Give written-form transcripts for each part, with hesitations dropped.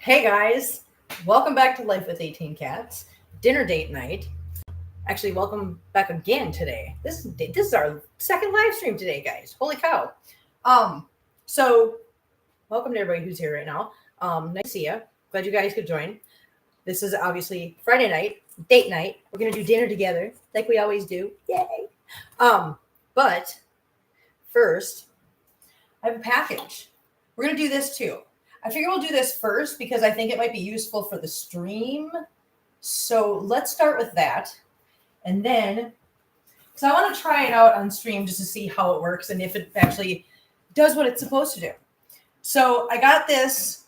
Hey guys, welcome back to Life with 18 Cats, dinner date night. Actually, welcome back again today. This is our second live stream today, guys. Holy cow! So welcome to everybody who's here right now. Nice to see you. Glad you guys could join. This is obviously Friday night, date night. We're gonna do dinner together, like we always do. Yay! But first, I have a package. We're gonna do this too. I figure we'll do this first because I think it might be useful for the stream. So let's start with that. And then, because I want to try it out on stream just to see how it works and if it actually does what it's supposed to do. So I got this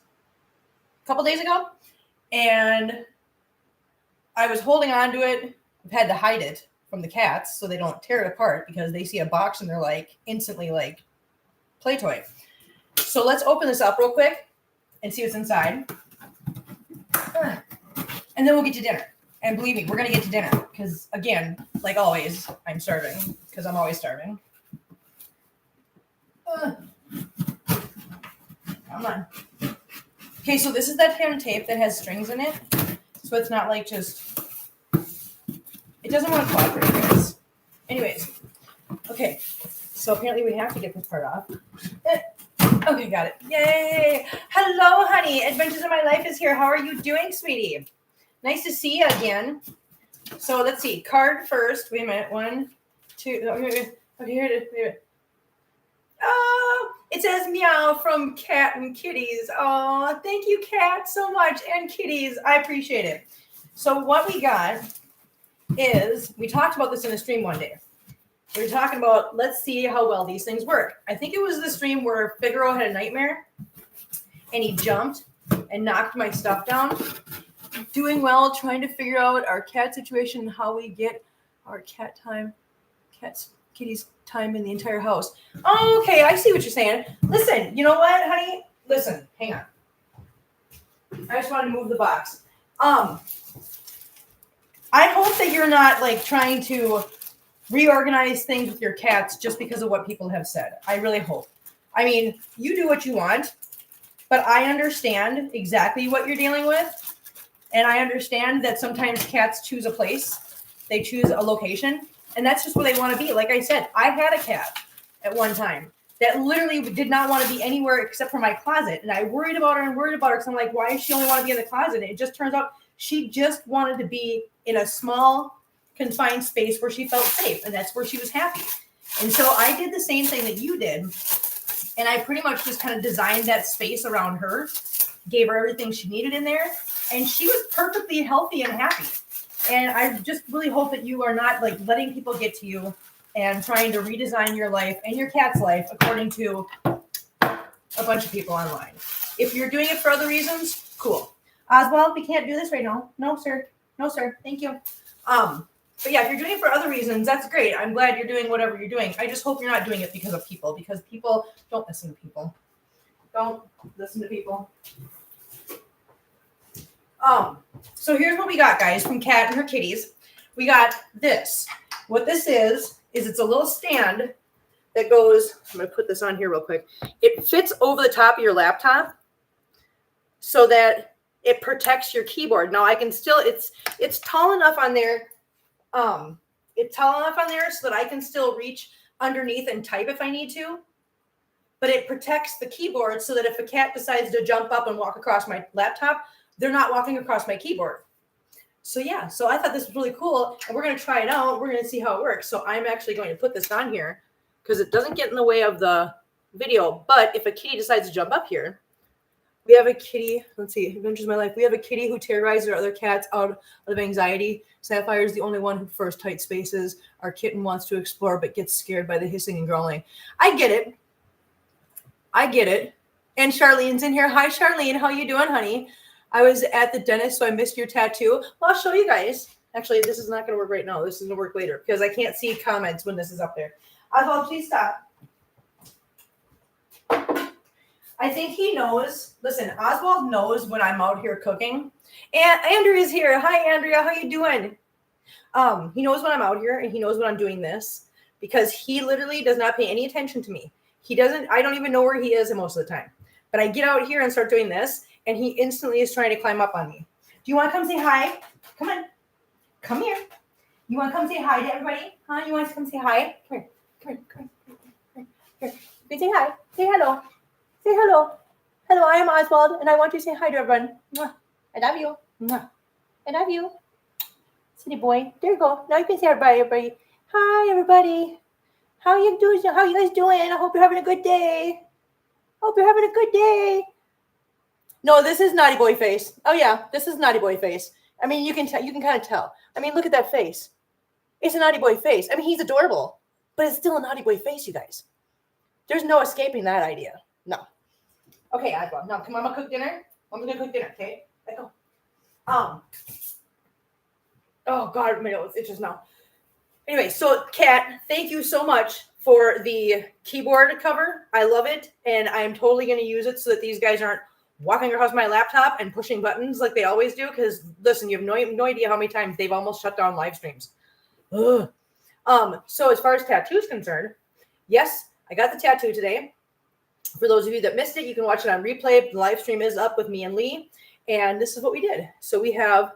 a couple days ago and I was holding on to it. I've had to hide it from the cats so they don't tear it apart because they see a box and they're like instantly like play toy. So let's open this up real quick and see what's inside. And then we'll get to dinner. And believe me, we're going to get to dinner. Because, again, like always, I'm starving. Because I'm always starving. Come on. Okay, so this is that ham tape that has strings in it. So it's not like just... It doesn't want to cooperate, guys. Anyways. Okay. So apparently we have to get this part off. Okay, got it. Yay! Hello, honey. Adventures of My Life is here. How are you doing, sweetie? Nice to see you again. So let's see. Card first. Wait a minute. 1, 2. Okay, here it is. Oh, it says meow from Cat and Kitties. Oh, thank you, Cat, so much. And Kitties. I appreciate it. So what we got is, we talked about this in a stream one day. We were talking about, let's see how well these things work. I think it was the stream where Figaro had a nightmare and he jumped and knocked my stuff down. Doing well, trying to figure out our cat situation and how we get our kitties time in the entire house. Oh, okay, I see what you're saying. Listen, you know what, honey? Listen, hang on. I just wanted to move the box. I hope that you're not like trying to reorganize things with your cats just because of what people have said. I really hope. I mean, you do what you want, but I understand exactly what you're dealing with. And I understand that sometimes cats choose a place. They choose a location. And that's just where they want to be. Like I said, I had a cat at one time that literally did not want to be anywhere except for my closet. And I worried about her because I'm like, why does she only want to be in the closet? And it just turns out she just wanted to be in a small confined space where she felt safe, and that's where she was happy. And so I did the same thing that you did, and I pretty much just kind of designed that space around her, gave her everything she needed in there, and she was perfectly healthy and happy. And I just really hope that you are not like letting people get to you and trying to redesign your life and your cat's life according to a bunch of people online. If you're doing it for other reasons, cool. Oswald, we can't do this right now. No, sir. No, sir. Thank you. But yeah, if you're doing it for other reasons, that's great. I'm glad you're doing whatever you're doing. I just hope you're not doing it because of people, because people don't listen to people. Don't listen to people. So here's what we got, guys, from Cat and her kitties. We got this. What this is it's a little stand that goes, I'm going to put this on here real quick. It fits over the top of your laptop so that it protects your keyboard. Now I can still, it's tall enough on there. It's tall enough on there so that I can still reach underneath and type if I need to, but it protects the keyboard so that if a cat decides to jump up and walk across my laptop, they're not walking across my keyboard. So yeah, so I thought this was really cool, and we're going to try it out. We're going to see how it works. So I'm actually going to put this on here because it doesn't get in the way of the video, but if a kitty decides to jump up here, we have a kitty, let's see, Adventures of My Life. We have a kitty who terrorizes our other cats out of anxiety. Sapphire is the only one who prefers tight spaces. Our kitten wants to explore but gets scared by the hissing and growling. I get it. And Charlene's in here. Hi, Charlene. How you doing, honey? I was at the dentist, so I missed your tattoo. Well, I'll show you guys. Actually, this is not going to work right now. This is going to work later because I can't see comments when this is up there. Oswald, please stop. I think he knows. Listen, Oswald knows when I'm out here cooking. And Andrea's here. Hi, Andrea. How you doing? He knows when I'm out here, and he knows when I'm doing this because he literally does not pay any attention to me. I don't even know where he is most of the time. But I get out here and start doing this, and he instantly is trying to climb up on me. Do you want to come say hi? Come on. Come here. You want to come say hi to everybody? Huh? You want to come say hi? Come here. Come here. Come here. Come here. You say hi. Say hello. Say hello. Hello, I am Oswald, and I want you to say hi to everyone. Mwah. I love you. Mwah. I love you. City boy. There you go. Now you can say everybody. Hi, everybody. How are you doing? How are you guys doing? I hope you're having a good day. Hope you're having a good day. No, this is naughty boy face. Oh yeah, this is naughty boy face. I mean, you can tell. You can kind of tell. I mean, look at that face. It's a naughty boy face. I mean, he's adorable, but it's still a naughty boy face, you guys. There's no escaping that idea. No. Okay, Oswald. Now, come on, I'm gonna cook dinner. I'm gonna cook dinner. Okay, let go. Oh God, my nose itches now. Anyway, so Kat, thank you so much for the keyboard cover. I love it, and I'm totally going to use it so that these guys aren't walking across my laptop and pushing buttons like they always do. Because listen, you have no idea how many times they've almost shut down live streams. Ugh. So as far as tattoos concerned, yes, I got the tattoo today. For those of you that missed it, you can watch it on replay. The live stream is up with me and Lee, and this is what we did. So we have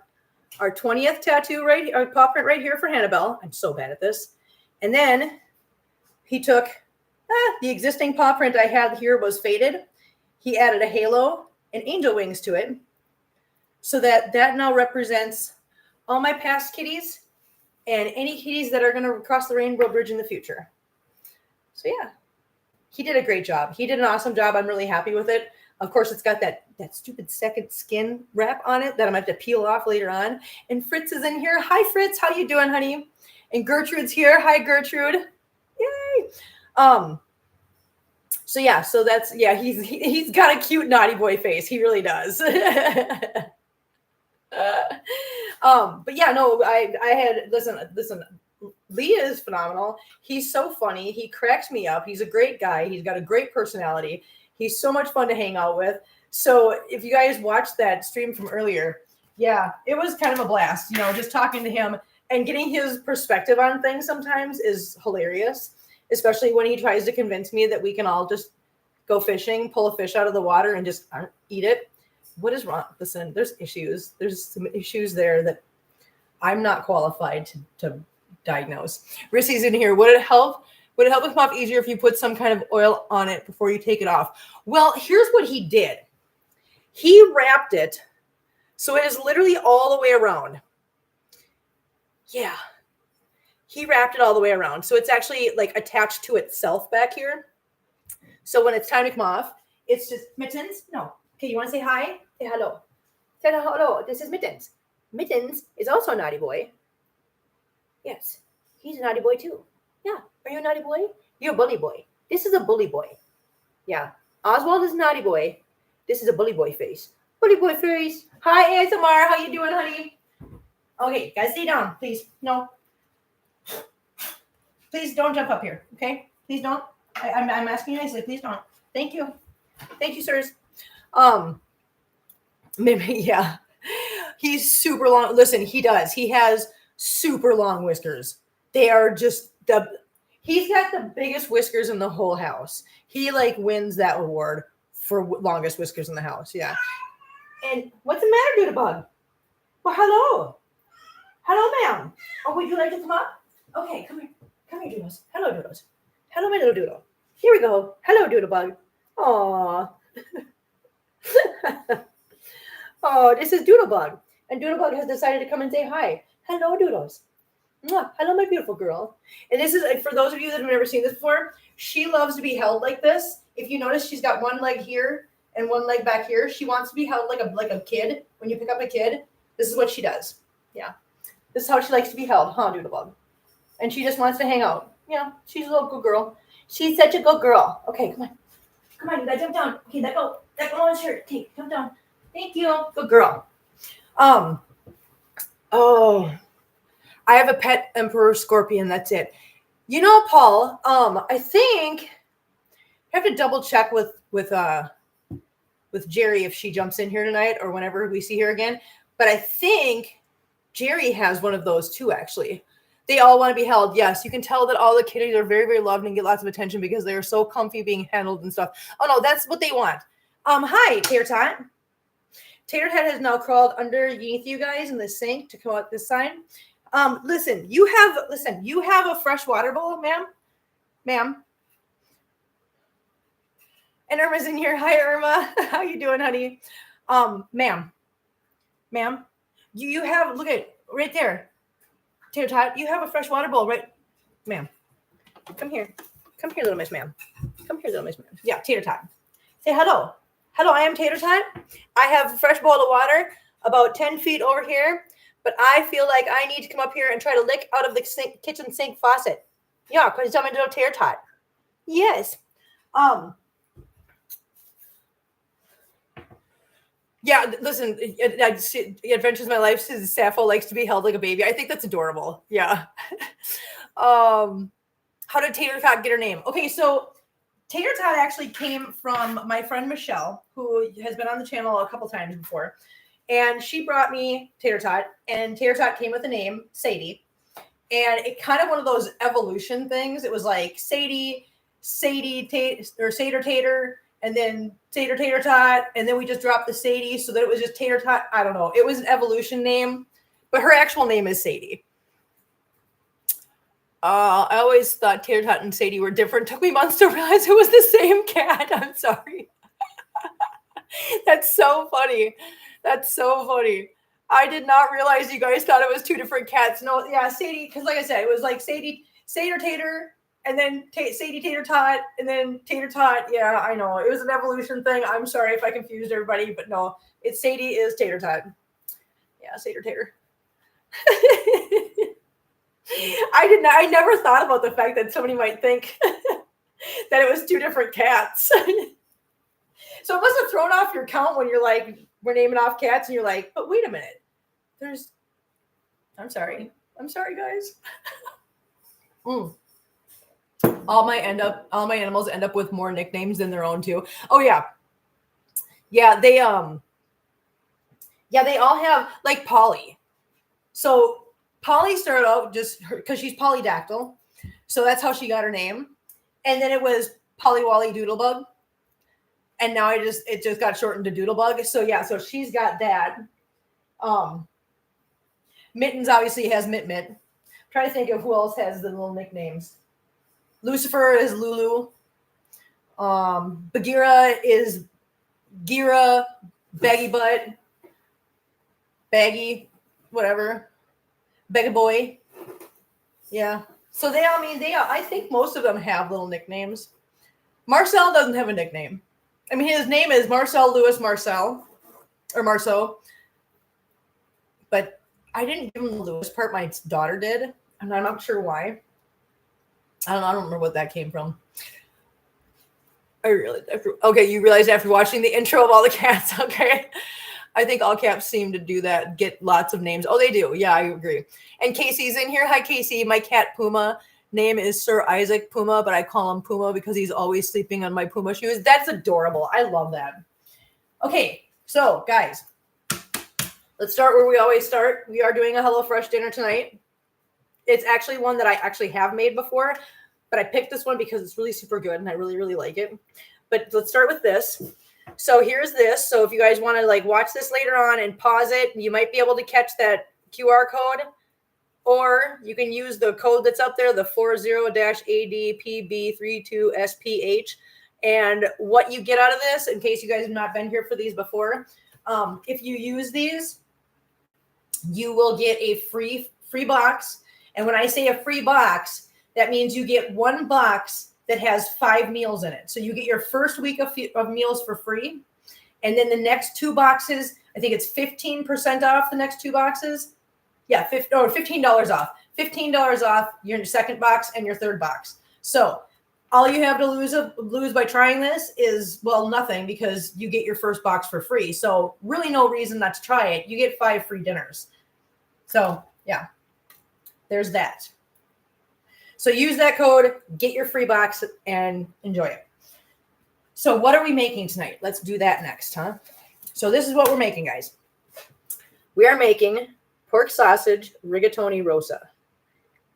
our 20th tattoo our paw print right here for Hannibal. I'm so bad at this. And then he took the existing paw print I had here was faded. He added a halo and angel wings to it. So that now represents all my past kitties and any kitties that are going to cross the rainbow bridge in the future. So yeah, he did a great job. He did an awesome job. I'm really happy with it. Of course, it's got that stupid second skin wrap on it that I'm going to have to peel off later on. And Fritz is in here. Hi, Fritz. How you doing, honey? And Gertrude's here. Hi, Gertrude. Yay. So yeah, he's got a cute naughty boy face. He really does. But yeah, no, I had, listen, Leah is phenomenal. He's so funny. He cracks me up. He's a great guy. He's got a great personality. He's so much fun to hang out with. So if you guys watched that stream from earlier, yeah, it was kind of a blast. You know, just talking to him and getting his perspective on things sometimes is hilarious, especially when he tries to convince me that we can all just go fishing, pull a fish out of the water and just eat it. What is wrong? Listen, there's issues. There's some issues there that I'm not qualified to diagnose. Rissy's in here. Would it help it come off easier if you put some kind of oil on it before you take it off? Well, here's what he did. He wrapped it so it is literally all the way around. Yeah. He wrapped it all the way around. So it's actually like attached to itself back here. So when it's time to come off, it's just Mittens. No. Okay, you want to say hi? Say hello. Say hello. This is Mittens. Mittens is also a naughty boy. Yes. He's a naughty boy too. Yeah. Are you a naughty boy? You're a bully boy. This is a bully boy. Yeah. Oswald is a naughty boy. This is a bully boy face. Bully boy face. Hi, ASMR. How you doing, honey? Okay, guys, stay down, please. No. Please don't jump up here, okay? Please don't. I'm asking you nicely. Please don't. Thank you. Thank you, sirs. Maybe, yeah. He's super long. Listen, he does. He has super long whiskers. They are just he's got the biggest whiskers in the whole house. He like wins that award for longest whiskers in the house. Yeah. And what's the matter, Doodlebug? Well, hello. Hello, ma'am. Oh, would you like to come up? Okay, come here. Come here, Doodles. Hello, Doodles. Hello, my little Doodle. Here we go. Hello, Doodlebug. Aw. Oh, this is Doodlebug. And Doodlebug has decided to come and say hi. Hello, Doodles. Mwah. Hello, my beautiful girl. And this is, for those of you that have never seen this before, she loves to be held like this. If you notice, she's got one leg here and one leg back here. She wants to be held like a kid. When you pick up a kid, this is what she does. Yeah. This is how she likes to be held, huh, Doodlebug? And she just wants to hang out. Yeah, she's a little good girl. She's such a good girl. Okay, come on. Come on, you gotta jump down. Okay, let go. Let go on the shirt. Okay, jump down. Thank you. Good girl. Oh, I have a pet emperor scorpion. That's it. You know, Paul, I think I have to double check with Jerry if she jumps in here tonight or whenever we see her again. But I think Jerry has one of those too, actually. They all want to be held. Yes, you can tell that all the kitties are very, very loved and get lots of attention because they are so comfy being handled and stuff. Oh, no, that's what they want. Hi, Hair Tot. Tater Tot has now crawled underneath you guys in the sink to come out this side. Listen, you have a fresh water bowl, ma'am. And Irma's in here. Hi, Irma. How you doing, honey? Ma'am, you have, look at right there. Tater Tot, you have a fresh water bowl, right? Ma'am, come here, little miss, ma'am. Come here, little miss, ma'am. Yeah, Tater Tot. Say hello. Hello, I am Tater Tot. I have a fresh bowl of water about 10 feet over here, but I feel like I need to come up here and try to lick out of the kitchen sink faucet. Yeah, because I'm a little Tater Tot. Yes. Yeah, listen, Adventures of My Life says Sappho likes to be held like a baby. I think that's adorable. Yeah. How did Tater Tot get her name? Okay, so Tater Tot actually came from my friend Michelle, who has been on the channel a couple times before. And she brought me Tater Tot, and Tater Tot came with the name Sadie. And it kind of one of those evolution things. It was like Sadie, or Sater Tater, and then Tater Tot, and then we just dropped the Sadie so that it was just Tater Tot. I don't know. It was an evolution name, but her actual name is Sadie. I always thought Tater Tot and Sadie were different. Took me months to realize it was the same cat. I'm sorry. That's so funny. I did not realize you guys thought it was two different cats. No, yeah, Sadie, because like I said, it was like Sadie, Sater Tater, and then Sadie Tater Tot, and then Tater Tot. Yeah, I know. It was an evolution thing. I'm sorry if I confused everybody, but no, it's Sadie is Tater Tot. Yeah, Sater Tater. I never thought about the fact that somebody might think that it was two different cats. So it must have thrown off your count when you're like, we're naming off cats, and you're like, but wait a minute. I'm sorry, guys. All my animals end up with more nicknames than their own too. Oh yeah. Yeah, they all have like Polly. So Polly started out just because she's polydactyl. So that's how she got her name. And then it was Polly Wally Doodlebug. And now it just got shortened to Doodlebug. So yeah, so she's got that. Mittens obviously has Mitt. Try to think of who else has the little nicknames. Lucifer is Lulu. Bagheera is Gira, Baggy Butt, Baggy, whatever. Baggy Boy. Yeah. So I think most of them have little nicknames. Marcel doesn't have a nickname. I mean, his name is Marcel Louis Marcel, or Marceau. But I didn't give him the Louis part. My daughter did. And I'm not sure why. I don't remember what that came from. Okay, you realized after watching the intro of all the cats. Okay. I think all cats seem to do that, get lots of names. Oh, they do. Yeah, I agree. And Casey's in here. Hi, Casey. My cat Puma name is Sir Isaac Puma, but I call him Puma because he's always sleeping on my Puma shoes. That's adorable. I love that. Okay, so guys, let's start where we always start. We are doing a HelloFresh dinner tonight. It's actually one that I actually have made before, but I picked this one because it's really super good and I really, really like it. But let's start with this. So here's this. So if you guys want to like watch this later on and pause it, you might be able to catch that QR code, or you can use the code that's up there, the 40-ADPB32SPH. And what you get out of this, in case you guys have not been here for these before, if you use these, you will get a free box. And when I say a free box, that means you get one box that has 5 meals in it. So you get your first week of meals for free. And then the next 2 boxes, I think it's 15% off the next 2 boxes. Yeah, $15 off. $15 off your second box and your third box. So all you have to lose by trying this is, well, nothing, because you get your first box for free. So really no reason not to try it. You get 5 free dinners. So yeah, there's that. So use that code, get your free box, and enjoy it. So what are we making tonight? Let's do that next, huh? So this is what we're making, guys. We are making pork sausage rigatoni rosa.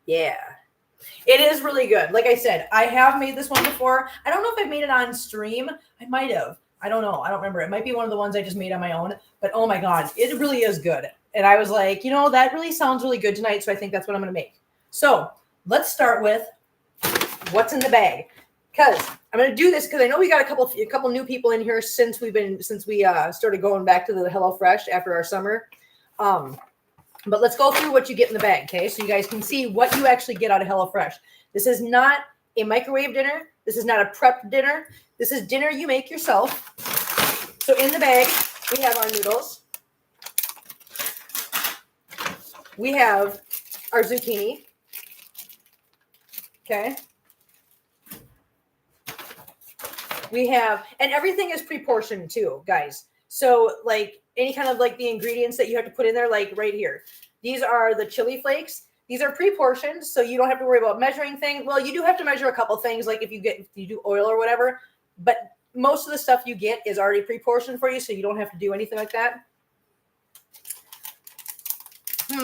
Yeah. It is really good. Like I said, I have made this one before. I don't know if I've made it on stream. I might have. I don't know. I don't remember. It might be one of the ones I just made on my own. But oh my God, it really is good. And I was like, that really sounds really good tonight. So I think that's what I'm going to make. So let's start with what's in the bag. Because I'm going to do this because I know we got a couple new people in here since we started going back to the HelloFresh after our summer. But let's go through what you get in the bag, okay? So you guys can see what you actually get out of HelloFresh. This is not a microwave dinner. This is not a prep dinner. This is dinner you make yourself. So in the bag, we have our noodles. We have our zucchini. Okay. We have, and everything is pre-portioned too, guys. So like any kind of like the ingredients that you have to put in there, like right here. These are the chili flakes. These are pre-portioned, so you don't have to worry about measuring things. Well, you do have to measure a couple things, like if you do oil or whatever, but most of the stuff you get is already pre-portioned for you, so you don't have to do anything like that.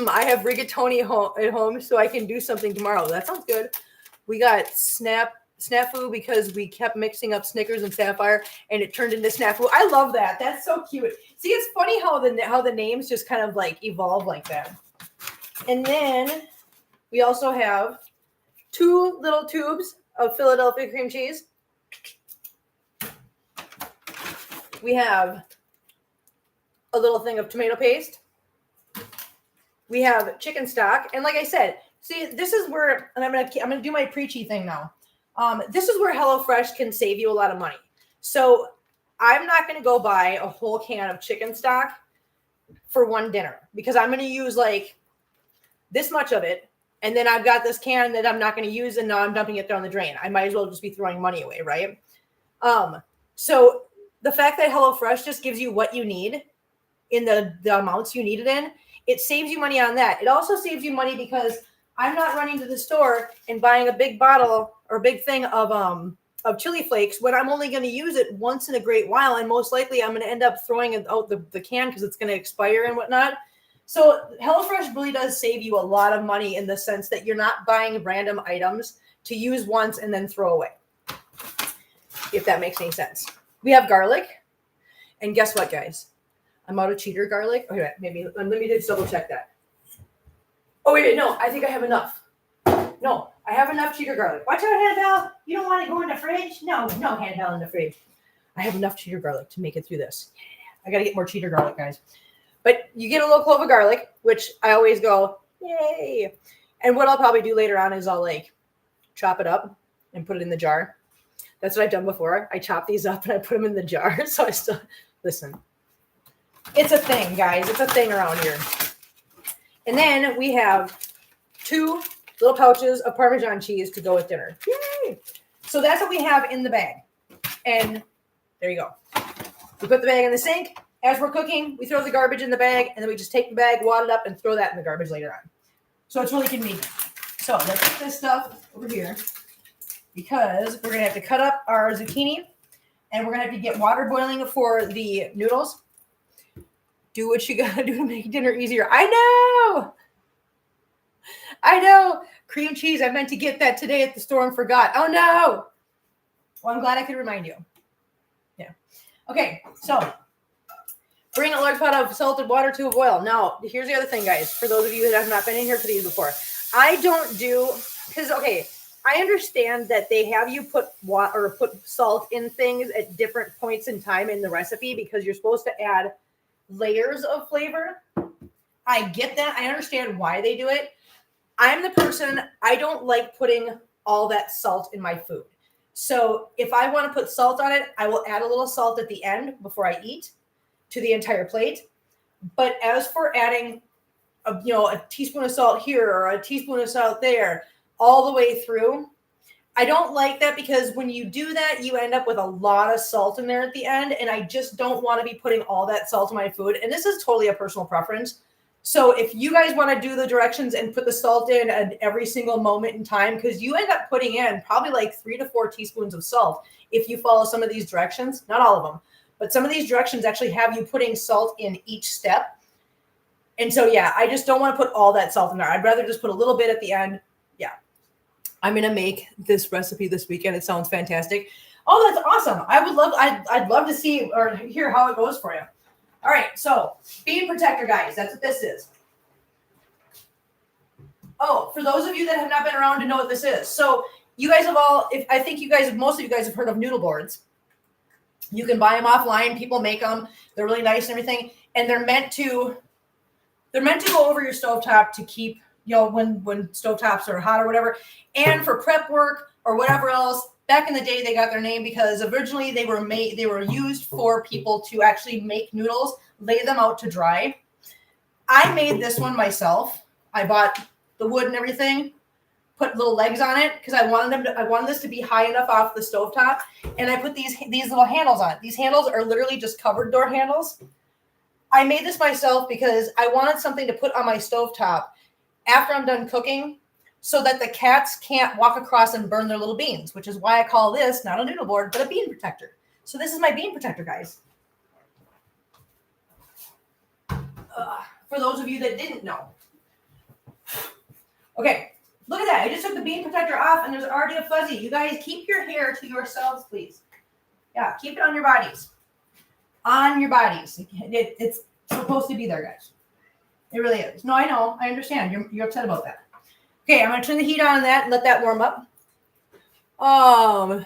I have rigatoni at home, so I can do something tomorrow. That sounds good. We got snafu because we kept mixing up Snickers and Sapphire, and it turned into snafu. I love that. That's so cute. See, it's funny how the names just kind of like evolve like that. And then we also have 2 little tubes of Philadelphia cream cheese. We have a little thing of tomato paste. We have chicken stock. And like I said, see, this is where, and I'm gonna do my preachy thing now. This is where HelloFresh can save you a lot of money. So I'm not going to go buy a whole can of chicken stock for one dinner because I'm going to use like this much of it. And then I've got this can that I'm not going to use, and now I'm dumping it down the drain. I might as well just be throwing money away, right? So the fact that HelloFresh just gives you what you need in the amounts you need it in, it saves you money on that. It also saves you money because I'm not running to the store and buying a big bottle or a big thing of chili flakes when I'm only going to use it once in a great while. And most likely I'm going to end up throwing it out the can because it's going to expire and whatnot. So HelloFresh really does save you a lot of money in the sense that you're not buying random items to use once and then throw away, if that makes any sense. We have garlic. And guess what, guys? I'm out of cheater garlic. Okay, maybe let me just double check that. Oh, wait, no, I think I have enough. No, I have enough cheater garlic. Watch out, Hannibal. You don't want to go in the fridge? No, Hannibal in the fridge. I have enough cheater garlic to make it through this. I got to get more cheater garlic, guys. But you get a little clove of garlic, which I always go, yay. And what I'll probably do later on is I'll like chop it up and put it in the jar. That's what I've done before. I chop these up and I put them in the jar. So I still, listen, it's a thing, guys. It's a thing around here. And then we have 2 little pouches of Parmesan cheese to go with dinner. Yay! So that's what we have in the bag. And there you go. We put the bag in the sink. As we're cooking, we throw the garbage in the bag, and then we just take the bag, wad it up, and throw that in the garbage later on. So it's really convenient. So let's put this stuff over here because we're going to have to cut up our zucchini, and we're going to have to get water boiling for the noodles. Do what you got to do to make dinner easier. I know. Cream cheese. I meant to get that today at the store and forgot. Oh, no. Well, I'm glad I could remind you. Yeah. Okay, so bring a large pot of salted water to a boil. Now, here's the other thing, guys. For those of you that have not been in here for these before, I don't do, because, okay, I understand that they have you put water or put salt in things at different points in time in the recipe because you're supposed to add layers of flavor. I get that. I understand why they do it. I'm the person, I don't like putting all that salt in my food. So if I want to put salt on it, I will add a little salt at the end before I eat to the entire plate. But as for adding a teaspoon of salt here or a teaspoon of salt there all the way through, I don't like that because when you do that, you end up with a lot of salt in there at the end. And I just don't want to be putting all that salt in my food. And this is totally a personal preference. So if you guys want to do the directions and put the salt in at every single moment in time, because you end up putting in probably like 3 to 4 teaspoons of salt if you follow some of these directions, not all of them, but some of these directions actually have you putting salt in each step. And so, yeah, I just don't want to put all that salt in there. I'd rather just put a little bit at the end. Yeah. I'm going to make this recipe this weekend. It sounds fantastic. Oh, that's awesome. I'd love to see or hear how it goes for you. All right, so bean protector, guys, that's what this is. Oh, for those of you that have not been around to know what this is. So you guys have I think most of you guys have heard of noodle boards. You can buy them offline. People make them. They're really nice and everything. And they're meant to go over your stovetop to keep, when stovetops are hot or whatever. And for prep work or whatever else, back in the day, they got their name because originally they were used for people to actually make noodles, lay them out to dry. I made this one myself. I bought the wood and everything, put little legs on it because I wanted this to be high enough off the stovetop. And I put these little handles on it. These handles are literally just cupboard door handles. I made this myself because I wanted something to put on my stovetop after I'm done cooking so that the cats can't walk across and burn their little beans, which is why I call this not a noodle board, but a bean protector. So this is my bean protector, guys. For those of you that didn't know. Okay, look at that. I just took the bean protector off and there's already a fuzzy. You guys keep your hair to yourselves, please. Yeah, keep it on your bodies. On your bodies. It's supposed to be there, guys. It really is. No, I know. I understand. You're upset about that. Okay, I'm going to turn the heat on that and let that warm up. Paula,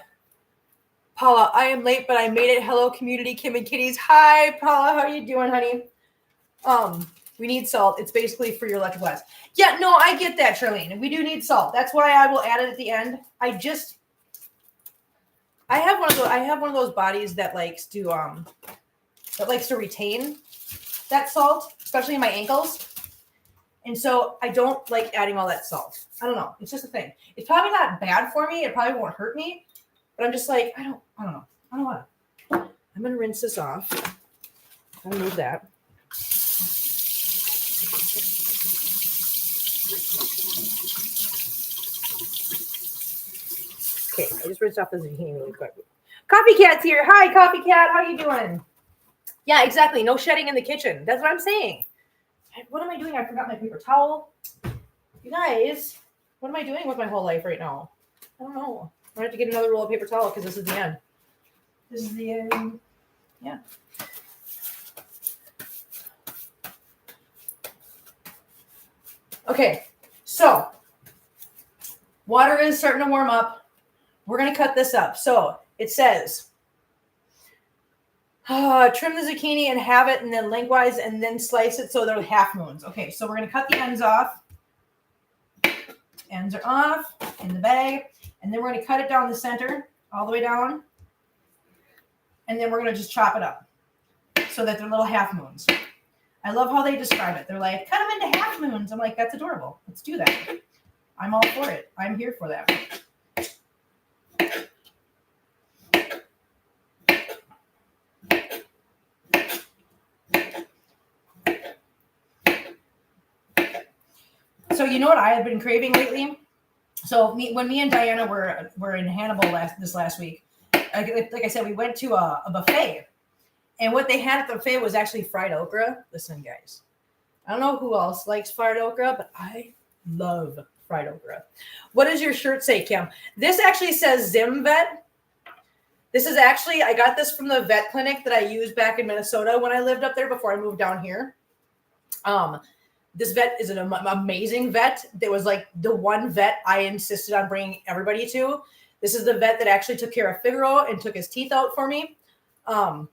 I am late, but I made it. Hello, community, Kim and Kitties. Hi, Paula. How are you doing, honey? We need salt. It's basically for your electric glass. Yeah, no, I get that, Charlene. We do need salt. That's why I will add it at the end. I have one of those bodies that likes to retain that salt, especially in my ankles. And so I don't like adding all that salt. I don't know. It's just a thing. It's probably not bad for me. It probably won't hurt me. But I'm just like, I don't know. I don't want to. I'm going to rinse this off. I'm going to move that. Okay, I just rinsed off the zucchini really quick. Coffee Cat's here. Hi, Coffee Cat. How you doing? Yeah, exactly. No shedding in the kitchen. That's what I'm saying. What am I doing? I forgot my paper towel. You guys, what am I doing with my whole life right now? I don't know. I have to get another roll of paper towel because this is the end. This is the end. Yeah. Okay, so water is starting to warm up. We're going to cut this up. So it says, trim the zucchini and have it and then lengthwise and then slice it so they're half moons. Okay, so we're going to cut the ends off. Ends are off in the bag. And then we're going to cut it down the center, all the way down. And then we're going to just chop it up so that they're little half moons. I love how they describe it. They're like, cut them into half moons. I'm like, that's adorable. Let's do that. I'm all for it. I'm here for that. So you know what I have been craving lately? So when me and Diana were in Hannibal this last week, like I said, we went to a buffet. And what they had at the buffet was actually fried okra. Listen, guys, I don't know who else likes fried okra, but I love fried okra. What does your shirt say, Kim? This actually says Zim Vet. This is actually, I got this from the vet clinic that I used back in Minnesota when I lived up there before I moved down here. This vet is an amazing vet. There was like the one vet I insisted on bringing everybody to. This is the vet that actually took care of Figaro and took his teeth out for me. But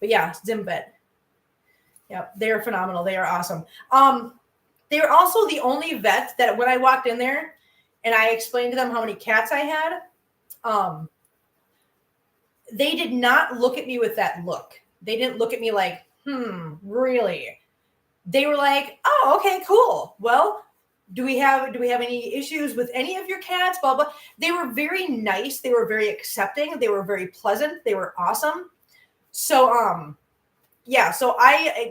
yeah, Zim Vet. Yeah, they are phenomenal. They are awesome. They were also the only vet that when I walked in there and I explained to them how many cats I had, they did not look at me with that look. They didn't look at me like, really? They were like, oh, okay, cool. Well, do we have any issues with any of your cats? Blah, blah. They were very nice. They were very accepting. They were very pleasant. They were awesome. So, yeah,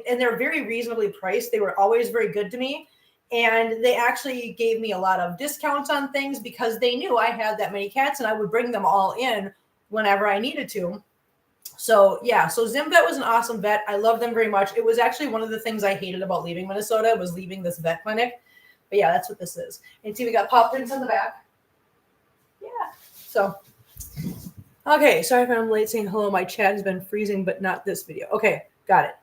and they're very reasonably priced. They were always very good to me. And they actually gave me a lot of discounts on things because they knew I had that many cats and I would bring them all in whenever I needed to. So yeah, so Zim Vet was an awesome vet. I love them very much. It was actually one of the things I hated about leaving Minnesota was leaving this vet clinic. But yeah, that's what this is. And see, we got paw prints on the back. Yeah. So Okay, sorry if I'm late saying hello. My chat has been freezing, but not this video. Okay, got it.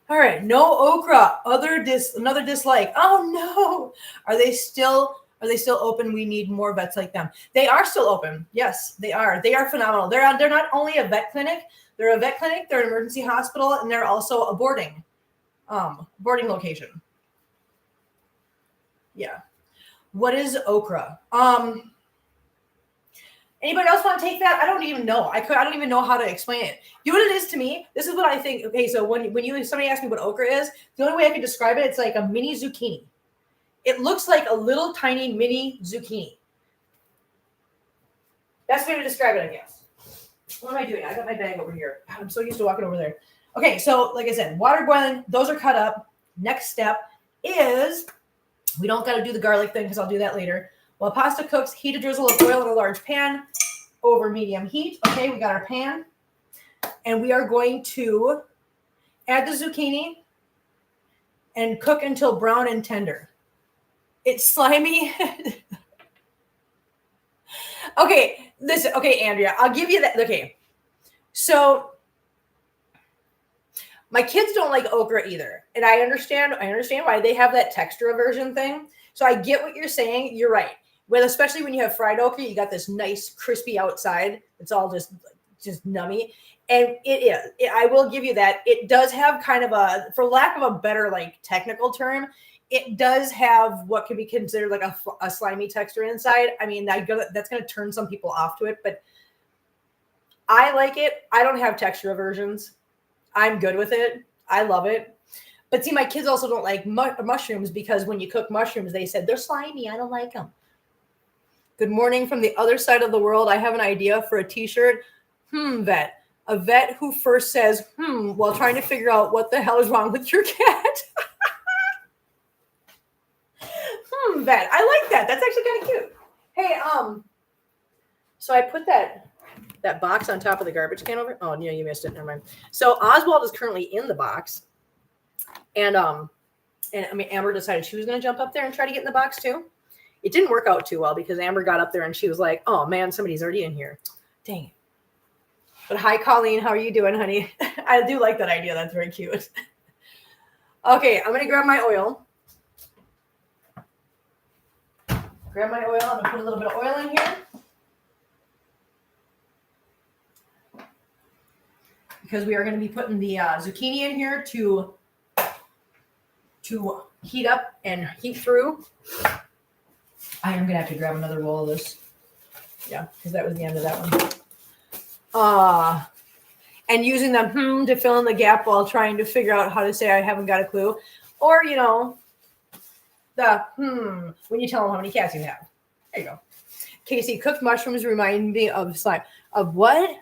All right, no okra. Another dislike. Oh no. Are they still open? We need more vets like them. They are still open. Yes, they are. They are phenomenal. They're not only a vet clinic, they're a vet clinic, they're an emergency hospital, and they're also a boarding location. Yeah. What is okra? Anybody else want to take that? I don't even know. I don't even know how to explain it. You know what it is to me? This is what I think. Okay, so when somebody asks me what okra is, the only way I can describe it, it's like a mini zucchini. It looks like a little tiny mini zucchini. That's the way to describe it, I guess. What am I doing? I got my bag over here. I'm so used to walking over there. Okay, so like I said, water boiling. Those are cut up. Next step is we don't got to do the garlic thing because I'll do that later. While pasta cooks, heat a drizzle of oil in a large pan over medium heat. Okay, we got our pan. And we are going to add the zucchini and cook until brown and tender. It's slimy. Okay, listen. Okay, Andrea, I'll give you that. Okay, so my kids don't like okra either. And I understand why they have that texture aversion thing. So I get what you're saying. You're right. Well, especially when you have fried okra, you got this nice crispy outside. It's all just nummy. And I will give you that. It does have kind of for lack of a better like technical term, it does have what can be considered like a slimy texture inside. I mean, that's going to turn some people off to it, but I like it. I don't have texture aversions. I'm good with it. I love it. But see, my kids also don't like mushrooms because when you cook mushrooms, they said they're slimy. I don't like them. Good morning from the other side of the world. I have an idea for a t-shirt. Vet. A vet who first says, while trying to figure out what the hell is wrong with your cat. Vet. I like that. That's actually kind of cute. Hey, so I put that box on top of the garbage can over. Oh, no, you missed it. Never mind. So Oswald is currently in the box. And I mean, Amber decided she was going to jump up there and try to get in the box too. It didn't work out too well because Amber got up there and she was like, oh man, somebody's already in here. Dang it. But hi, Colleen. How are you doing, honey? I do like that idea. That's very cute. Okay, I'm going to grab my oil. I'm going to put a little bit of oil in here. Because we are going to be putting the zucchini in here to heat up and heat through. I am going to have to grab another roll of this. Yeah, because that was the end of that one. And using them to fill in the gap while trying to figure out how to say I haven't got a clue. Or, the when you tell them how many cats you have. There you go. Casey, cooked mushrooms remind me of slime. Of what?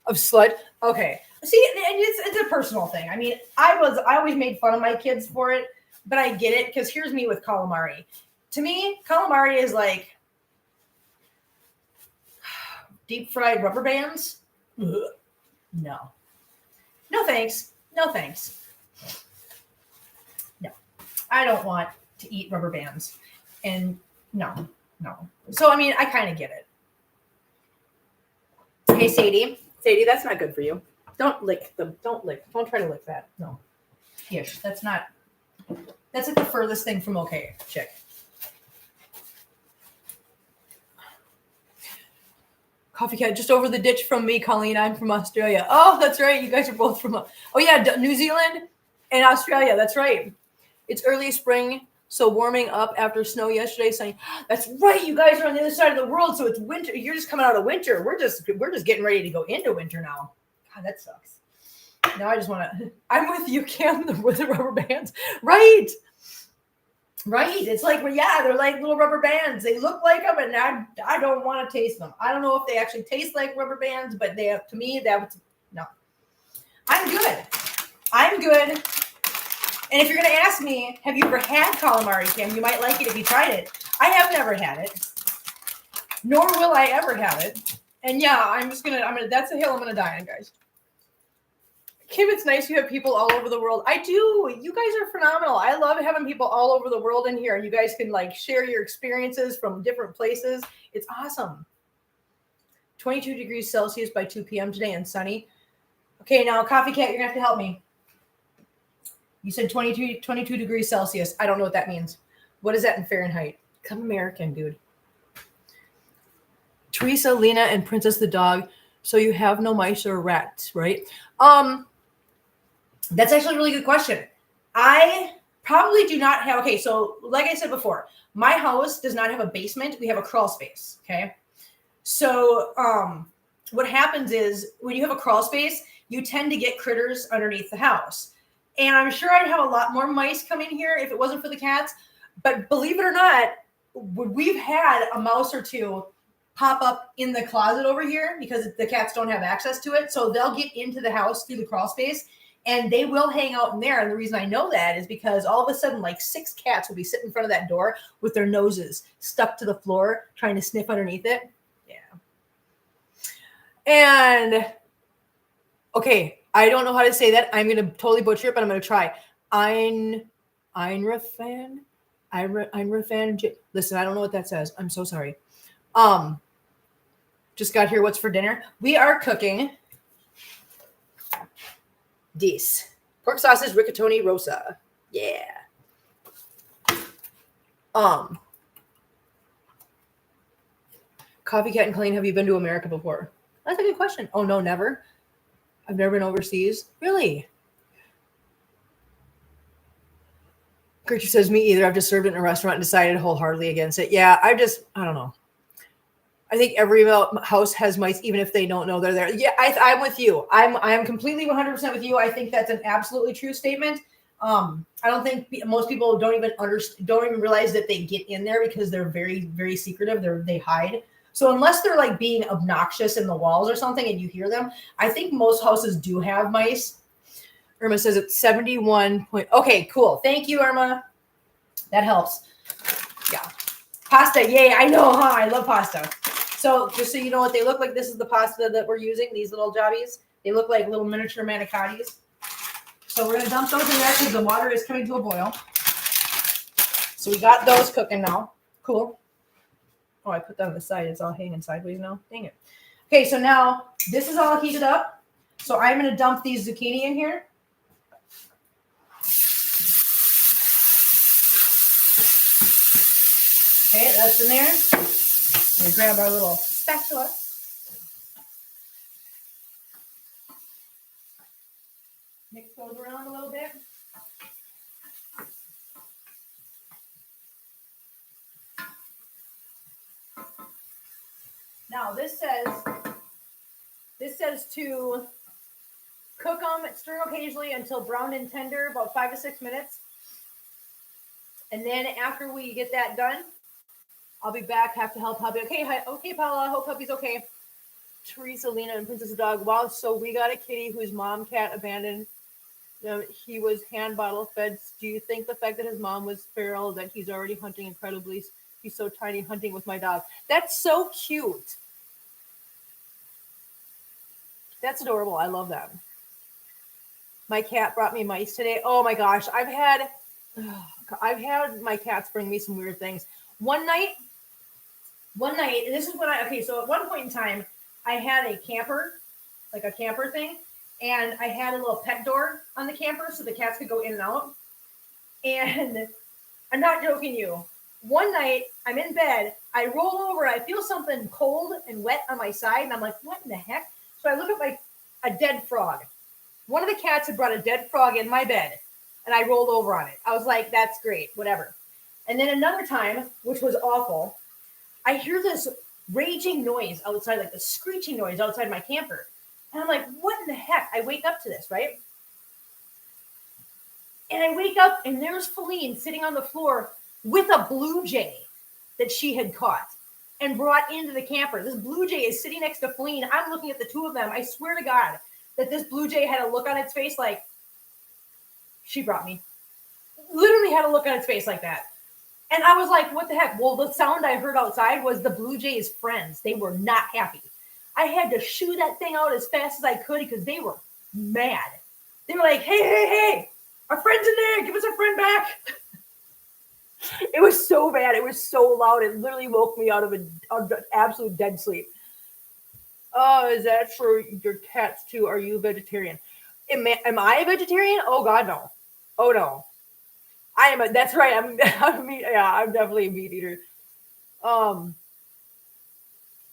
Of sludge? Okay. See, it's a personal thing. I mean, I always made fun of my kids for it, but I get it because here's me with calamari. To me, calamari is like deep fried rubber bands. Ugh. No. No thanks. No thanks. No. I don't want to eat rubber bands. And no. So, I mean, I kind of get it. Hey, Sadie, that's not good for you. Don't lick them. Don't try to lick that. No. Ish. That's like the furthest thing from okay, chick. Coffee cat just over the ditch from me, Colleen. I'm from Australia. Oh, that's right. You guys are both from, New Zealand and Australia. That's right. It's early spring, so warming up after snow yesterday. Sunny. That's right. You guys are on the other side of the world, so it's winter. You're just coming out of winter. We're just getting ready to go into winter now. God, that sucks. Now I just want to. I'm with you, Kim, with the rubber bands. Right. It's like, they're like little rubber bands. They look like them, and I don't want to taste them. I don't know if they actually taste like rubber bands, but to me, no. I'm good. And if you're going to ask me, have you ever had calamari, Kim? You might like it if you tried it. I have never had it, nor will I ever have it. And yeah, that's a hill I'm going to die on, guys. Kim, it's nice you have people all over the world. I do. You guys are phenomenal. I love having people all over the world in here. You guys can share your experiences from different places. It's awesome. 22 degrees Celsius by 2 p.m. today and sunny. Okay, now Coffee Cat, you're gonna have to help me. You said 22 degrees Celsius. I don't know what that means. What is that in Fahrenheit? Come American, dude. Teresa, Lena, and Princess the dog. So you have no mice or rats, right? That's actually a really good question. I probably do not have, okay, so like I said before, my house does not have a basement. We have a crawl space, okay? So what happens is when you have a crawl space, you tend to get critters underneath the house. And I'm sure I'd have a lot more mice come in here if it wasn't for the cats. But believe it or not, we've had a mouse or two pop up in the closet over here because the cats don't have access to it. So they'll get into the house through the crawl space and they will hang out in there. And the reason I know that is because all of a sudden, like 6 cats will be sitting in front of that door with their noses stuck to the floor, trying to sniff underneath it. Yeah. And okay, I don't know how to say that. I'm going to totally butcher it, but I'm going to try. Einrafan. Listen, I don't know what that says. I'm so sorry. Just got here. What's for dinner? We are cooking this pork sausage rigatoni rosa. Yeah. Coffee Cat and Colleen, have you been to America before? That's a good question. Oh no, never. I've never been overseas. Really? Gertrude says, me either. I've just served it in a restaurant and decided wholeheartedly against it. Yeah, I don't know. I think every house has mice, even if they don't know they're there. Yeah, I'm with you. I'm completely 100% with you. I think that's an absolutely true statement. I don't think most people don't even realize that they get in there because they're very, very secretive. They hide. So unless they're like being obnoxious in the walls or something and you hear them, I think most houses do have mice. Irma says it's 71 point. Okay, cool. Thank you, Irma. That helps. Yeah. Pasta. Yay. I know, huh? I love pasta. So just so you know what they look like, this is the pasta that we're using, these little jobbies. They look like little miniature manicottis. So we're going to dump those in there because the water is coming to a boil. So we got those cooking now. Cool. Oh, I put that on the side. It's all hanging sideways now. Dang it. Okay, so now this is all heated up. So I'm going to dump these zucchini in here. Okay, that's in there. I'm going to grab our little spatula. Mix those around a little bit. Now this says to cook them, stir occasionally until brown and tender, about 5 to 6 minutes. And then after we get that done, I'll be back, have to help hubby. Okay, Paula, hope hubby's okay. Teresa, Lena, and Princess the dog. Wow, so we got a kitty whose mom cat abandoned. He was hand bottle fed. Do you think the fact that his mom was feral, that he's already hunting incredibly? He's so tiny, hunting with my dog. That's so cute. That's adorable. I love that. My cat brought me mice today. Oh my gosh. I've had my cats bring me some weird things. One night, and this is when so at one point in time, I had a camper, like a camper thing, and I had a little pet door on the camper so the cats could go in and out. And I'm not joking you. One night, I'm in bed, I roll over, I feel something cold and wet on my side, and I'm like, what in the heck? So I look at a dead frog. One of the cats had brought a dead frog in my bed, and I rolled over on it. I was like, that's great, whatever. And then another time, which was awful, I hear this raging noise outside, like the screeching noise outside my camper. And I'm like, what in the heck? I wake up to this, right? And I wake up, and there's Feline sitting on the floor with a blue jay that she had caught and brought into the camper. This blue jay is sitting next to Feline. I'm looking at the two of them. I swear to God that this blue jay had a look on its face like, she brought me. Literally had a look on its face like that. And I was like, what the heck? Well, the sound I heard outside was the blue jay's friends. They were not happy. I had to shoo that thing out as fast as I could because they were mad. They were like, hey, our friend's in there. Give us our friend back. It was so bad. It was so loud. It literally woke me out of an absolute dead sleep. Oh, is that for your cats too? Are you a vegetarian? Am I a vegetarian? Oh God, no. Oh no. I am that's right. I'm definitely a meat eater. Um,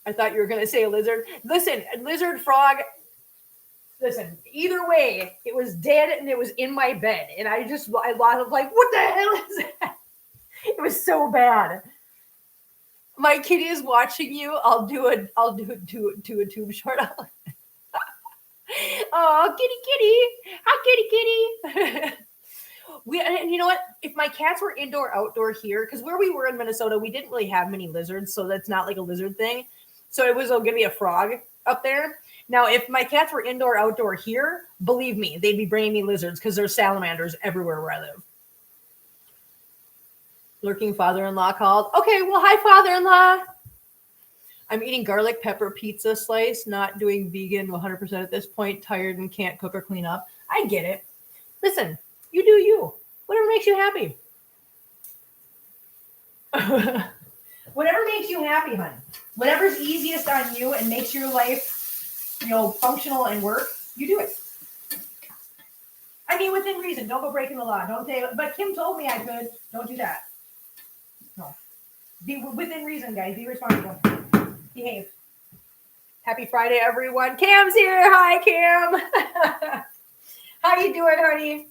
I thought you were gonna say a lizard. Listen, lizard, frog. Listen, either way, it was dead and it was in my bed, and I was like, what the hell is that? It was so bad. My kitty is watching you. I'll do a tube short. Oh, kitty, hi kitty. And you know what? If my cats were indoor, outdoor here, because where we were in Minnesota, we didn't really have many lizards, so that's not like a lizard thing. So it was gonna be a frog up there. Now, if my cats were indoor, outdoor here, believe me, they'd be bringing me lizards because there's salamanders everywhere where I live. Lurking father-in-law called. Okay, well, hi, father-in-law. I'm eating garlic pepper pizza slice, not doing vegan 100% at this point, tired and can't cook or clean up. I get it. Listen, you do you. Whatever makes you happy. Whatever makes you happy, hon. Whatever's easiest on you and makes your life, functional and work, you do it. I mean, within reason. Don't go breaking the law. Don't say, but Kim told me I could. Don't do that. No. Be within reason, guys. Be responsible. Behave. Happy Friday, everyone. Cam's here. Hi, Cam. How you doing, honey?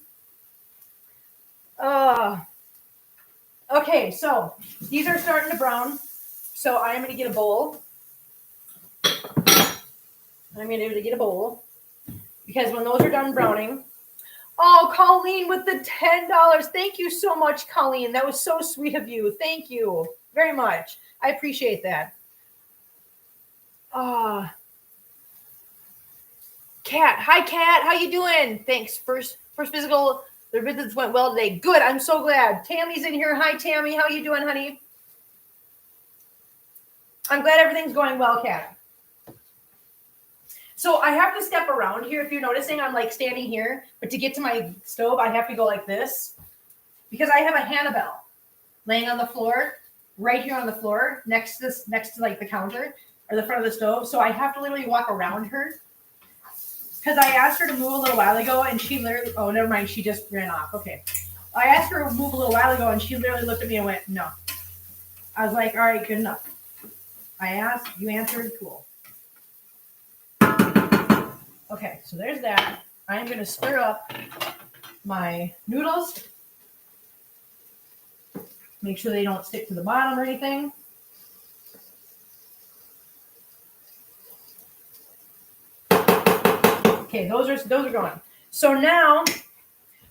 Okay, so these are starting to brown. So I'm going to get a bowl. Because when those are done browning. Oh, Colleen with the $10. Thank you so much, Colleen. That was so sweet of you. Thank you very much. I appreciate that. Kat. Hi, Kat. How you doing? Thanks. First physical. Their visits went well today. Good. I'm so glad. Tammy's in here. Hi, Tammy. How you doing, honey? I'm glad everything's going well, Kat. So I have to step around here. If you're noticing, I'm like standing here. But to get to my stove, I have to go like this. Because I have a Hannibal laying on the floor, right here on the floor, next to like the counter or the front of the stove. So I have to literally walk around her. Because I asked her to move a little while ago, and she literally, oh, never mind, she just ran off. Okay. I asked her to move a little while ago, and she literally looked at me and went, no. I was like, all right, good enough. I asked, you answered, cool. Okay, so there's that. I'm going to stir up my noodles. Make sure they don't stick to the bottom or anything. Okay, those are going. So now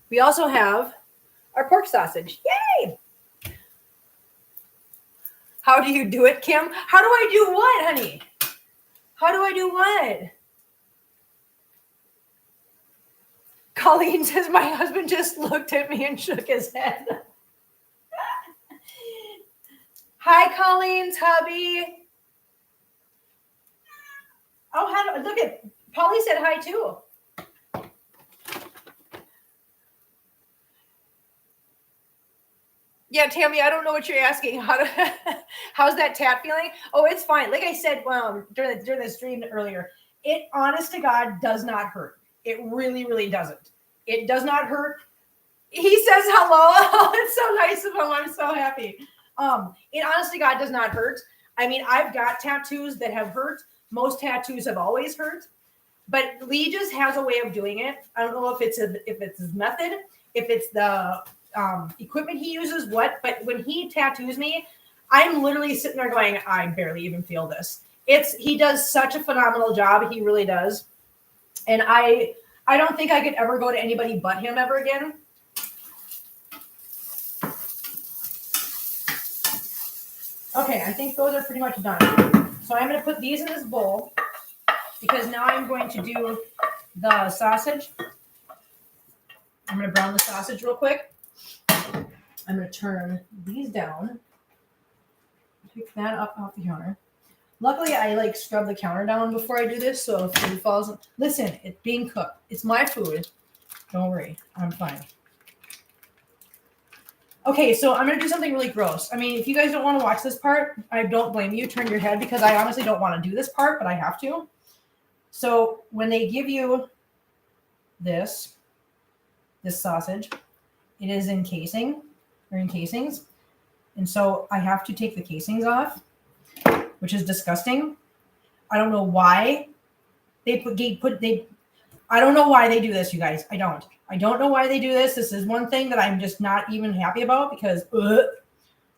we also have our pork sausage. Yay! How do you do it, Kim? How do I do what, honey? How do I do what? Colleen says my husband just looked at me and shook his head. Hi, Colleen's hubby. Oh, look at Polly said hi too. Yeah, Tammy, I don't know what you're asking. How's that tat feeling? Oh, it's fine. Like I said during the stream earlier, it honest to God does not hurt. It really, really doesn't. It does not hurt. He says hello. Oh, it's so nice of him. I'm so happy. It honest to God does not hurt. I mean, I've got tattoos that have hurt. Most tattoos have always hurt. But Lee just has a way of doing it. I don't know if it's his method, if it's the equipment he uses, but when he tattoos me, I'm literally sitting there going, I barely even feel this. He does such a phenomenal job. He really does. And I don't think I could ever go to anybody but him ever again. Okay, I think those are pretty much done. So I'm going to put these in this bowl because now I'm going to do the sausage. I'm going to brown the sausage real quick. I'm going to turn these down. Pick that up off the counter. Luckily, I scrub the counter down before I do this, so if food falls. Listen, it's being cooked. It's my food. Don't worry, I'm fine. Okay, so I'm going to do something really gross. I mean, if you guys don't want to watch this part, I don't blame you. Turn your head because I honestly don't want to do this part, but I have to. So when they give you this sausage, it is in casing or in casings. And so I have to take the casings off, which is disgusting. I don't know why I don't know why they do this, you guys. I don't know why they do this. This is one thing that I'm just not even happy about because,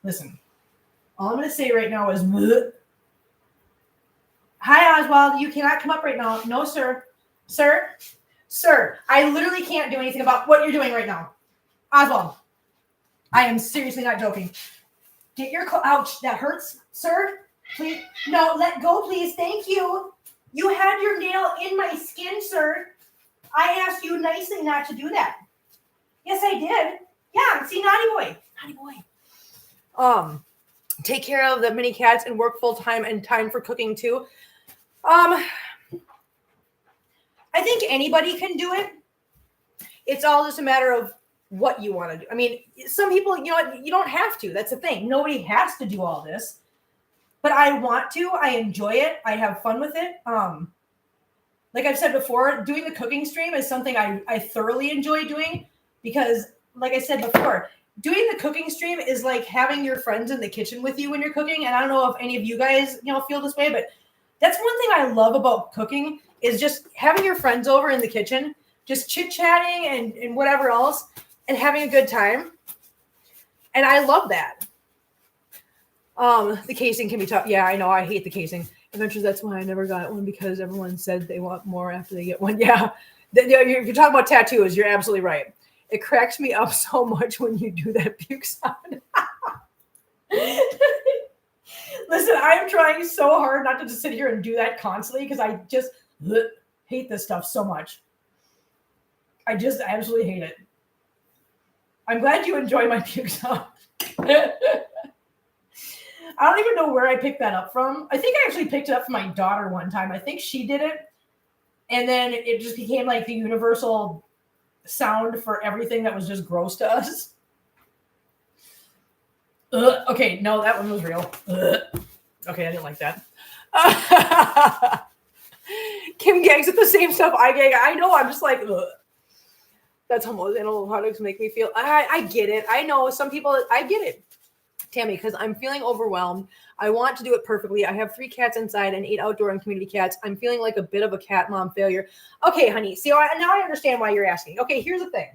listen, all I'm going to say right now is, hi, Oswald. You cannot come up right now. No, sir. Sir, I literally can't do anything about what you're doing right now. Oswald, I am seriously not joking. Get your ouch, that hurts, sir. Please, no, let go, please. Thank you. You had your nail in my skin, sir. I asked you nicely not to do that. Yes, I did. Yeah, see, naughty boy. Take care of the mini cats and work full time and time for cooking too. I think anybody can do it. It's all just a matter of what you want to do. I mean, some people, you don't have to. That's the thing. Nobody has to do all this. But I want to. I enjoy it. I have fun with it. Like I've said before, doing the cooking stream is something I thoroughly enjoy doing because, like I said before, doing the cooking stream is like having your friends in the kitchen with you when you're cooking. And I don't know if any of you guys, feel this way, but that's one thing I love about cooking is just having your friends over in the kitchen, just chit-chatting and whatever else and having a good time. And I love that. The casing can be tough. Yeah, I know. I hate the casing. Eventually, that's why I never got one because everyone said they want more after they get one. Yeah. If you're talking about tattoos, you're absolutely right. It cracks me up so much when you do that puke sound. Listen, I'm trying so hard not to just sit here and do that constantly because I just hate this stuff so much. I just absolutely hate it. I'm glad you enjoy my puke sound. I don't even know where I picked that up from. I think I actually picked it up from my daughter one time. I think she did it. And then it just became like the universal sound for everything that was just gross to us. Okay, no, that one was real. Okay, I didn't like that. Kim gags at the same stuff I gag. I know, I'm just like, that's how most animal products make me feel. I get it. I know some people, I get it. Tammy, because I'm feeling overwhelmed. I want to do it perfectly. I have 3 cats inside and 8 outdoor and community cats. I'm feeling like a bit of a cat mom failure. Okay, honey. See, now I understand why you're asking. Okay, here's the thing.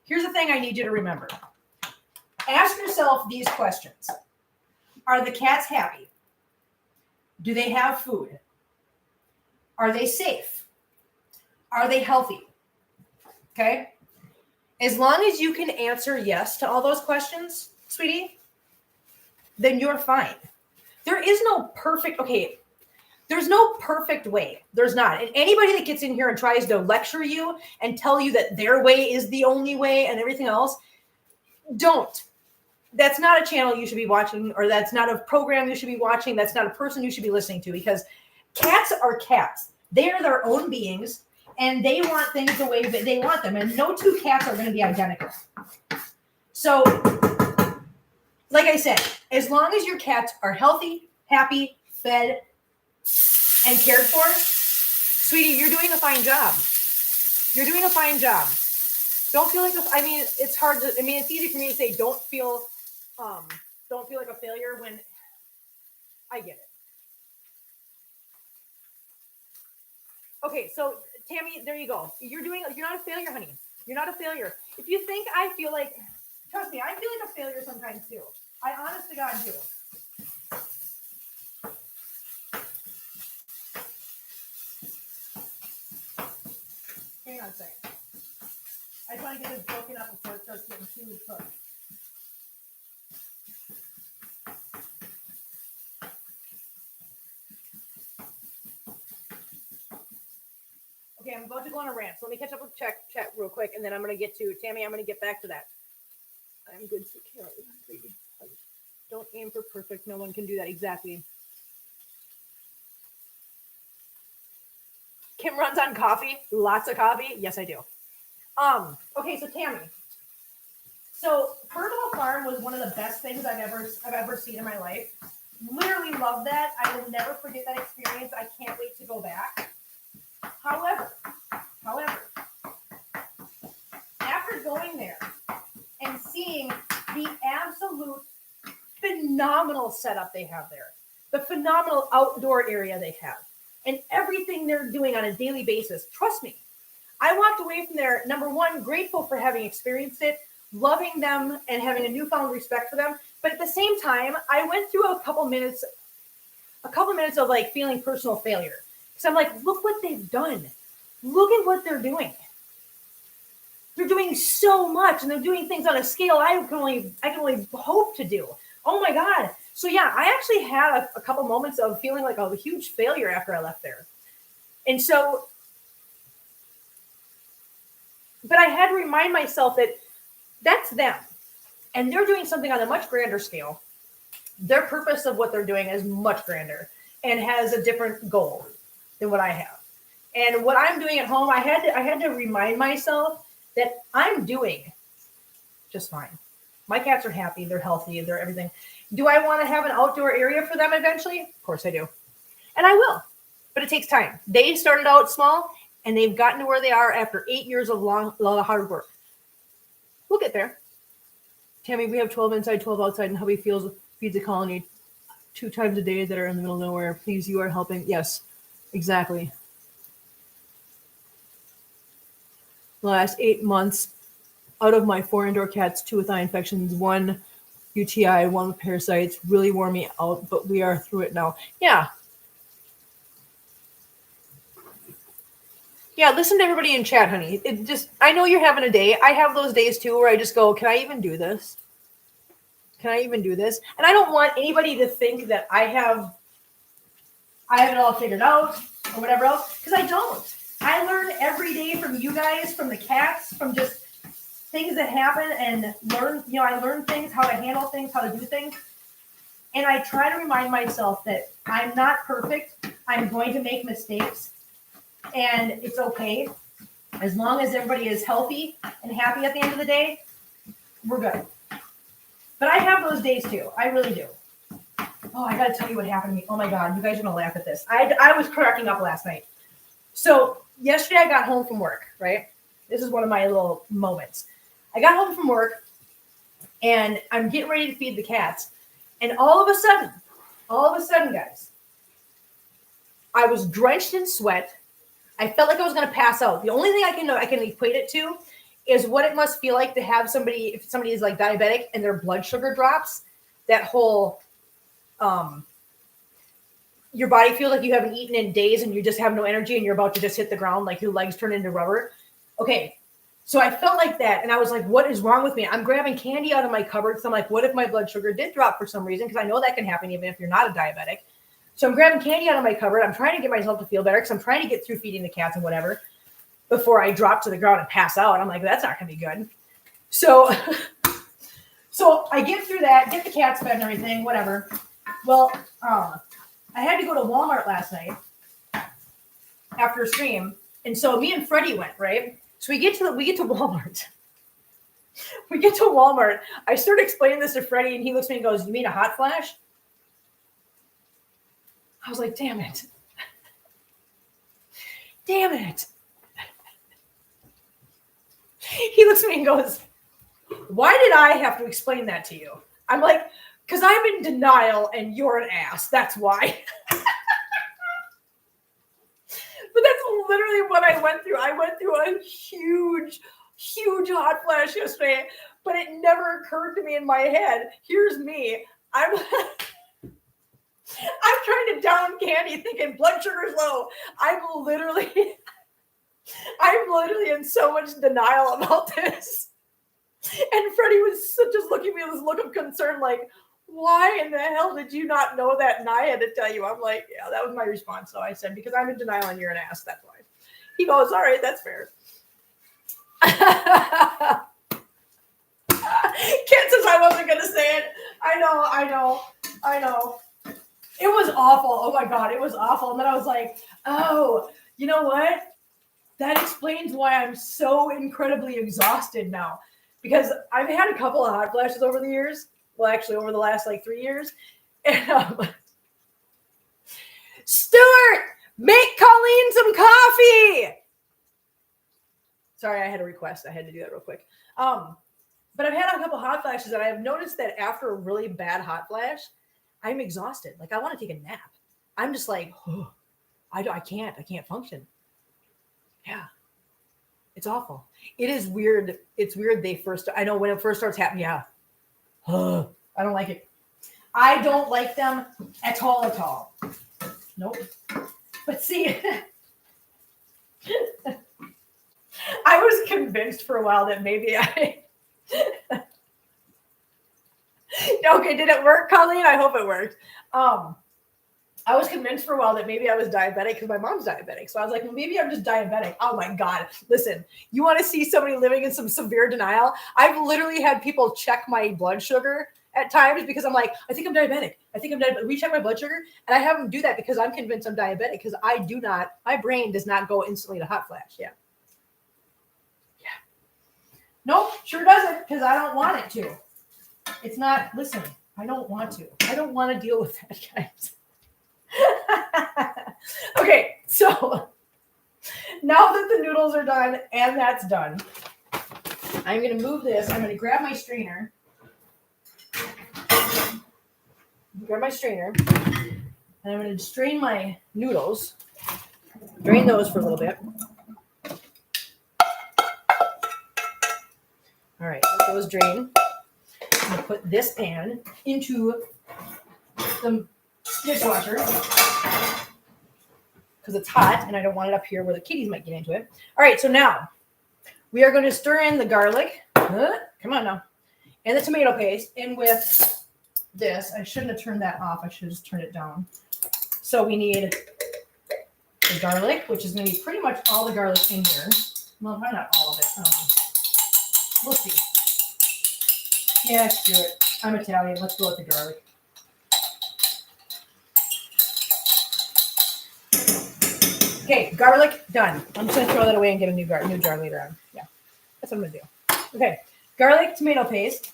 Here's the thing I need you to remember. Ask yourself these questions. Are the cats happy? Do they have food? Are they safe? Are they healthy? Okay? As long as you can answer yes to all those questions, sweetie, then you're fine. There is no perfect, there's no perfect way. There's not. And anybody that gets in here and tries to lecture you and tell you that their way is the only way and everything else, don't. That's not a channel you should be watching, or that's not a program you should be watching. That's not a person you should be listening to, because cats are cats. They are their own beings, and they want things the way that they want them. And no 2 cats are going to be identical. So, like I said, as long as your cats are healthy, happy, fed, and cared for, sweetie, you're doing a fine job. You're doing a fine job. Don't feel like it's hard to, it's easy for me to say don't feel like a failure when I get it. Okay, so Tammy, there you go. You're not a failure, honey. You're not a failure. If you think I feel like, trust me, I feel like a failure sometimes too. I honest to God do. Hang on a second. I just want to get this broken up before it starts getting too cooked. Okay, I'm about to go on a rant. So let me catch up with chat real quick, and then I'm going to get to Tammy. I'm going to get back to that. I'm good. Don't aim for perfect. No one can do that. Exactly. Kim runs on coffee. Lots of coffee. Yes, I do. Okay, so Tammy. So Personal Farm was one of the best things I've ever seen in my life. Literally love that. I will never forget that experience. I can't wait to go back. However, after going there and seeing the absolute phenomenal setup they have there, the phenomenal outdoor area they have, and everything they're doing on a daily basis, trust me, I walked away from there, number one, grateful for having experienced it, loving them and having a newfound respect for them. But at the same time, I went through a couple minutes of like feeling personal failure. Because I'm like, look what they've done. Look at what they're doing. They're doing so much, and they're doing things on a scale I can only hope to do. Oh my God. So yeah, I actually had a couple moments of feeling like a huge failure after I left there. And so, but I had to remind myself that that's them. And they're doing something on a much grander scale. Their purpose of what they're doing is much grander and has a different goal than what I have. And what I'm doing at home, I had to remind myself that I'm doing just fine. My cats are happy, they're healthy, they're everything. Do I want to have an outdoor area for them eventually? Of course I do. And I will. But it takes time. They started out small and they've gotten to where they are after 8 years of long hard work. We'll get there. Tammy, we have 12 inside, 12 outside, and hubby feeds a colony 2 times a day that are in the middle of nowhere. Please, you are helping. Yes, exactly. The last 8 months, out of my 4 indoor cats, 2 with eye infections, 1 UTI, 1 with parasites, really wore me out, but we are through it now. Yeah. Yeah, listen to everybody in chat, honey. I know you're having a day. I have those days too where I just go, can I even do this? Can I even do this? And I don't want anybody to think that I have it all figured out or whatever else, because I don't. I learn every day from you guys, from the cats, from just things that happen, and I learn things, how to handle things, how to do things. And I try to remind myself that I'm not perfect. I'm going to make mistakes. And it's okay. As long as everybody is healthy and happy at the end of the day, we're good. But I have those days too. I really do. Oh, I got to tell you what happened to me. Oh my God, you guys are going to laugh at this. I was cracking up last night. So yesterday I got home from work, right? This is one of my little moments. I got home from work and I'm getting ready to feed the cats. And all of a sudden, guys, I was drenched in sweat. I felt like I was going to pass out. The only thing I can equate it to is what it must feel like to have if somebody is like diabetic and their blood sugar drops, that whole, your body feels like you haven't eaten in days and you just have no energy and you're about to just hit the ground, like your legs turn into rubber. Okay. So I felt like that. And I was like, what is wrong with me? I'm grabbing candy out of my cupboard. So I'm like, what if my blood sugar did drop for some reason? Because I know that can happen even if you're not a diabetic. So I'm grabbing candy out of my cupboard. I'm trying to get myself to feel better because I'm trying to get through feeding the cats and whatever before I drop to the ground and pass out. I'm like, that's not going to be good. So I get through that, get the cats fed and everything, whatever. Well, I had to go to Walmart last night after a stream. And so me and Freddie went, right? So we get to Walmart. We get to Walmart. I start explaining this to Freddie and he looks at me and goes, you mean a hot flash? I was like, damn it. Damn it. He looks at me and goes, why did I have to explain that to you? I'm like, because I'm in denial and you're an ass. That's why. But that's literally what I went through. I went through a huge hot flash yesterday, but it never occurred to me in my head. Here's me. I'm trying to down candy thinking blood sugar's low. I'm literally in so much denial about this. And Freddie was just looking at me with this look of concern, like, why in the hell did you not know that? And I had to tell you. I'm like, yeah, that was my response. So I said, because I'm in denial and you're an ass. That's why. He goes, all right, that's fair. Kent says I wasn't going to say it. I know. It was awful. Oh my God, it was awful. And then I was like, oh, you know what? That explains why I'm so incredibly exhausted now. Because I've had a couple of hot flashes over the years. Well, actually, over the last 3 years. And Stuart, Make Colleen some coffee. Sorry, I had a request. I had to do that real quick. But I've had a couple hot flashes, and I have noticed that after a really bad hot flash, I'm exhausted. Like I want to take a nap. I'm just like, oh, I can't function. Yeah. It's awful. It is weird. It's weird. I know when it first starts happening. Yeah. I don't like it. I don't like them at all. Nope. But see, I was convinced for a while that maybe okay, did it work, Colleen? I hope it worked. I was convinced for a while that maybe I was diabetic because my mom's diabetic. So I was like, well, maybe I'm just diabetic. Oh my God. Listen, you want to see somebody living in some severe denial? I've literally had people check my blood sugar at times because I'm like, I think I'm diabetic. Recheck my blood sugar. And I have them do that because I'm convinced I'm diabetic because my brain does not go instantly to hot flash. Yeah. Nope, sure doesn't because I don't want it to. It's not, listen, I don't want to. I don't want to deal with that, guys. Okay, so now that the noodles are done and that's done, I'm going to move this. I'm going to grab my strainer. And I'm going to strain my noodles. Drain those for a little bit. All right, let those drain. I'm going to put this pan into the dishwasher because it's hot and I don't want it up here where the kitties might get into it. All right, so now we are going to stir in the garlic. Come on now. And the tomato paste in with this. I shouldn't have turned that off. I should have just turned it down. So we need the garlic, which is going to be pretty much all the garlic in here. Well, probably not all of it. We'll see. Yeah, let's do it. I'm Italian. Let's go with the garlic. Okay, garlic, done. I'm just going to throw that away and get a new jar later on. Yeah, that's what I'm going to do. Okay, garlic, tomato paste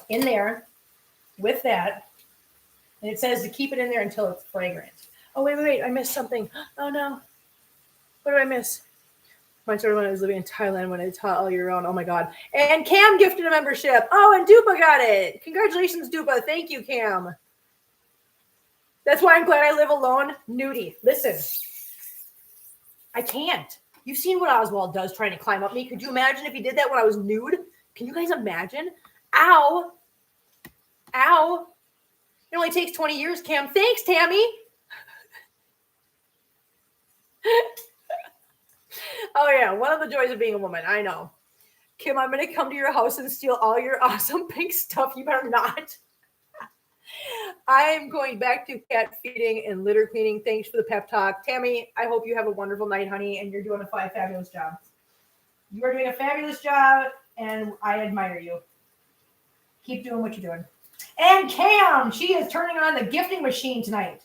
in there with that. And it says to keep it in there until it's fragrant. Oh, wait. I missed something. Oh, no. What did I miss? Mine started when I was living in Thailand when I taught all year round. Oh, my God. And Cam gifted a membership. Oh, and Dupa got it. Congratulations, Dupa. Thank you, Cam. That's why I'm glad I live alone. Nudie. Listen. I can't. You've seen what Oswald does trying to climb up me. Could you imagine if he did that when I was nude? Can you guys imagine? Ow. Ow. It only takes 20 years, Cam. Thanks, Tammy. Oh, yeah. One of the joys of being a woman. I know. Kim, I'm going to come to your house and steal all your awesome pink stuff. You better not. I am going back to cat feeding and litter cleaning. Thanks for the pep talk. Tammy, I hope you have a wonderful night, honey, and you're doing a fabulous job. You are doing a fabulous job, and I admire you. Keep doing what you're doing. And Cam, she is turning on the gifting machine tonight.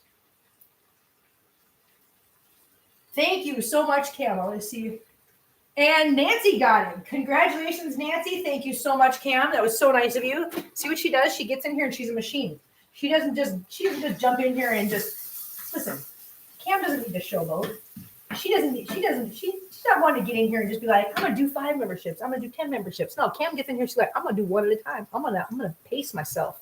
Thank you so much, Cam. I want to see you. And Nancy got it. Congratulations, Nancy. Thank you so much, Cam. That was so nice of you. See what she does? She gets in here and she's a machine. She doesn't just jump in here and just listen. Cam doesn't need to showboat. She's not wanting to get in here and just be like, I'm gonna do 5 memberships. I'm gonna do 10 memberships. No, Cam gets in here. She's like, I'm gonna do 1 at a time. I'm gonna pace myself.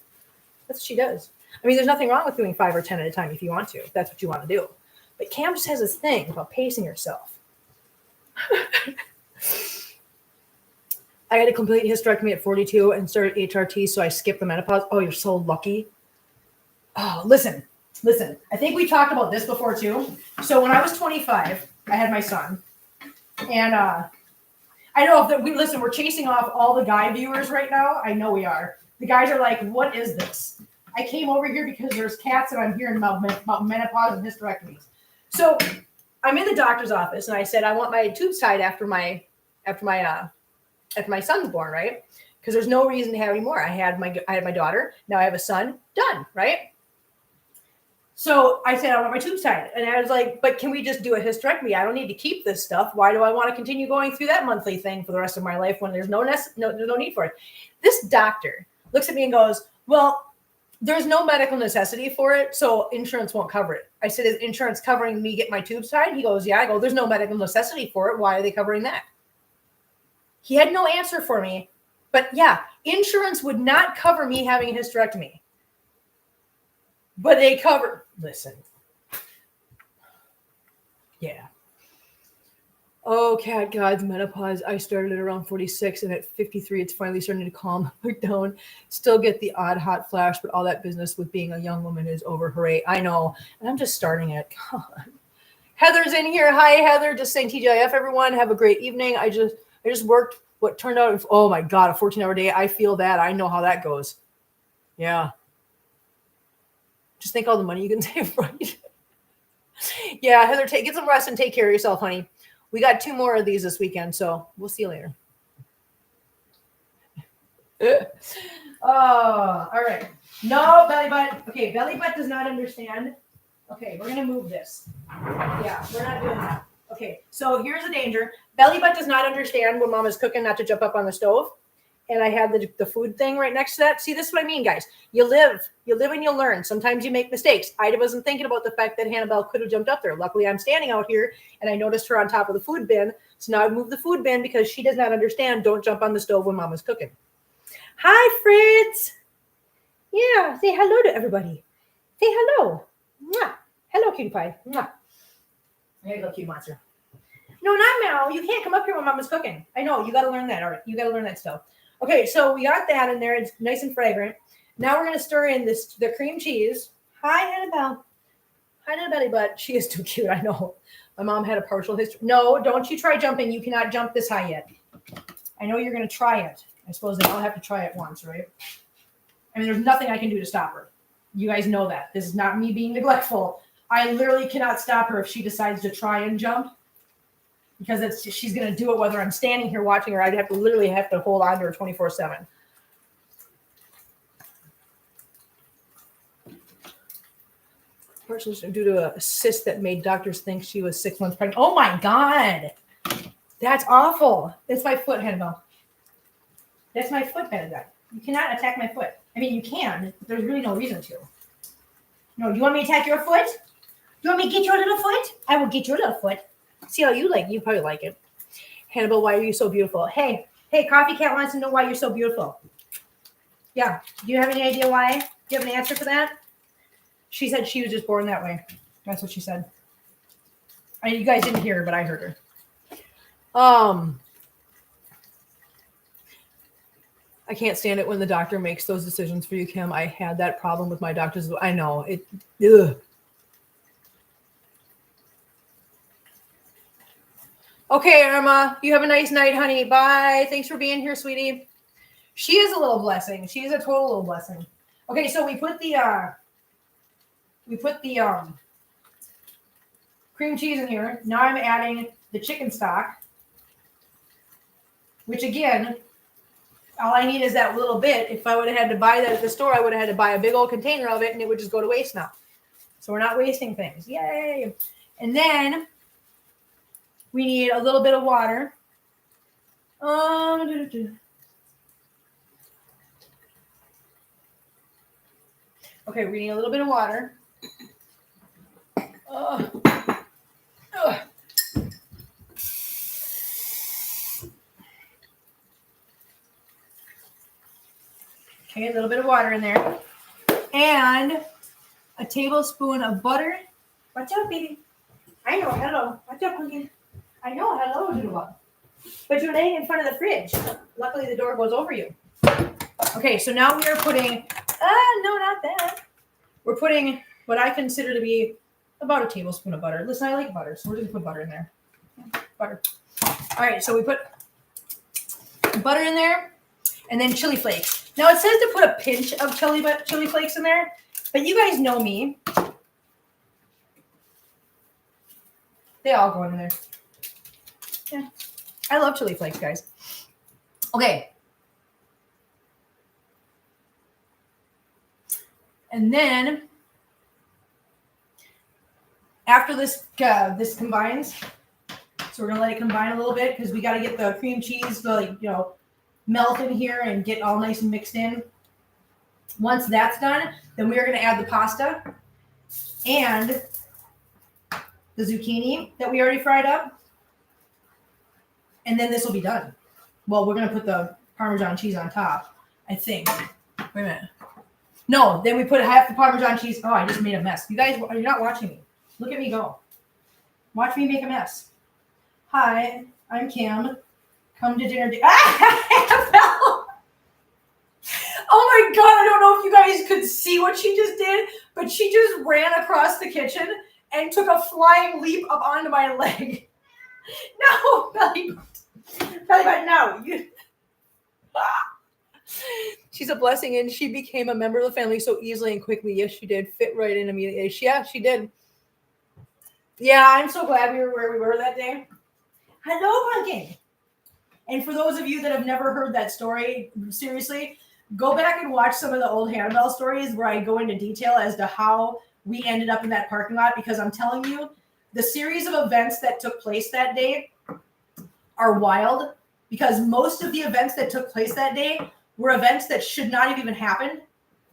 That's what she does. I mean, there's nothing wrong with doing 5 or 10 at a time if you want to. If that's what you want to do. But Cam just has this thing about pacing herself. I had a complete hysterectomy at 42 and started HRT, so I skipped the menopause. Oh, you're so lucky. Oh, listen. I think we talked about this before too. So when I was 25, I had my son, and I know that we're chasing off all the guy viewers right now. I know we are. The guys are like, "What is this?" I came over here because there's cats, and I'm hearing about menopause and hysterectomies. So I'm in the doctor's office, and I said I want my tubes tied after my son's born, right? Because there's no reason to have any more. I had my daughter. Now I have a son. Done, right? So I said, I want my tubes tied. And I was like, but can we just do a hysterectomy? I don't need to keep this stuff. Why do I want to continue going through that monthly thing for the rest of my life when there's no need for it? This doctor looks at me and goes, well, there's no medical necessity for it, so insurance won't cover it. I said, is insurance covering me get my tubes tied? He goes, yeah. I go, there's no medical necessity for it. Why are they covering that? He had no answer for me. But yeah, insurance would not cover me having a hysterectomy. But they cover, listen. Yeah. Oh, cat gods, menopause. I started at around 46, and at 53, it's finally starting to calm down. Still get the odd hot flash, but all that business with being a young woman is over. Hooray. I know. And I'm just starting it. God. Heather's in here. Hi, Heather. Just saying TGIF, everyone. Have a great evening. I just worked what turned out, oh my God, a 14-hour day. I feel that. I know how that goes. Yeah. Just think all the money you can save, right? Yeah, Heather, get some rest and take care of yourself, honey. We got 2 more of these this weekend, so we'll see you later. Oh, all right. No, belly butt. Okay, belly butt does not understand. Okay, we're going to move this. Yeah, we're not doing that. Okay, so here's the danger. Belly butt does not understand when mom is cooking not to jump up on the stove. And I had the food thing right next to that. See, this is what I mean, guys. You live and you learn. Sometimes you make mistakes. I wasn't thinking about the fact that Hannibal could have jumped up there. Luckily, I'm standing out here, and I noticed her on top of the food bin. So now I moved the food bin because she does not understand. Don't jump on the stove when mama's cooking. Hi, Fritz. Yeah, say hello to everybody. Say hello. Mwah. Hello, cutie pie. Mwah. There you go, cute monster. No, not Meow. You can't come up here when mama's cooking. I know. You got to learn that. All right. You got to learn that stuff. Okay, so we got that in there. It's nice and fragrant. Now we're going to stir in the cream cheese. Hi, Annabelle. Hi, little belly butt. She is too cute, I know. My mom had a partial history. No, don't you try jumping. You cannot jump this high yet. I know you're going to try it. I suppose they all have to try it once, right? I mean, there's nothing I can do to stop her. You guys know that. This is not me being neglectful. I literally cannot stop her if she decides to try and jump. Because she's going to do it whether I'm standing here watching her. I'd literally have to hold on to her 24/7. Partially due to a cyst that made doctors think she was 6 months pregnant. Oh my God. That's awful. That's my foot, Hannibal. That's my foot, Hannibal. You cannot attack my foot. I mean, you can. But there's really no reason to. No, you want me to attack your foot? You want me to get your little foot? I will get your little foot. See how you like it. You probably like it. Hannibal, why are you so beautiful? Hey, Coffee Cat wants to know why you're so beautiful. Yeah. Do you have any idea why? Do you have an answer for that? She said she was just born that way. That's what she said. You guys didn't hear her, but I heard her. I can't stand it when the doctor makes those decisions for you, Kim. I had that problem with my doctors. I know. Ugh. Okay, Irma, you have a nice night, honey. Bye. Thanks for being here, sweetie. She is a little blessing. She is a total little blessing. Okay, so we put the cream cheese in here. Now I'm adding the chicken stock, which again, all I need is that little bit. If I would have had to buy that at the store, I would have had to buy a big old container of it, and it would just go to waste now. So we're not wasting things. Yay! And then we need a little bit of water. Okay, we need a little bit of water. Okay, a little bit of water in there. And a tablespoon of butter. Watch out, baby. I know, hello. Watch out, pumpkin. I know, hello, Doodle. But you're laying in front of the fridge. Luckily, the door goes over you. Okay, so now we are putting, no, not that. We're putting what I consider to be about a tablespoon of butter. Listen, I like butter, so we're going to put butter in there. Butter. All right, so we put butter in there and then chili flakes. Now, it says to put a pinch of chili flakes in there, but you guys know me. They all go in there. Yeah. I love chili flakes, guys. Okay. And then after this combines, so we're gonna let it combine a little bit because we got to get the cream cheese to melt in here and get all nice and mixed in. Once that's done, then we are gonna add the pasta, and the zucchini that we already fried up. And then this will be done. Well, we're going to put the Parmesan cheese on top, I think. Wait a minute. No, then we put half the Parmesan cheese. Oh, I just made a mess. You guys, you're not watching me. Look at me go. Watch me make a mess. Hi, I'm Kim. Come to dinner. Oh my God, I don't know if you guys could see what she just did, but she just ran across the kitchen and took a flying leap up onto my leg. No, belly button, no. She's a blessing, and she became a member of the family so easily and quickly. Yes, she did. Fit right in immediately. Yeah, she did. Yeah, I'm so glad we were where we were that day. Hello, Pumpkin. And for those of you that have never heard that story, seriously, go back and watch some of the old Hannibal stories where I go into detail as to how we ended up in that parking lot, because I'm telling you, the series of events that took place that day are wild, because most of the events that took place that day were events that should not have even happened.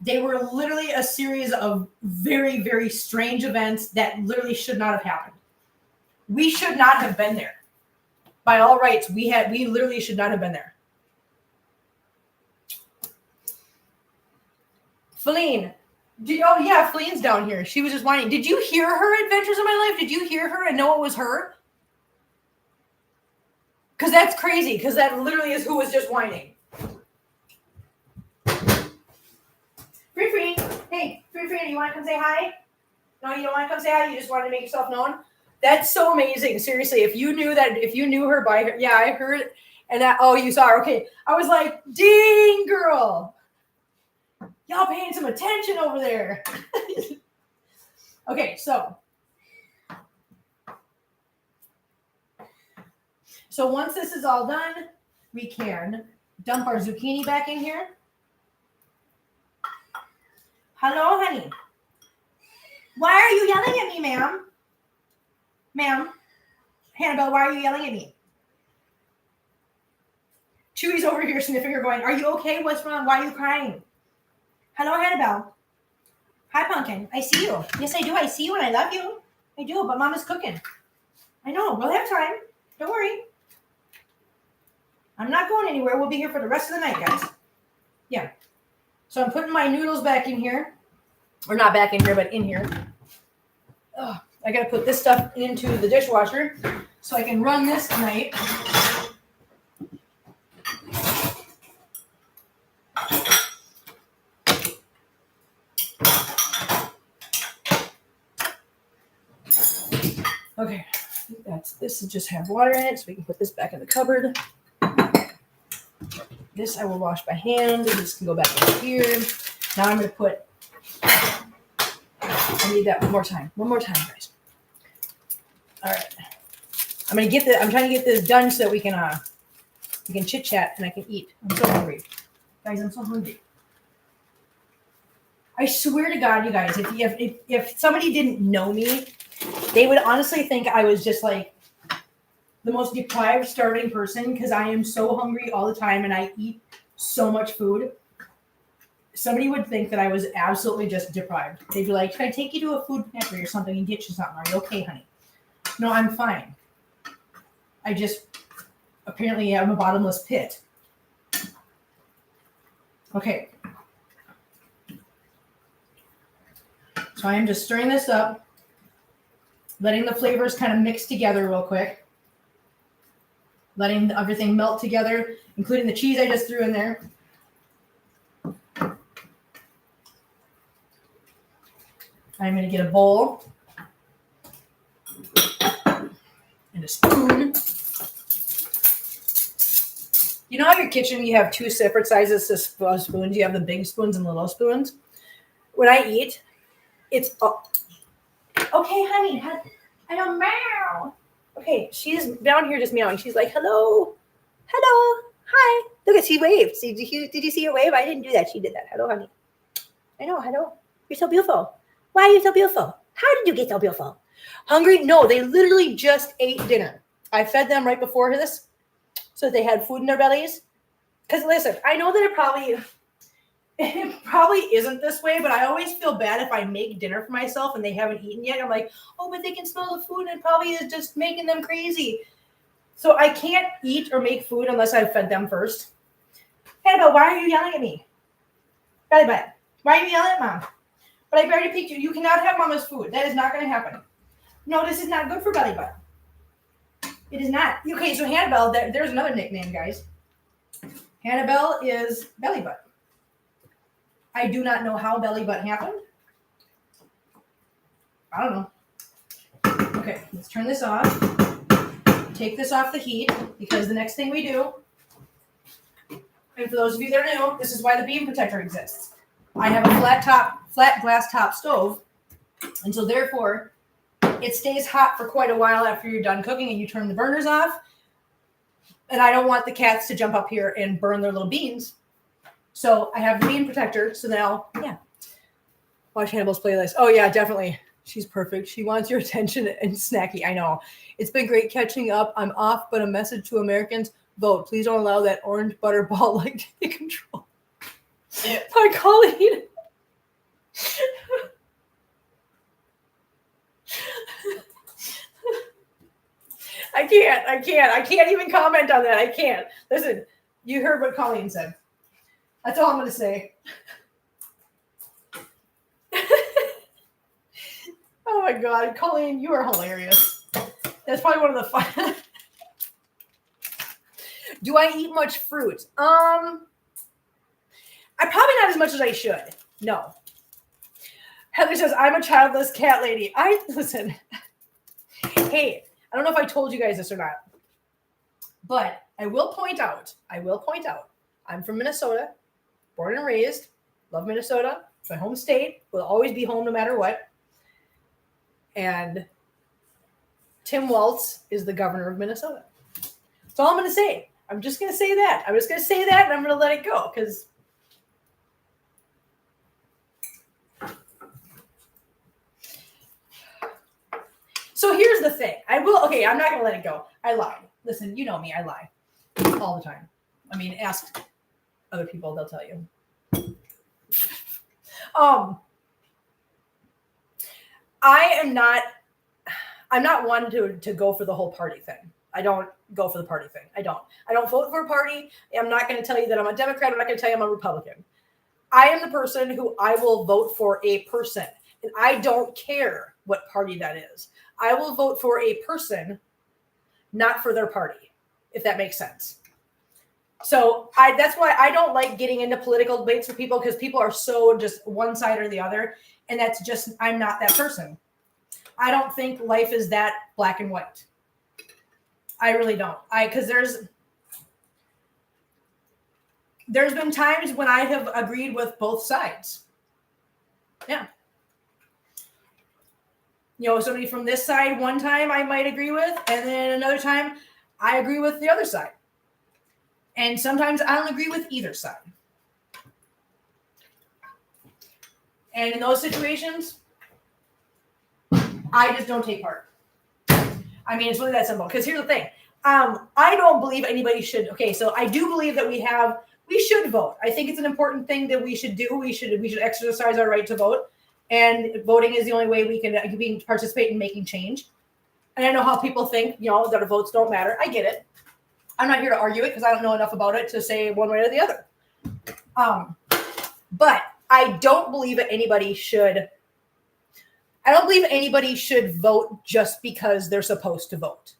They were literally a series of very, very strange events that literally should not have happened. We should not have been there. By all rights, we literally should not have been there. Feline. Oh, yeah, Feline's down here. She was just whining. Did you hear her adventures in my life? Did you hear her and know it was her? Because that's crazy, because that literally is who was just whining. Free. Hey, Free, you want to come say hi? No, you don't want to come say hi? You just want to make yourself known? That's so amazing. Seriously, if you knew her by her, yeah, I heard, and you saw her. Okay, I was like, dang, girl. Y'all paying some attention over there. Okay, so once this is all done, we can dump our zucchini back in here. Hello, honey. Why are you yelling at me, ma'am? Ma'am, Hannibal, why are you yelling at me? Chewy's over here sniffing her going, are you okay? What's wrong? Why are you crying? Hello, Hannibal. Hi, Pumpkin. I see you. Yes, I do. I see you and I love you. I do, but Mama's cooking. I know. We'll have time. Don't worry. I'm not going anywhere. We'll be here for the rest of the night, guys. Yeah. So I'm putting my noodles back in here. Or not back in here, but in here. Oh, I got to put this stuff into the dishwasher so I can run this tonight. Okay, this is just have water in it, so we can put this back in the cupboard. This I will wash by hand. This can go back in here. Now I'm going to put. I need that one more time. One more time, guys. All right. I'm trying to get this done so that we can chit chat and I can eat. I'm so hungry, guys. I'm so hungry. I swear to God, you guys, if somebody didn't know me, they would honestly think I was just like the most deprived, starving person, because I am so hungry all the time and I eat so much food. Somebody would think that I was absolutely just deprived. They'd be like, can I take you to a food pantry or something and get you something? Are you okay, honey? No, I'm fine. I just apparently am a bottomless pit. Okay. So I am just stirring this up, letting the flavors kind of mix together real quick, letting everything melt together, including the cheese I just threw in there. I'm going to get a bowl and a spoon. You know how your kitchen, you have two separate sizes of spoons? You have the big spoons and the little spoons. When I eat, it's... Oh. Okay, honey. I don't meow. Okay, she's down here just meowing. She's like, hello. Hello. Hi. Look at, she waved. See, did you see her wave? I didn't do that. She did that. Hello, honey. I know. Hello. You're so beautiful. Why are you so beautiful? How did you get so beautiful? Hungry? No, they literally just ate dinner. I fed them right before this so that they had food in their bellies. Because listen, I know that it probably isn't this way, but I always feel bad if I make dinner for myself and they haven't eaten yet. I'm like, oh, but they can smell the food and it probably is just making them crazy. So I can't eat or make food unless I've fed them first. Annabelle, why are you yelling at me? Belly butt. Why are you yelling at Mom? But I've already picked you. You cannot have Mama's food. That is not going to happen. No, this is not good for belly butt. It is not. Okay, so Hannibal, there's another nickname, guys. Hannibal is belly butt. I do not know how belly butt happened. I don't know. Okay, let's turn this off. Take this off the heat because the next thing we do, and for those of you that are new, this is why the beam protector exists. I have a flat glass top stove, and so therefore it stays hot for quite a while after you're done cooking and you turn the burners off. And I don't want the cats to jump up here and burn their little beans. So I have the bean protector. So now, yeah. Watch Hannibal's playlist. Oh, yeah, definitely. She's perfect. She wants your attention and snacky. I know. It's been great catching up. I'm off, but a message to Americans. Vote. Please don't allow that orange butter ball like to take control. By Colleen. I can't even comment on that. I can't. Listen, you heard what Colleen said. That's all I'm going to say. Oh my God, Colleen, you are hilarious. That's probably one of the fun. Do I eat much fruit? I probably not as much as I should. No. Heather says, I'm a childless cat lady. Listen. Hey, I don't know if I told you guys this or not, but I will point out, I'm from Minnesota, born and raised, love Minnesota. It's my home state, will always be home no matter what. And Tim Walz is the governor of Minnesota. That's all I'm going to say. I'm just going to say that. I'm just going to say that and I'm going to let it go because so here's the thing. I'm not going to let it go. I lied. Listen, you know me. I lie all the time. I mean, ask other people. They'll tell you. I'm not one to go for the whole party thing. I don't go for the party thing. I don't vote for a party. I'm not going to tell you that I'm a Democrat. I'm not going to tell you I'm a Republican. I am the person who I will vote for a person. And I don't care what party that is. I will vote for a person, not for their party, if that makes sense. So that's why I don't like getting into political debates with people because people are so just one side or the other. And that's just, I'm not that person. I don't think life is that black and white. I really don't. Because there's been times when I have agreed with both sides. Yeah. Somebody from this side one time I might agree with, and then another time I agree with the other side. And sometimes I don't agree with either side. And in those situations, I just don't take part. I mean, it's really that simple. Because here's the thing. I don't believe anybody should. Okay, so I do believe that we should vote. I think it's an important thing that we should do. We should exercise our right to vote. And voting is the only way we can participate in making change. And I know how people think, that our votes don't matter. I get it. I'm not here to argue it because I don't know enough about it to say one way or the other. But I don't believe that anybody should. I don't believe anybody should vote just because they're supposed to vote.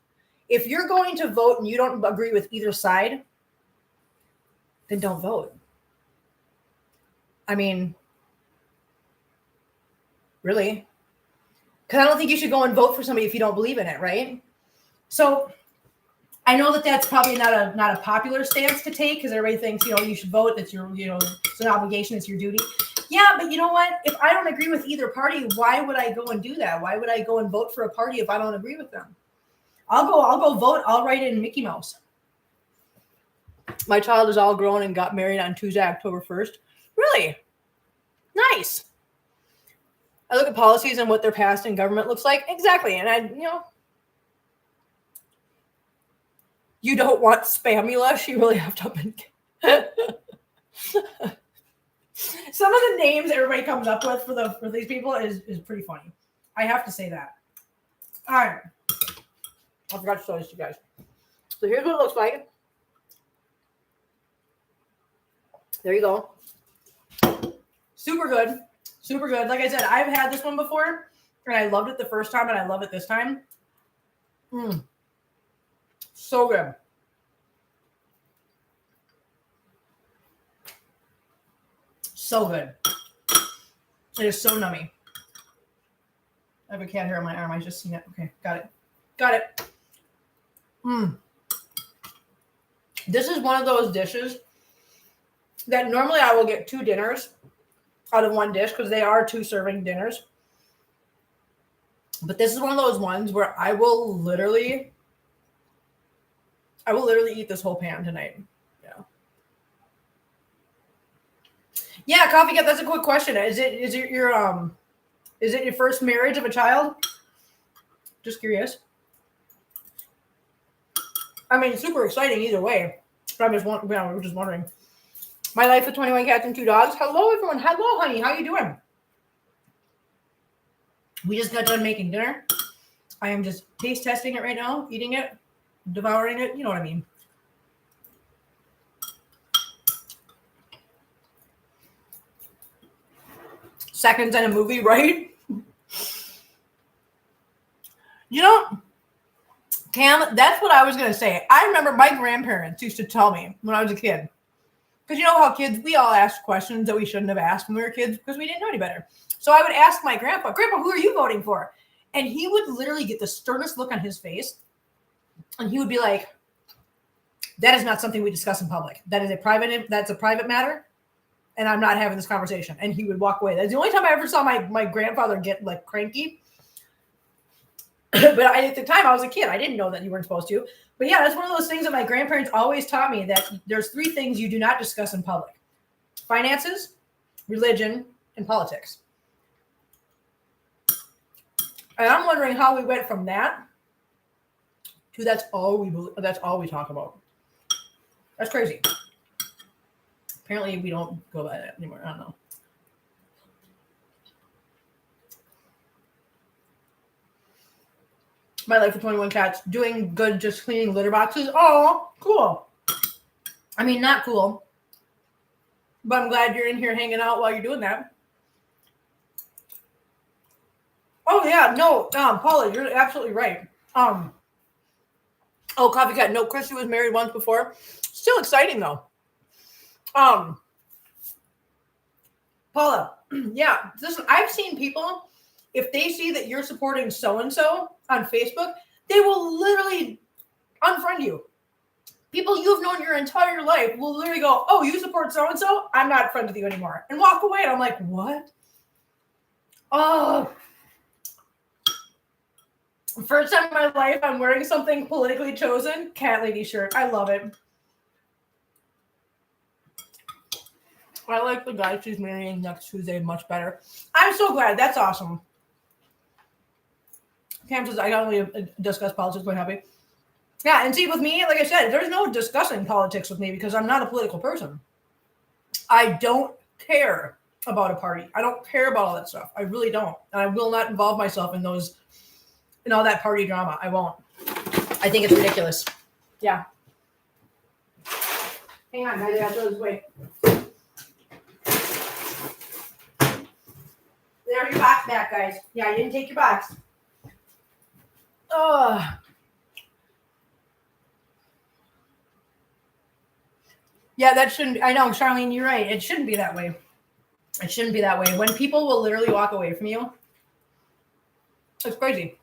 If you're going to vote and you don't agree with either side, then don't vote. I mean, really? Because I don't think you should go and vote for somebody if you don't believe in it, right? So I know that that's probably not a popular stance to take because everybody thinks, you should vote. That's your, it's an obligation. It's your duty. Yeah, but you know what? If I don't agree with either party, why would I go and do that? Why would I go and vote for a party if I don't agree with them? I'll go vote. I'll write in Mickey Mouse. My child is all grown and got married on Tuesday, October 1st. Really? Nice. I look at policies and what they're passed in government looks like. Exactly. And you don't want Spamula? She really have to. Some of the names everybody comes up with for these people is pretty funny. I have to say that. All right. I forgot to show this to you guys. So here's what it looks like. There you go. Super good. Super good. Like I said, I've had this one before, and I loved it the first time, and I love it this time. So good. So good. It is so nummy. I have a cat hair on my arm. I just seen it. Okay, got it. Got it. This is one of those dishes that normally I will get 2 dinners out of one dish because they are 2 serving dinners. But this is one of those ones where I will literally eat this whole pan tonight. Yeah, Coffee Cat, that's a quick question. Is it your first marriage of a child? Just curious. I mean, super exciting either way. But we're just wondering. My life with 21 cats and 2 dogs. Hello, everyone. Hello, honey. How you doing? We just got done making dinner. I am just taste testing it right now, eating it, devouring it. You know what I mean. Seconds in a movie, right? You know, Cam, that's what I was going to say. I remember my grandparents used to tell me when I was a kid. Because you know how kids, we all ask questions that we shouldn't have asked when we were kids because we didn't know any better. So I would ask my grandpa, who are you voting for? And he would literally get the sternest look on his face. And he would be like, that is not something we discuss in public. That's a private matter. And I'm not having this conversation. And he would walk away. That's the only time I ever saw my grandfather get like cranky. But at the time I was a kid. I didn't know that you weren't supposed to. But yeah, that's one of those things that my grandparents always taught me, that there's 3 things you do not discuss in public: finances, religion, and politics. And I'm wondering how we went from that to that's all we talk about. That's crazy. Apparently we don't go by that anymore. I don't know. My life with 21 cats, doing good, just cleaning litter boxes. Oh, cool. I mean, not cool, but I'm glad you're in here hanging out while you're doing that. Oh yeah, no, Paula, you're absolutely right. Oh, Coffee Cat, no, Christy was married once before. Still exciting though. Paula, yeah, listen, I've seen people, if they see that you're supporting so-and-so on Facebook, they will literally unfriend you. People you've known your entire life will literally go, oh, you support so-and-so? I'm not friends with you anymore. And walk away. And I'm like, what? Oh. First time in my life, I'm wearing something politically chosen. Cat lady shirt. I love it. I like the guy she's marrying next Tuesday much better. I'm so glad. That's awesome. Cam says, I got only discuss politics, quite happy. Yeah, and see, with me, like I said, there's no discussing politics with me because I'm not a political person. I don't care about a party. I don't care about all that stuff. I really don't. And I will not involve myself in all that party drama. I won't. I think it's ridiculous. Yeah. Hang on, guys. I got those. Wait. There's your box back, guys. Yeah, I didn't take your box. Yeah, that shouldn't. I know, Charlene, you're right. It shouldn't be that way. It shouldn't be that way. When people will literally walk away from you, it's crazy.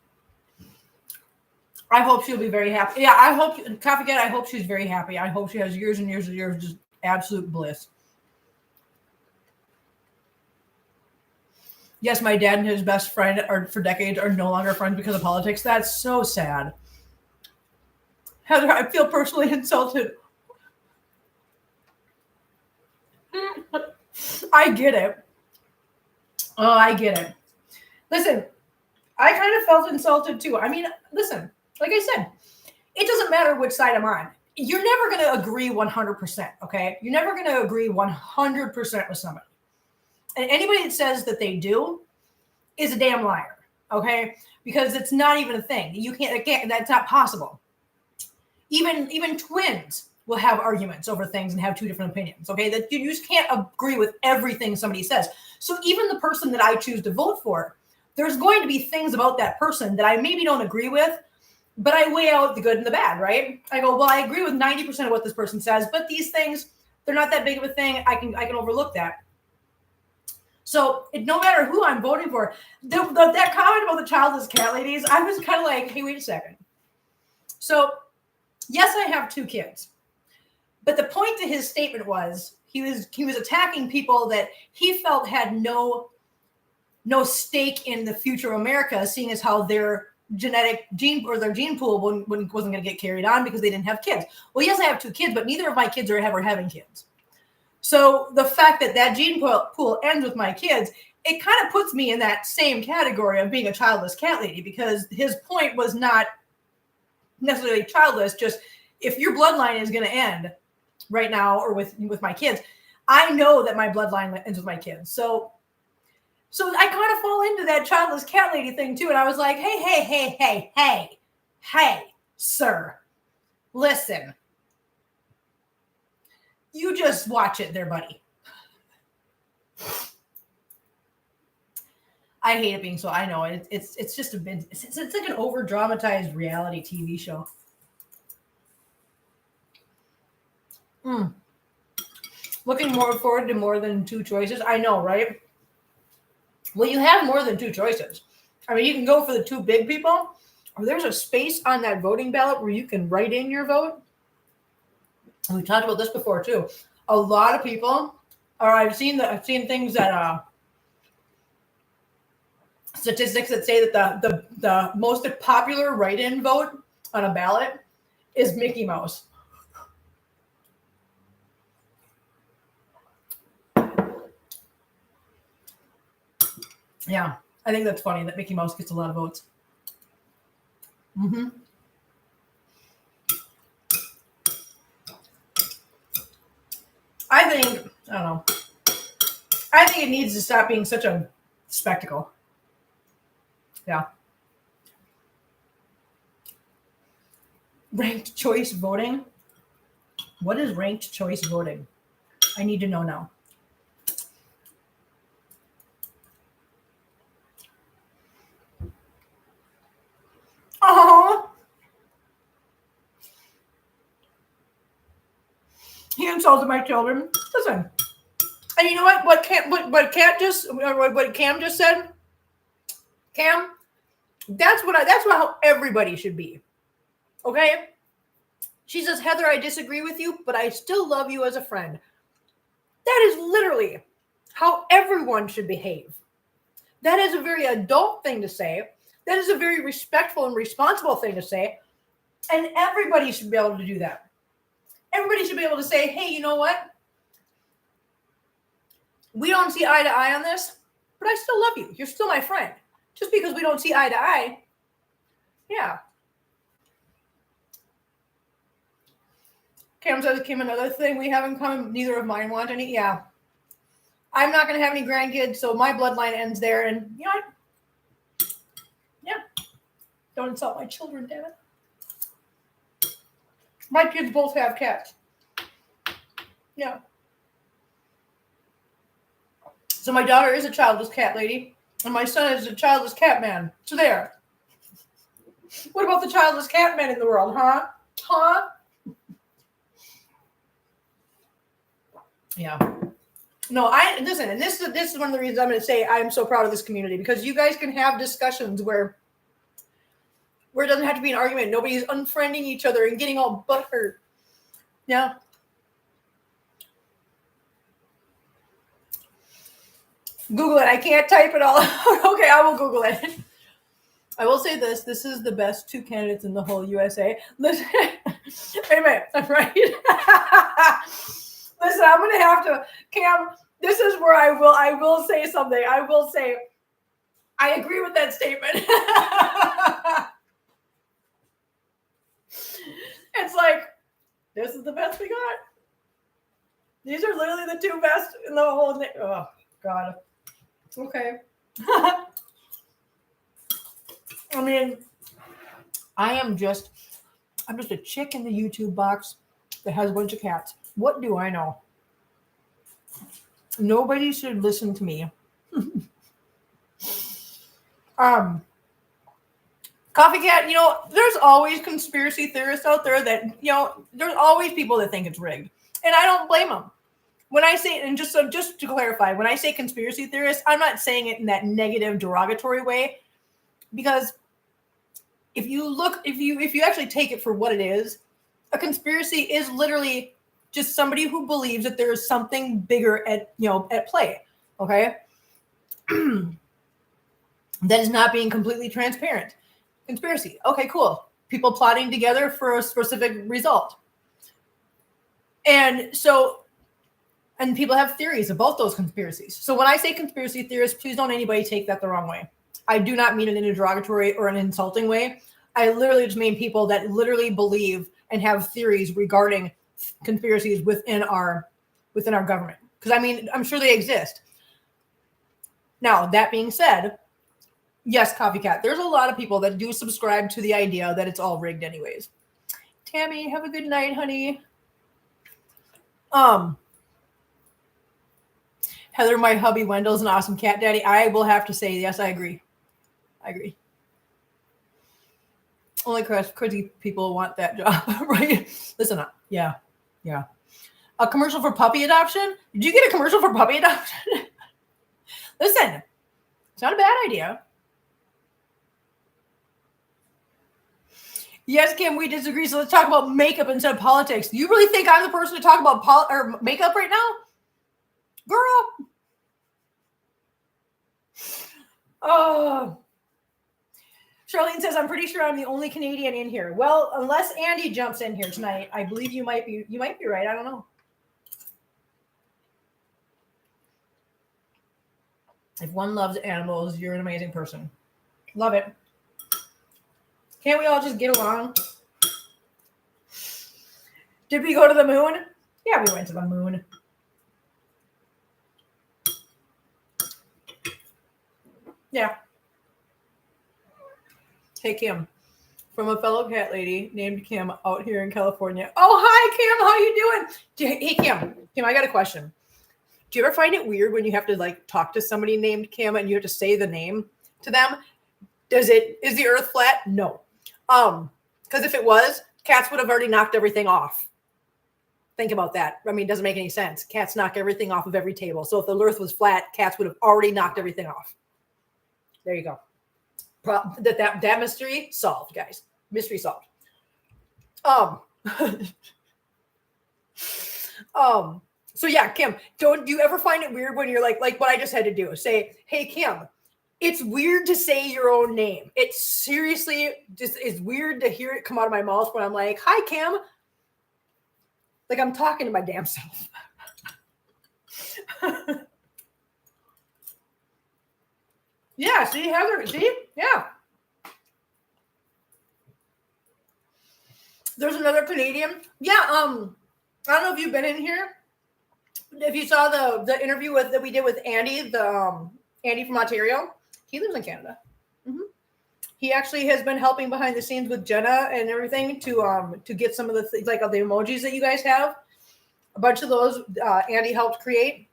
I hope she'll be very happy. Yeah, I hope, Coffee Cat, I hope she's very happy. I hope she has years and years and years of just absolute bliss. Yes, my dad and his best friend for decades are no longer friends because of politics. That's so sad. Heather, I feel personally insulted. I get it. Oh, I get it. Listen, I kind of felt insulted too. I mean, listen, like I said, it doesn't matter which side I'm on. You're never going to agree 100%, okay? You're never going to agree 100% with somebody. And anybody that says that they do is a damn liar. Okay, because it's not even a thing. You can't. That's not possible. Even twins will have arguments over things and have two different opinions. Okay, that you just can't agree with everything somebody says. So even the person that I choose to vote for, there's going to be things about that person that I maybe don't agree with, but I weigh out the good and the bad, right? I go, well, I agree with 90% of what this person says, but these things, they're not that big of a thing. I can overlook that. So no matter who I'm voting for, that comment about the childless cat ladies, I was kind of like, hey, wait a second. So yes, I have 2 kids. But the point to his statement was he was attacking people that he felt had no stake in the future of America, seeing as how their genetic gene or their gene pool wasn't going to get carried on because they didn't have kids. Well, yes, I have 2 kids, but neither of my kids are ever having kids. So the fact that gene pool ends with my kids, it kind of puts me in that same category of being a childless cat lady, because his point was not necessarily childless, just if your bloodline is going to end right now or with my kids, I know that my bloodline ends with my kids. So I kind of fall into that childless cat lady thing too. And I was like, hey, sir, listen, you just watch it there, buddy. I hate it being so. I know it's just it's like an over dramatized reality TV show. Looking more forward to more than 2 choices. I know, right? Well, you have more than 2 choices. I mean, you can go for the 2 big people, or there's a space on that voting ballot where you can write in your vote. And we talked about this before too. A lot of people, or I've seen things that statistics that say that the most popular write-in vote on a ballot is Mickey Mouse. Yeah, I think that's funny that Mickey Mouse gets a lot of votes. I don't know. I think it needs to stop being such a spectacle. Yeah. Ranked choice voting? What is ranked choice voting? I need to know now. Oh, he insulted my children. Listen, and you know what? What Cam just said. Cam, that's how everybody should be. Okay. She says, Heather, I disagree with you, but I still love you as a friend. That is literally how everyone should behave. That is a very adult thing to say. That is a very respectful and responsible thing to say. And everybody should be able to do that. Everybody should be able to say, hey, you know what? We don't see eye to eye on this, but I still love you. You're still my friend. Just because we don't see eye to eye. Yeah. Cam says, Kim, another thing we have in common, neither of mine want any. Yeah. I'm not going to have any grandkids, so my bloodline ends there. And, you know what? Yeah. Don't insult my children, damn it. My kids both have cats. Yeah. So my daughter is a childless cat lady, and my son is a childless cat man. So there. What about the childless cat men in the world, huh? Huh? Yeah. No, listen, and this is one of the reasons I'm going to say I'm so proud of this community, because you guys can have discussions where it doesn't have to be an argument. Nobody's unfriending each other and getting all butthurt. Yeah. Google it. I can't type it all. Okay, I will Google it. I will say this. This is the best 2 candidates in the whole USA. Listen, wait a minute. I'm right. Listen, I'm going to have to, Cam, this is where I will say something. I will say, I agree with that statement. It's like, this is the best we got. These are literally the 2 best in the whole, oh, God. Okay. I mean, I'm just a chick in the YouTube box that has a bunch of cats. What do I know? Nobody should listen to me. Coffee Cat, there's always conspiracy theorists out there that, there's always people that think it's rigged. And I don't blame them. When I say, and just to clarify, when I say conspiracy theorist, I'm not saying it in that negative, derogatory way, because if you actually take it for what it is, a conspiracy is literally just somebody who believes that there is something bigger at play. Okay, that is not being completely transparent. Conspiracy. Okay, cool. People plotting together for a specific result, and people have theories about those conspiracies. So when I say conspiracy theorists, please don't anybody take that the wrong way. I do not mean it in a derogatory or an insulting way. I literally just mean people that literally believe and have theories regarding conspiracies within our government. Because I'm sure they exist. Now, that being said, yes, Coffee Cat, there's a lot of people that do subscribe to the idea that it's all rigged anyways. Tammy, have a good night, honey. Heather, my hubby Wendell's an awesome cat daddy. I will have to say, yes, I agree. Only crazy people want that job, right? Listen up. Yeah. A commercial for puppy adoption? Did you get a commercial for puppy adoption? Listen, it's not a bad idea. Yes, Kim, we disagree. So let's talk about makeup instead of politics. You really think I'm the person to talk about makeup right now? Girl. Oh. Charlene says, I'm pretty sure I'm the only Canadian in here. Well, unless Andy jumps in here tonight, I believe you might be right. I don't know. If one loves animals, you're an amazing person. Love it. Can't we all just get along? Did we go to the moon? Yeah, we went to the moon. Yeah. Hey, Kim. From a fellow cat lady named Kim out here in California. Oh, hi, Kim. How you doing? Hey, Kim. Kim, I got a question. Do you ever find it weird when you have to talk to somebody named Kim and you have to say the name to them? Is the earth flat? No. Because if it was, cats would have already knocked everything off. Think about that. It doesn't make any sense. Cats knock everything off of every table. So if the earth was flat, cats would have already knocked everything off. There you go. That mystery solved, guys. Mystery solved. So yeah, Kim, don't you ever find it weird when you're like what I just had to do? Say, hey, Kim, it's weird to say your own name. It seriously just is weird to hear it come out of my mouth when I'm like, hi, Kim. Like I'm talking to my damn self. Yeah, see, Heather, see? Yeah. There's another Canadian. Yeah, I don't know if you've been in here. If you saw the interview that we did with Andy, Andy from Ontario, he lives in Canada. Mm-hmm. He actually has been helping behind the scenes with Jenna and everything to get some of the things like the emojis that you guys have. A bunch of those Andy helped create.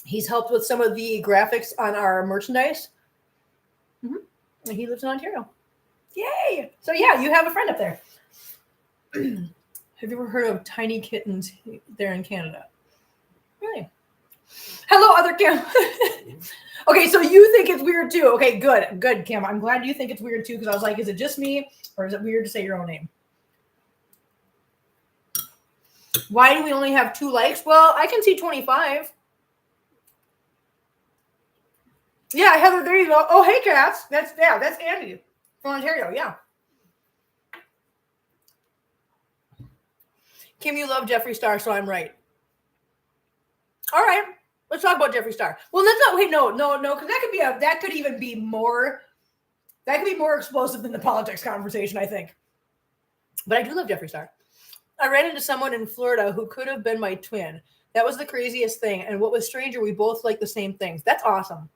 He's helped with some of the graphics on our merchandise. Mm-hmm. And he lives in Ontario. Yay! So yeah, you have a friend up there. Have you ever heard of tiny kittens there in Canada? Really? Hello, other Kim. Okay, so you think it's weird too. Okay, good, Kim. I'm glad you think it's weird too, because I was like, is it just me, or is it weird to say your own name? Why do we only have 2 likes? Well, I can see 25. Yeah, Heather, there you go. Oh, hey, cats. That's Andy from Ontario. Yeah. Kim, you love Jeffree Star, so I'm right. All right, let's talk about Jeffree Star. Well, let's not wait. No, because that could even be more. That could be more explosive than the politics conversation, I think. But I do love Jeffree Star. I ran into someone in Florida who could have been my twin. That was the craziest thing. And what was stranger, we both like the same things. That's awesome.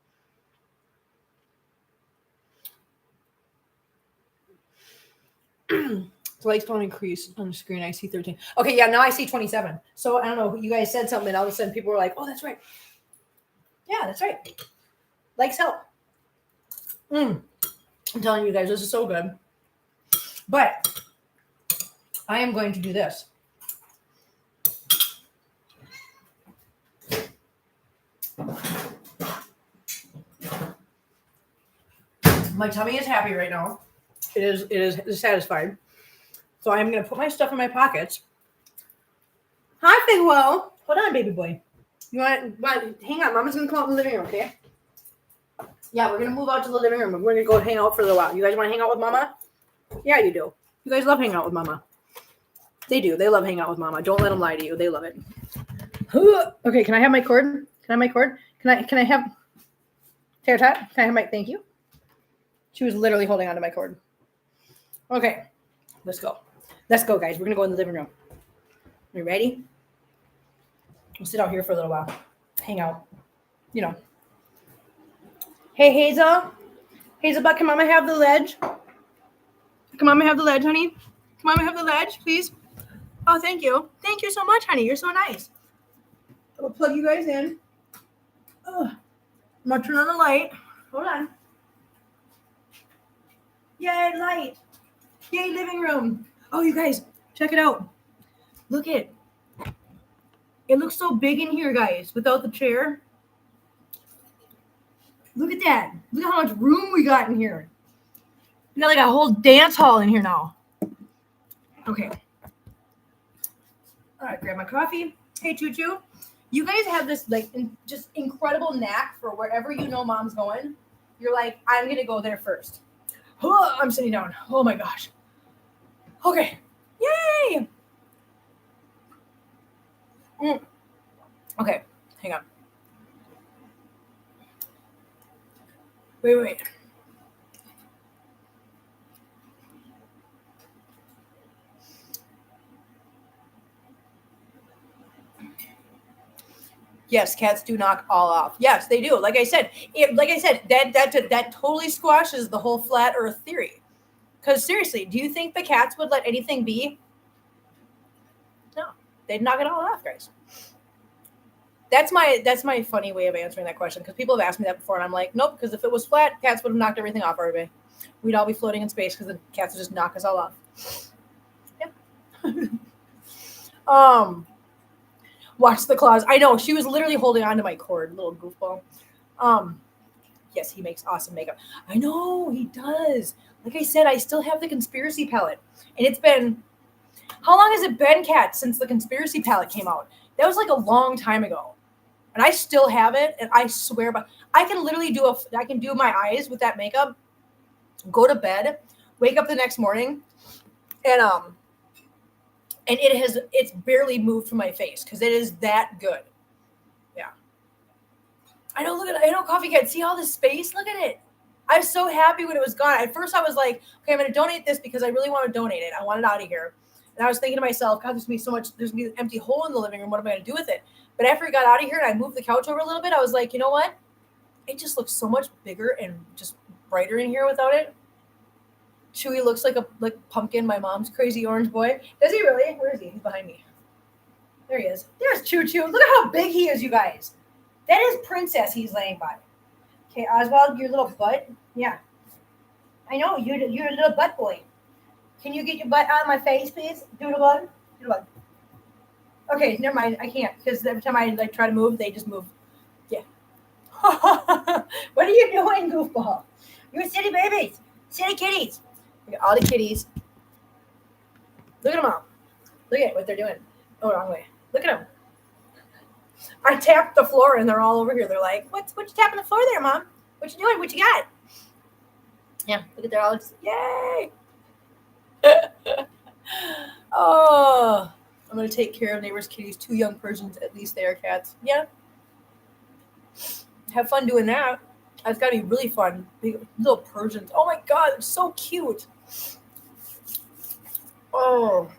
The light's going to increase on the screen. I see 13. Okay, yeah, now I see 27. So I don't know. You guys said something, and all of a sudden people were like, "Oh, that's right." Yeah, that's right. Likes help. I'm telling you guys, this is so good. But I am going to do this. My tummy is happy right now. It is satisfied. So I'm going to put my stuff in my pockets. Hi, Figwell. Hold on, baby boy. You want hang on. Mama's going to come out in the living room, okay? Yeah, we're going to move out to the living room. We're going to go hang out for a little while. You guys want to hang out with Mama? Yeah, you do. You guys love hanging out with Mama. They do. They love hanging out with Mama. Don't let them lie to you. They love it. Okay, can I have my cord? Can I have my cord? Can I have Tara Tot? Can I have my thank you? She was literally holding onto my cord. Okay, let's go. Let's go, guys. We're gonna go in the living room. Are you ready? We'll sit out here for a little while. Hang out. You know. Hey, Hazel. Hazelbutt, can Mama have the ledge? Can Mama have the ledge, honey? Can Mama have the ledge, please? Oh, thank you. Thank you so much, honey. You're so nice. I'll plug you guys in. I'm gonna turn on the light. Hold on. Yay, light. Yay, living room. Oh, you guys, check it out. Look it. It looks so big in here, guys, without the chair. Look at that. Look at how much room we got in here. We got like a whole dance hall in here now. Okay. All right, grab my coffee. Hey, Choo Choo. You guys have this like just incredible knack for wherever you know Mom's going. You're like, I'm going to go there first. Oh, I'm sitting down. Oh, my gosh. Okay. Yay. Okay. Hang on. Wait. Yes, cats do knock all off. Yes, they do. Like I said, that totally squashes the whole flat Earth theory. Because seriously, do you think the cats would let anything be? No, they'd knock it all off, guys. That's my funny way of answering that question. Because people have asked me that before, and I'm like, nope. Because if it was flat, cats would have knocked everything off already. We'd all be floating in space because the cats would just knock us all off. Yeah. Watch the claws. I know, she was literally holding onto my cord, little goofball. Yes, he makes awesome makeup. I know, he does. Like I said, I still have the conspiracy palette. And it's been, how long has it been, Kat, since the conspiracy palette came out? That was like a long time ago. And I still have it, and I swear, but I can literally I can do my eyes with that makeup, go to bed, wake up the next morning, and it's barely moved from my face because it is that good. Yeah. I know Coffee Cat, see all this space? Look at it. I was so happy when it was gone. At first I was like, okay, I'm going to donate this because I really want to donate it. I want it out of here. And I was thinking to myself, God, there's going to be an empty hole in the living room. What am I going to do with it? But after it got out of here and I moved the couch over a little bit, I was like, you know what? It just looks so much bigger and just brighter in here without it. Chewy looks like Pumpkin, my mom's crazy orange boy. Does he really? Where is he? He's behind me. There he is. There's Choo Choo. Look at how big he is, you guys. That is Princess he's laying by. Okay, Oswald, your little butt. Yeah. I know, you're a little butt boy. Can you get your butt out of my face, please? Doodlebug? Doodlebug. Okay, never mind. I can't, because every time I try to move, they just move. Yeah. What are you doing, goofball? You're city babies. City kitties. Look at all the kitties. Look at them all. Look at what they're doing. Oh, wrong way. Look at them. I tapped the floor and they're all over here. They're like, what you tapping the floor there, Mom? What you doing? What you got? Yeah, look at they're all just, yay. Oh, I'm going to take care of neighbors' kitties. 2 young Persians, at least they are cats. Yeah. Have fun doing that. It's got to be really fun. Big little Persians. Oh my God, they're so cute. Oh,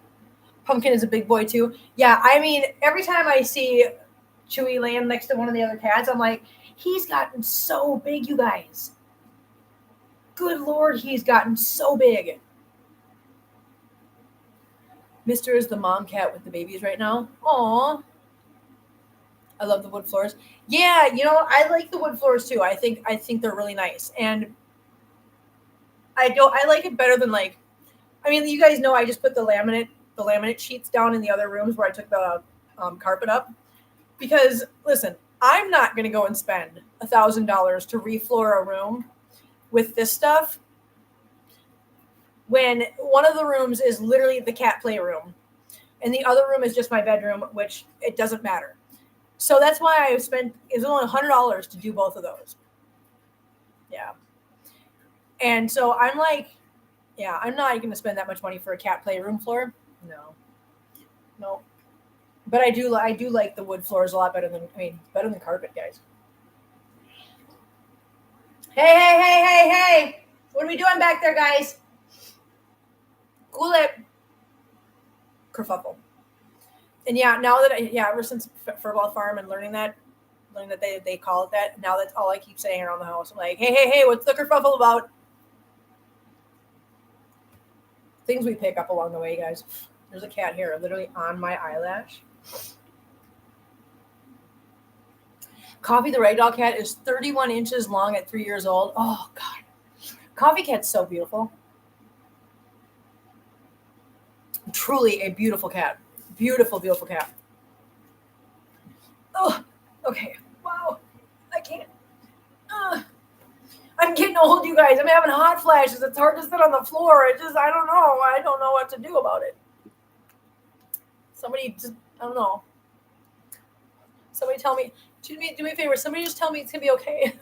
Pumpkin is a big boy too. Yeah, I mean, every time I see Chewy laying next to one of the other cats, I'm like, he's gotten so big, you guys. Good Lord, he's gotten so big. Mister is the mom cat with the babies right now. Aw. I love the wood floors. Yeah, I like the wood floors too. I think they're really nice. And I like it better than like I mean, you guys know I just put the laminate sheets down in the other rooms where I took the carpet up. Because listen, I'm not gonna go and spend $1,000 to refloor a room with this stuff when one of the rooms is literally the cat playroom and the other room is just my bedroom, which it doesn't matter. So that's why I spent it's only $100 to do both of those. Yeah. And so I'm like, yeah, I'm not going to spend that much money for a cat playroom floor. No, no. But I do like the wood floors a lot better than carpet, guys. Hey, hey, hey, hey, hey! What are we doing back there, guys? Cool it, kerfuffle. And yeah, now that ever since Furball Farm and learning that they call it that. Now that's all I keep saying around the house. I'm like, hey, hey, hey, what's the kerfuffle about? Things we pick up along the way, guys. There's a cat here, literally on my eyelash. Coffee the ragdoll cat is 31 inches long at 3 years old. Oh God, Coffee cat's so beautiful. Truly a beautiful cat. Beautiful, beautiful cat. Oh, okay. Wow, I can't. I'm getting old, you guys. I'm having hot flashes. It's hard to sit on the floor. I don't know. I don't know what to do about it. Somebody just, I don't know. Somebody tell me, do me a favor. Somebody just tell me it's going to be okay.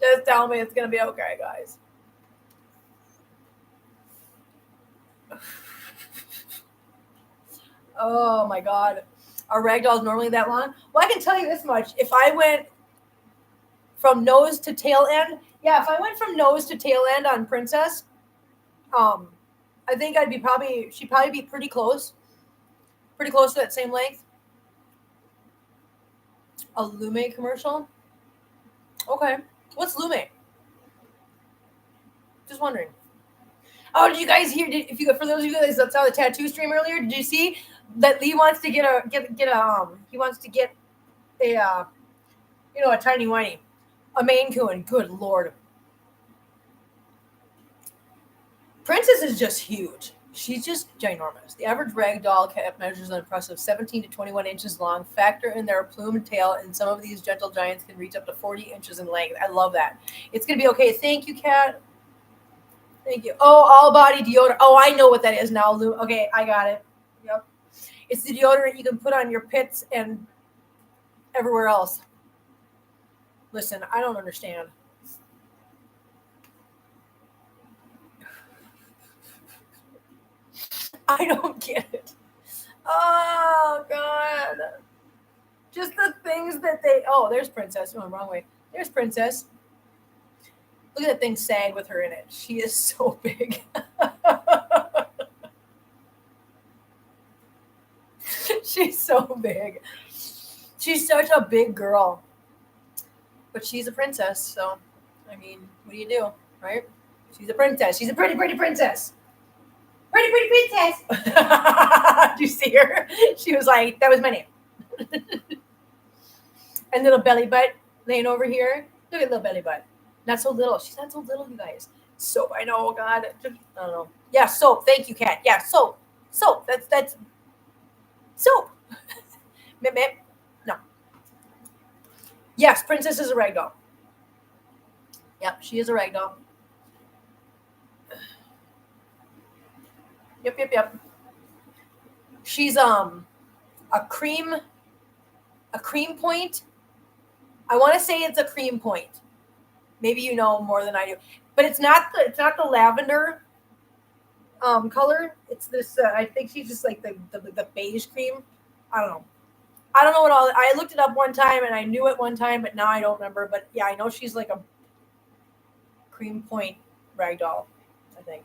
Just tell me it's going to be okay, guys. Oh my God. Are ragdolls normally that long? Well, I can tell you this much. If I went from nose to tail end, if I went from nose to tail end on Princess, I think she'd probably be pretty close to that same length. A Lume commercial? Okay. What's Lume? Just wondering. Oh, did you guys hear? For those of you guys that saw the tattoo stream earlier, did you see that Lee wants to get a a tiny whiny, a Maine Coon? Good Lord. Princess is just huge. She's just ginormous. The average ragdoll cat measures an impressive 17 to 21 inches long. Factor in their plumed tail, and some of these gentle giants can reach up to 40 inches in length. I love that. It's going to be okay. Thank you, cat. Thank you. Oh, all body deodorant. Oh, I know what that is now, Lou. Okay, I got it. Yep. It's the deodorant you can put on your pits and everywhere else. Listen, I don't understand. I don't get it. Oh, God. Just the things that there's Princess. Oh, wrong way. There's Princess. Look at that thing sag with her in it. She is so big. She's so big. She's such a big girl. But she's a princess, so, I mean, what do you do, right? She's a princess. She's a pretty, pretty princess. Pretty, pretty princess. Did you see her? She was like, that was my name. And little belly butt laying over here. Look at little belly butt. Not so little. She's not so little, you guys. Soap. I know, God. I don't know. Yeah, soap. Thank you, cat. Yeah, soap. Soap. That's soap. Mip, mip. No. Yes, Princess is a ragdoll. Yep, she is a ragdoll. Yep. She's a cream point. I want to say it's a cream point. Maybe you know more than I do, but it's not the lavender color. It's this. I think she's just like the beige cream. I don't know. I don't know what all. I looked it up one time and I knew it one time, but now I don't remember. But yeah, I know she's like a cream point ragdoll, I think.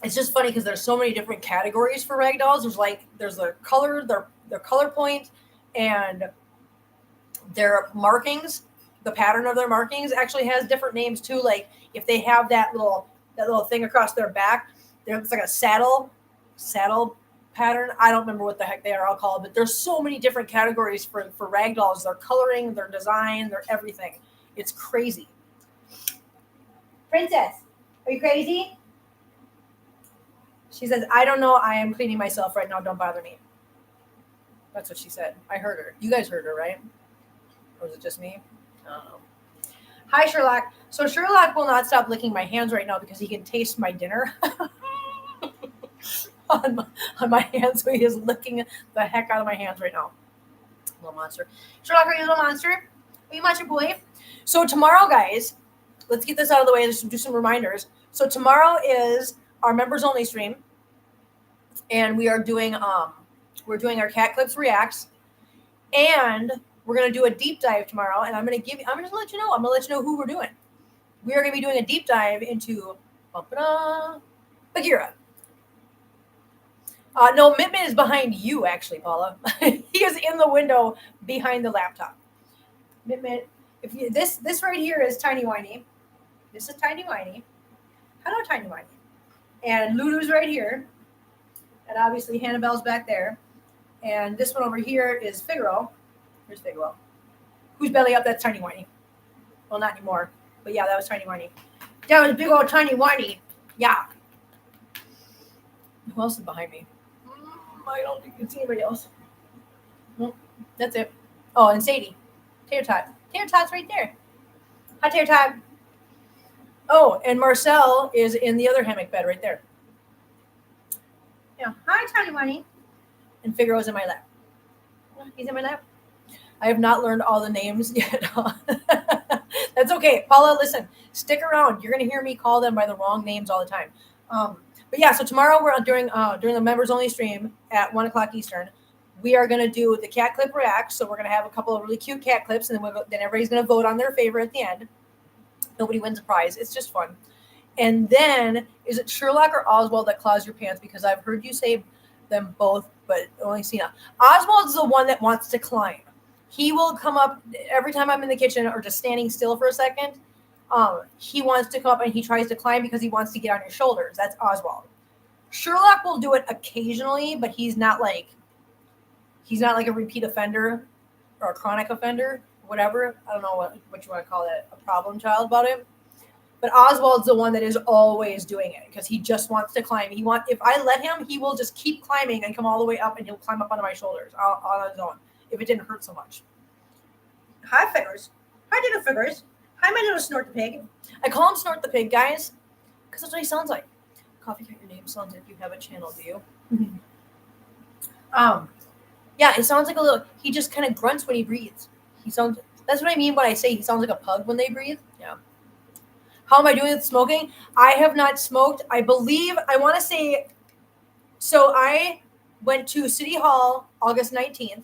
It's just funny because there's so many different categories for ragdolls. There's their color, their color point, and their markings. the pattern of their markings actually has different names too. Like if they have that little thing across their back, it's like a saddle pattern. I don't remember what the heck they are all called, but there's so many different categories for ragdolls. Their coloring, their design, their everything. It's crazy. Princess, are you crazy? She says, I don't know. I am cleaning myself right now. Don't bother me. That's what she said. I heard her. You guys heard her, right? Or was it just me? I don't know. Hi, Sherlock. So Sherlock will not stop licking my hands right now because he can taste my dinner on my hands. So he is licking the heck out of my hands right now. Little monster. Sherlock, are you a little monster? Are you a monster boy? So tomorrow, guys, let's get this out of the way. Let's do some reminders. So tomorrow is our members only stream, and we are doing we're doing our Cat Clips Reacts, and we're gonna do a deep dive tomorrow. And I'm gonna let you know. I'm gonna let you know who we're doing. We are gonna be doing a deep dive into Bagheera. No, Mittman is behind you, actually, Paula. He is in the window behind the laptop. Mittman, this right here is Tiny Whiny. This is Tiny Whiny. Hello, Tiny Whiny. And Lulu's right here. And obviously Hannibel's back there. And this one over here is Figaro. Here's Figaro. Who's belly up? That's Tiny Whiny. Well, not anymore. But yeah, that was Tiny Whiny. That was big old Tiny Whiny. Yeah. Who else is behind me? I don't think you can see anybody else. Nope. That's it. Oh, and Sadie. Tater Tot. Tater Tot's right there. Hi, Tater Tot. Oh, and Marcel is in the other hammock bed right there. Yeah. Hi, Tiny Whiny. And Figaro's in my lap. He's in my lap. I have not learned all the names yet. That's okay. Paula, listen. Stick around. You're going to hear me call them by the wrong names all the time. But yeah, so tomorrow we're during the members only stream at 1:00 Eastern. We are going to do the cat clip react. So we're going to have a couple of really cute cat clips, and then everybody's going to vote on their favorite at the end. Nobody wins a prize. It's just fun. And then, is it Sherlock or Oswald that claws your pants? Because I've heard you say them both, but only Cena. Oswald's the one that wants to climb. He will come up every time I'm in the kitchen or just standing still for a second. He wants to come up and he tries to climb because he wants to get on your shoulders. That's Oswald. Sherlock will do it occasionally, but he's not like a repeat offender or a chronic offender, whatever. I don't know what you want to call it, a problem child about it. But Oswald's the one that is always doing it because he just wants to climb. If I let him, he will just keep climbing and come all the way up, and he'll climb up onto my shoulders on his own if it didn't hurt so much. Hi, Figures. Hi, little Figures. Hi, my little Snort the Pig. I call him Snort the Pig, guys, because that's what he sounds like. Coffee Cat, your name sounds like you have a channel, do you? Yeah, it sounds like a little. He just kind of grunts when he breathes. That's what I mean when I say he sounds like a pug when they breathe. Yeah. How am I doing with smoking? I have not smoked. I want to say, so I went to City Hall August 19th,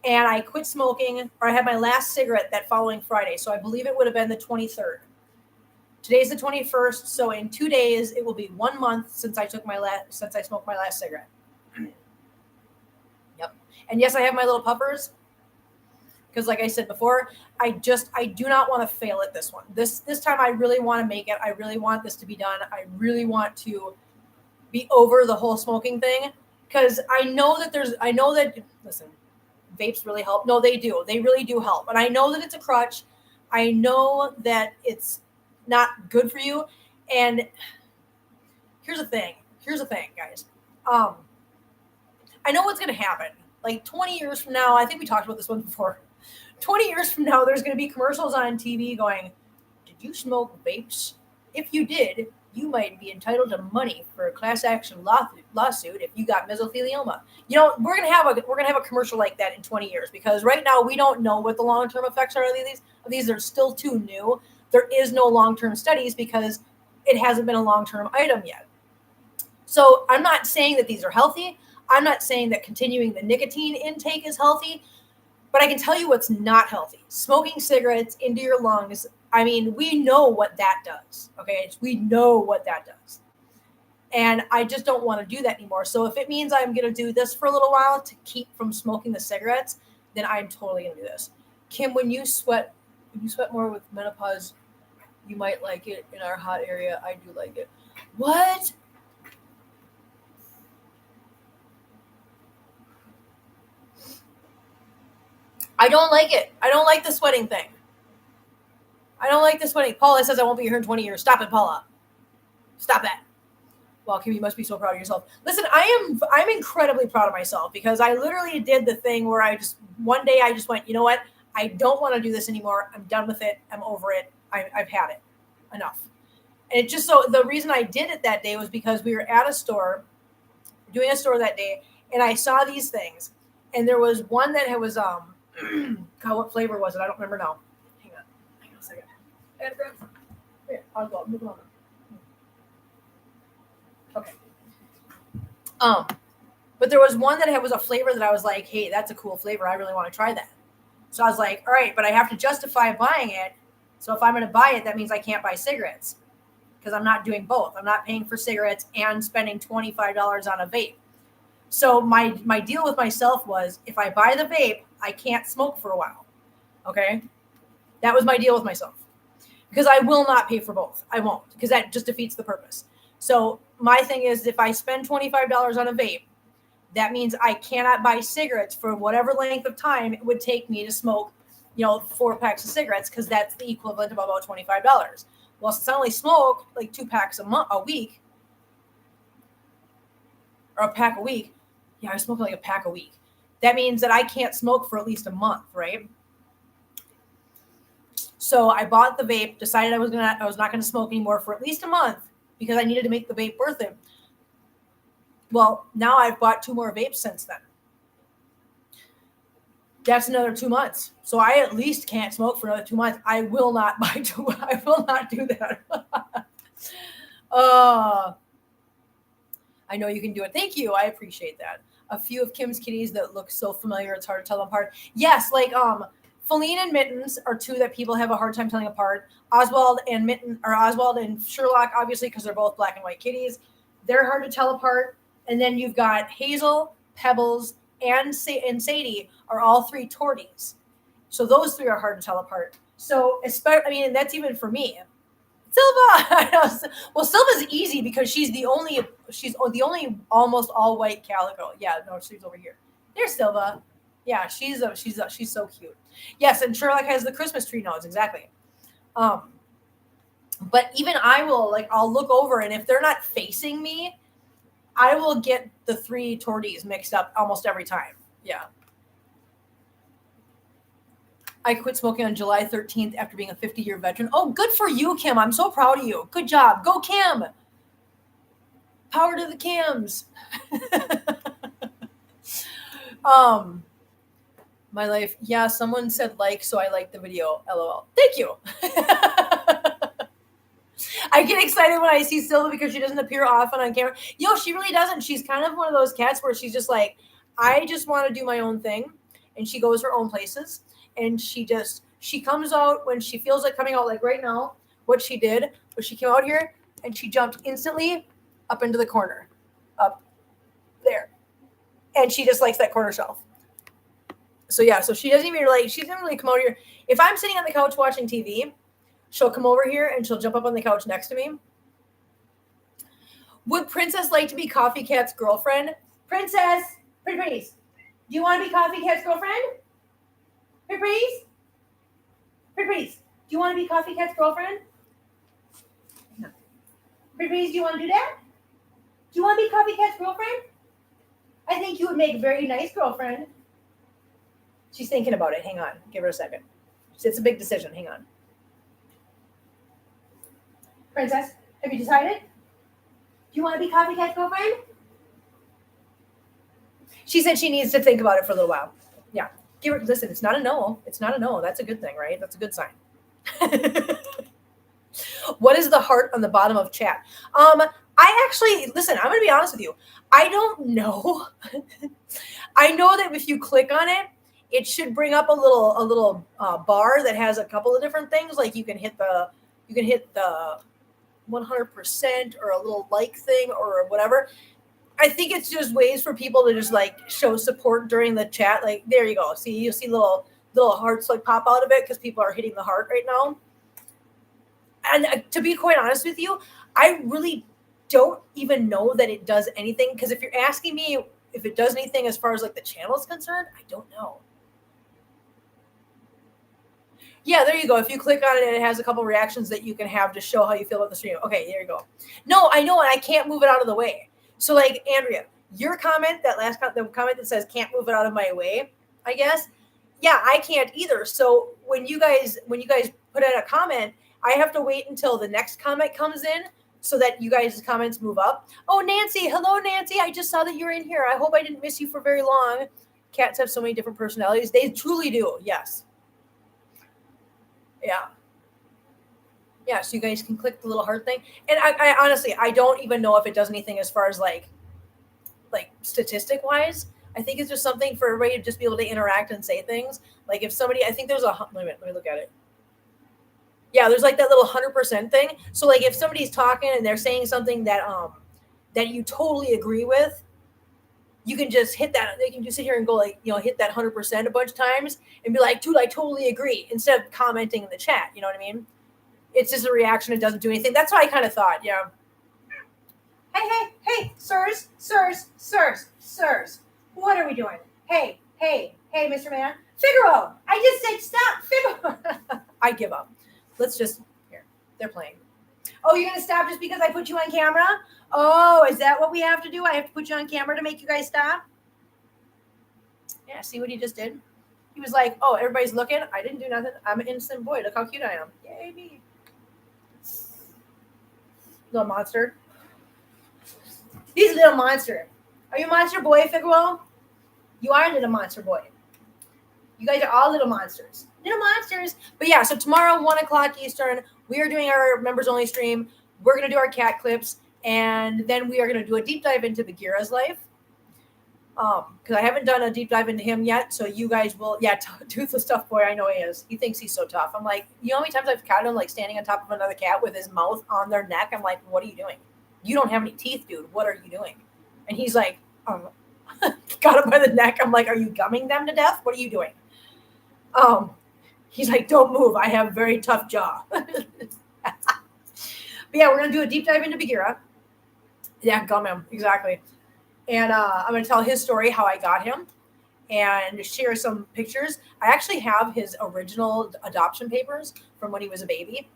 and I quit smoking, or I had my last cigarette that following Friday. So I believe it would have been the 23rd. Today's the 21st, so in 2 days, it will be 1 month since I smoked my last cigarette. Yep. And yes, I have my little puffers. Because like I said before, I do not want to fail at this one. This time I really want to make it. I really want this to be done. I really want to be over the whole smoking thing. Because I know that, listen, vapes really help. No, they do. They really do help. And I know that it's a crutch. I know that it's not good for you. And here's the thing, guys. I know what's going to happen. Like 20 years from now, I think we talked about this one before. 20 years from now, there's going to be commercials on TV going, did you smoke vapes? If you did, you might be entitled to money for a class action lawsuit if you got mesothelioma. You know, we're going to have a commercial like that in 20 years because right now we don't know what the long-term effects are of these. They're still too new. There is no long-term studies because it hasn't been a long-term item yet. So I'm not saying that these are healthy. I'm not saying that continuing the nicotine intake is healthy. But I can tell you what's not healthy. Smoking cigarettes into your lungs. I mean, we know what that does. Okay, we know what that does. And I just don't want to do that anymore. So if it means I'm going to do this for a little while to keep from smoking the cigarettes, then I'm totally going to do this. Kim, when you sweat If you sweat more with menopause, you might like it. In our hot area, I do like it. What? I don't like it. I don't like the sweating thing. I don't like the sweating. Paula says I won't be here in 20 years. Stop it, Paula. Stop that. Well, Kim, you must be so proud of yourself. Listen, I'm incredibly proud of myself because I literally did the thing where one day I just went, you know what? I don't want to do this anymore. I'm done with it. I'm over it. I've had it. Enough. And it just, so the reason I did it that day was because we were at a store, doing a store that day, and I saw these things. And there was one that was, God, what flavor was it? I don't remember now. Hang on a second. I gotta grab some. Here, I'll go. Move on. Okay. But there was one that was a flavor that I was like, hey, that's a cool flavor. I really want to try that. So I was like, all right, but I have to justify buying it. So if I'm going to buy it, that means I can't buy cigarettes because I'm not doing both. I'm not paying for cigarettes and spending $25 on a vape. So my deal with myself was if I buy the vape, I can't smoke for a while. Okay. That was my deal with myself because I will not pay for both. I won't because that just defeats the purpose. So my thing is if I spend $25 on a vape, that means I cannot buy cigarettes for whatever length of time it would take me to smoke, 4 packs of cigarettes because that's the equivalent of about $25. Well, since I only smoke like 2 packs a week, or a pack a week, yeah, I smoke like a pack a week. That means that I can't smoke for at least a month, right? So I bought the vape, decided I was not gonna smoke anymore for at least a month because I needed to make the vape worth it. Well, now I've bought 2 more vapes since then. That's another 2 months. So I at least can't smoke for another 2 months. I will not buy 2. I will not do that. I know you can do it. Thank you. I appreciate that. A few of Kim's kitties that look so familiar, it's hard to tell them apart. Yes, like Feline and Mittens are 2 that people have a hard time telling apart. Oswald and Sherlock, obviously, because they're both black and white kitties. They're hard to tell apart. And then you've got Hazel, Pebbles, and Sadie are all 3 torties. So those 3 are hard to tell apart. So, and that's even for me. Silva. Well, Silva's easy because she's the only almost all white calico. Yeah, no, she's over here. There's Silva. Yeah, she's so cute. Yes, and Sherlock has the Christmas tree nose, exactly. But even I'll look over, and if they're not facing me, I will get the 3 torties mixed up almost every time. Yeah. I quit smoking on July 13th after being a 50-year veteran. Oh, good for you, Kim. I'm so proud of you. Good job. Go, Kim. Power to the Kims. My life. Yeah, someone said so I liked the video. LOL. Thank you. I get excited when I see Silva because she doesn't appear often on camera. She really doesn't. She's kind of one of those cats where she's just like, I just want to do my own thing. And she goes her own places. And she comes out when she feels like coming out, like right now. What she did was she came out here and she jumped instantly up into the corner. Up there. And she just likes that corner shelf. So yeah, so she doesn't really come out here. If I'm sitting on the couch watching TV, she'll come over here and she'll jump up on the couch next to me. Would Princess like to be Coffee Cat's girlfriend? Princess, pretty please. Do you want to be Coffee Cat's girlfriend? Pretty please. Pretty please. Do you want to be Coffee Cat's girlfriend? No. Pretty please, do you want to do that? Do you want to be Coffee Cat's girlfriend? I think you would make a very nice girlfriend. She's thinking about it. Hang on. Give her a second. It's a big decision. Hang on. Princess, have you decided? Do you want to be Coffee Cat's girlfriend? She said she needs to think about it for a little while. Yeah. Listen, it's not a no. It's not a no. That's a good thing, right? That's a good sign. What is the heart on the bottom of chat? Listen, I'm going to be honest with you. I don't know. I know that if you click on it, it should bring up a little bar that has a couple of different things. Like you can hit the 100% or a little like thing or whatever. I think it's just ways for people to just show support during the chat. Like there you go. See, you see little little hearts like pop out of it because people are hitting the heart right now. And to be quite honest with you, I really don't even know that it does anything. Because if you're asking me if it does anything as far as like the channel is concerned, I don't know. Yeah, there you go. If you click on it, it has a couple reactions that you can have to show how you feel about the stream. Okay, there you go. No, I know, and I can't move it out of the way. So, like, Andrea, your comment, the comment that says can't move it out of my way, I guess. Yeah, I can't either. So when you guys put in a comment, I have to wait until the next comment comes in so that you guys' comments move up. Oh, Nancy, hello, Nancy. I just saw that you're in here. I hope I didn't miss you for very long. Cats have so many different personalities. They truly do. Yes. Yeah. Yeah, so you guys can click the little heart thing. And I honestly, I don't even know if it does anything as far as like statistic wise. I think it's just something for everybody to just be able to interact and say things. Like if somebody, I think there's a, wait a minute, let me look at it. Yeah, there's like that little 100% thing. So like if somebody's talking and they're saying something that that you totally agree with, you can just hit that. They can just sit here and go like, hit that 100% a bunch of times and be like, dude, I totally agree, instead of commenting in the chat. You know what I mean? It's just a reaction. It doesn't do anything. That's what I kind of thought. Yeah. Hey, sirs. What are we doing? Hey, Mr. Man. Figaro, I just said stop. Figaro. I give up. Let's just, here. They're playing. Oh, you're going to stop just because I put you on camera? Oh, is that what we have to do? I have to put you on camera to make you guys stop? Yeah, see what he just did? He was like, oh, everybody's looking. I didn't do nothing. I'm an innocent boy. Look how cute I am. Yay, me. Little monster. He's a little monster. Are you a monster boy, Figaro? You are a little monster boy. You guys are all little monsters. Little monsters. But yeah, so tomorrow, 1 o'clock Eastern, we are doing our members only stream. We're going to do our cat clips. And then we are going to do a deep dive into Bagheera's life. Because I haven't done a deep dive into him yet. So you guys will, Toothless Tough Boy, I know he is. He thinks he's so tough. I'm like, you know how many times I've caught him like standing on top of another cat with his mouth on their neck? I'm like, what are you doing? You don't have any teeth, dude. What are you doing? And he's like, got him by the neck. I'm like, are you gumming them to death? What are you doing? He's like, don't move. I have a very tough jaw. But yeah, we're going to do a deep dive into Bagheera. Yeah, gum him. Exactly. And I'm going to tell his story, how I got him, and share some pictures. I actually have his original adoption papers from when he was a baby,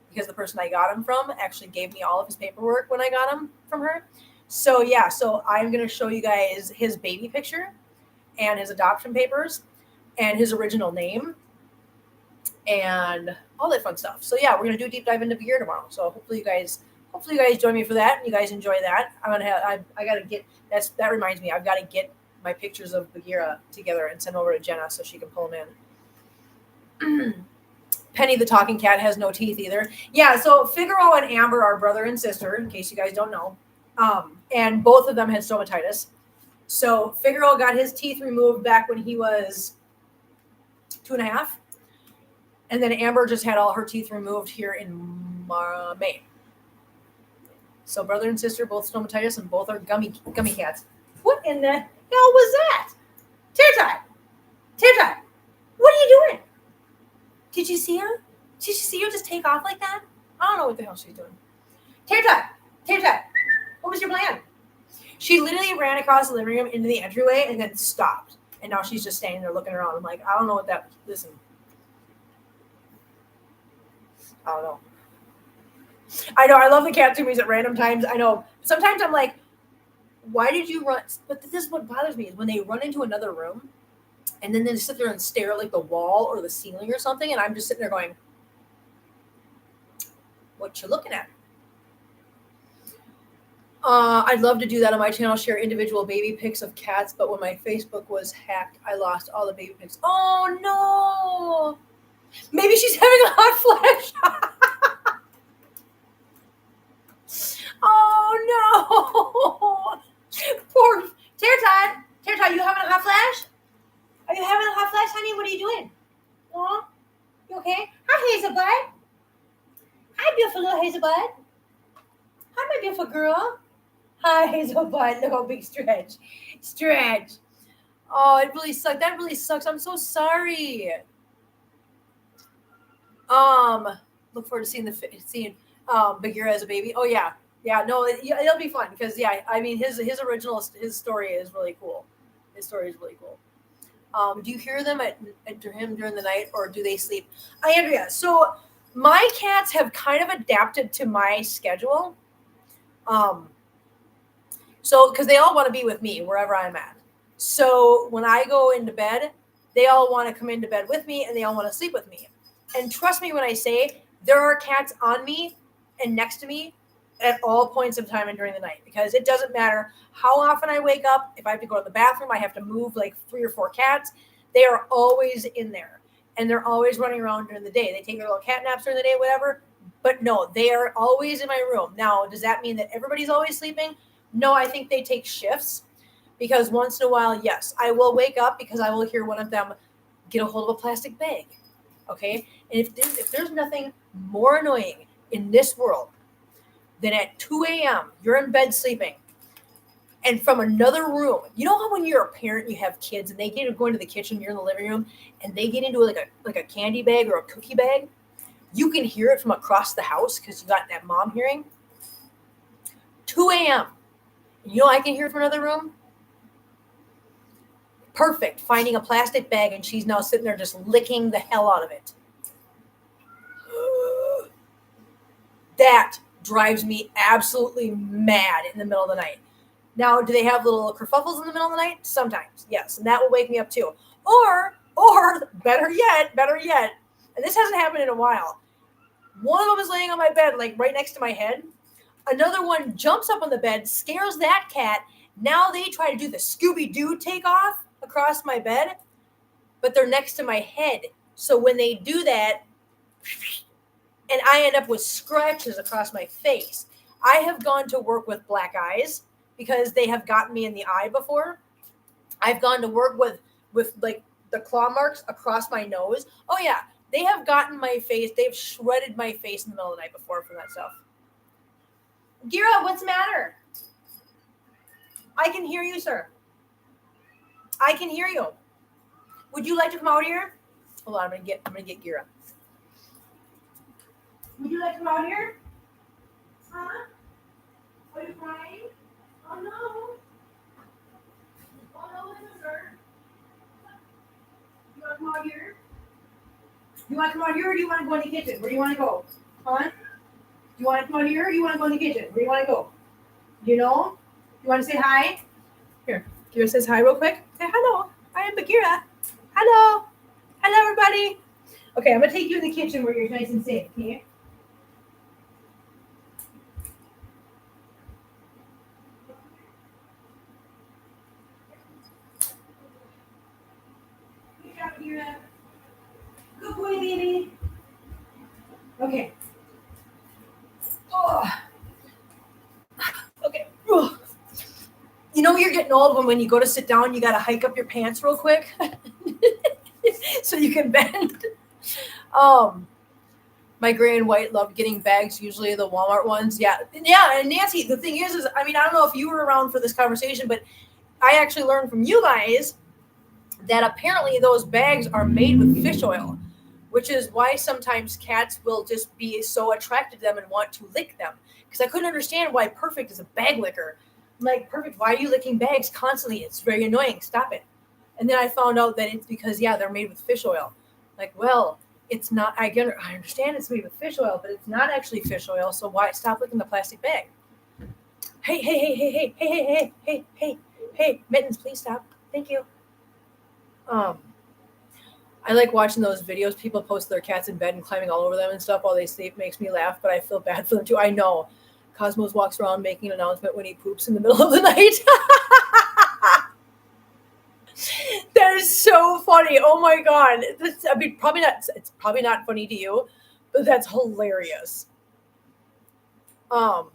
because the person I got him from actually gave me all of his paperwork when I got him from her. So yeah, so I'm going to show you guys his baby picture and his adoption papers and his original name and all that fun stuff. So yeah, we're going to do a deep dive into Bagheera tomorrow. So hopefully you guys join me for that and you guys enjoy that. I got to get, that reminds me, I've got to get my pictures of Bagheera together and send over to Jenna so she can pull them in. Penny the talking cat has no teeth either. Yeah, so Figaro and Amber are brother and sister, in case you guys don't know. And both of them had stomatitis. So Figaro got his teeth removed back when he was 2.5. And then Amber just had all her teeth removed here in May. So brother and sister, both stomatitis, and both are gummy cats. What in the hell was that? Tirtai, what are you doing? Did you see her? Did you see her just take off like that? I don't know what the hell she's doing. Tirtai, what was your plan? She literally ran across the living room into the entryway and then stopped. And now she's just standing there looking around. I'm like, I don't know what that, listen. I don't know. I know, I love the cat zoomies at random times. I know. Sometimes I'm like, why did you run? But this is what bothers me is when they run into another room and then they sit there and stare at like the wall or the ceiling or something. And I'm just sitting there going, what you looking at? I'd love to do that on my channel, share individual baby pics of cats. But when my Facebook was hacked, I lost all the baby pics. Oh, no. Maybe she's having a hot flash. Oh, no. Poor Tirtai, you having a hot flash? Are you having a hot flash, honey? What are you doing? Oh, you okay? Hi, Hazelbud. Hi, beautiful little Hazelbud. Hi, my beautiful girl. Hi, Hazelbud. Look how big stretch. Oh, it really sucked. That really sucks. I'm so sorry. Look forward to seeing Bagheera as a baby. Oh yeah, yeah. No, it'll be fun because yeah, I mean his original his story is really cool. His story is really cool. Do you hear them at him during the night, or do they sleep? Andrea, so my cats have kind of adapted to my schedule. Um, so because they all want to be with me wherever I'm at. So when I go into bed, they all want to come into bed with me, and they all want to sleep with me. And trust me when I say there are cats on me and next to me at all points of time and during the night, because it doesn't matter how often I wake up. If I have to go to the bathroom, I have to move like 3 or 4 cats. They are always in there, and they're always running around during the day. They take their little cat naps during the day, whatever. But no, they are always in my room. Now, does that mean that everybody's always sleeping? No, I think they take shifts, because once in a while, yes, I will wake up because I will hear one of them get a hold of a plastic bag. Okay. And if there's nothing more annoying in this world than at 2 a.m., you're in bed sleeping, and from another room, you know how when you're a parent, you have kids and they get to go into the kitchen, you're in the living room, and they get into like a candy bag or a cookie bag, you can hear it from across the house because you got that mom hearing. 2 a.m. You know I can hear from another room? Perfect. Finding a plastic bag, and she's now sitting there just licking the hell out of it. That drives me absolutely mad in the middle of the night. Now, do they have little kerfuffles in the middle of the night? Sometimes, yes, and that will wake me up too. Or better yet, and this hasn't happened in a while. One of them is laying on my bed, like right next to my head. Another one jumps up on the bed, scares that cat. Now they try to do the Scooby-Doo takeoff across my bed, but they're next to my head. So when they do that, and I end up with scratches across my face. I have gone to work with black eyes because they have gotten me in the eye before. I've gone to work with like the claw marks across my nose. Oh yeah, they have gotten my face. They've shredded my face in the middle of the night before for that stuff. Gira, what's the matter? I can hear you, sir. I can hear you. Would you like to come out here? Hold on, I'm gonna get Gira. Would you like to come out here? Huh? Are you crying? Oh no. Oh no, listen, sir. You want to come out here? You want to come out here, or do you want to go in the kitchen? Where do you want to go? Huh? Do you want to come out here, or do you want to go in the kitchen? Where do you want to go? You know? You want to say hi? Here, Gira says hi real quick. Say hello. I am Bagheera. Hello. Hello, everybody. Okay, I'm going to take you in the kitchen where you're nice and safe, okay? Good job, Bagheera. Good boy, baby. Okay. Oh. Okay. Oh. You know you're getting old when you go to sit down, you got to hike up your pants real quick so you can bend. My gray and white loved getting bags, usually the Walmart ones. Yeah. And Nancy, the thing is, I mean, I don't know if you were around for this conversation, but I actually learned from you guys that apparently those bags are made with fish oil, which is why sometimes cats will just be so attracted to them and want to lick them. Because I couldn't understand why Perfect is a bag licker. I'm like, Perfect, why are you licking bags constantly? It's very annoying. Stop it. And then I found out that it's because, yeah, they're made with fish oil. Like, well, it's not, I understand it's made with fish oil, but it's not actually fish oil, so why stop licking the plastic bag? Hey, Mittens, please stop. Thank you. I like watching those videos. People post their cats in bed and climbing all over them and stuff while they sleep. It makes me laugh, but I feel bad for them too. I know. Cosmos walks around making an announcement when he poops in the middle of the night. That is so funny. Oh my god. I mean, it's probably not funny to you, but that's hilarious. Poppy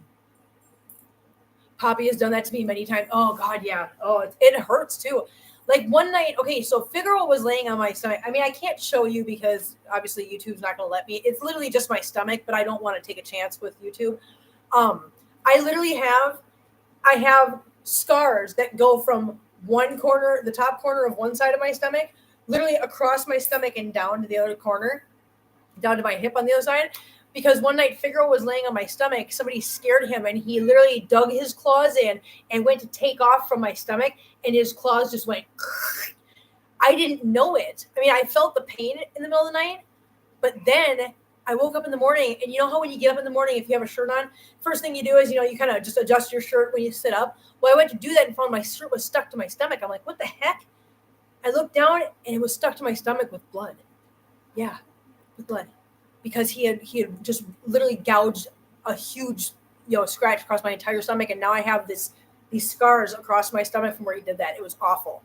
has done that to me many times. Oh god, yeah. Oh, it hurts too. Like one night, okay, so Figaro was laying on my stomach. I mean, I can't show you because obviously YouTube's not going to let me. It's literally just my stomach, but I don't want to take a chance with YouTube. I literally have scars that go from one corner, the top corner of one side of my stomach, literally across my stomach and down to the other corner, down to my hip on the other side. Because one night Figaro was laying on my stomach, somebody scared him, and he literally dug his claws in and went to take off from my stomach, and his claws just went. I didn't know it. I mean, I felt the pain in the middle of the night, but then I woke up in the morning, and you know how when you get up in the morning, if you have a shirt on, first thing you do is, you kind of just adjust your shirt when you sit up. Well, I went to do that and found my shirt was stuck to my stomach. I'm like, what the heck? I looked down, and it was stuck to my stomach with blood. Yeah, with blood. Because he had just literally gouged a huge, scratch across my entire stomach, and now I have these scars across my stomach from where he did that. It was awful.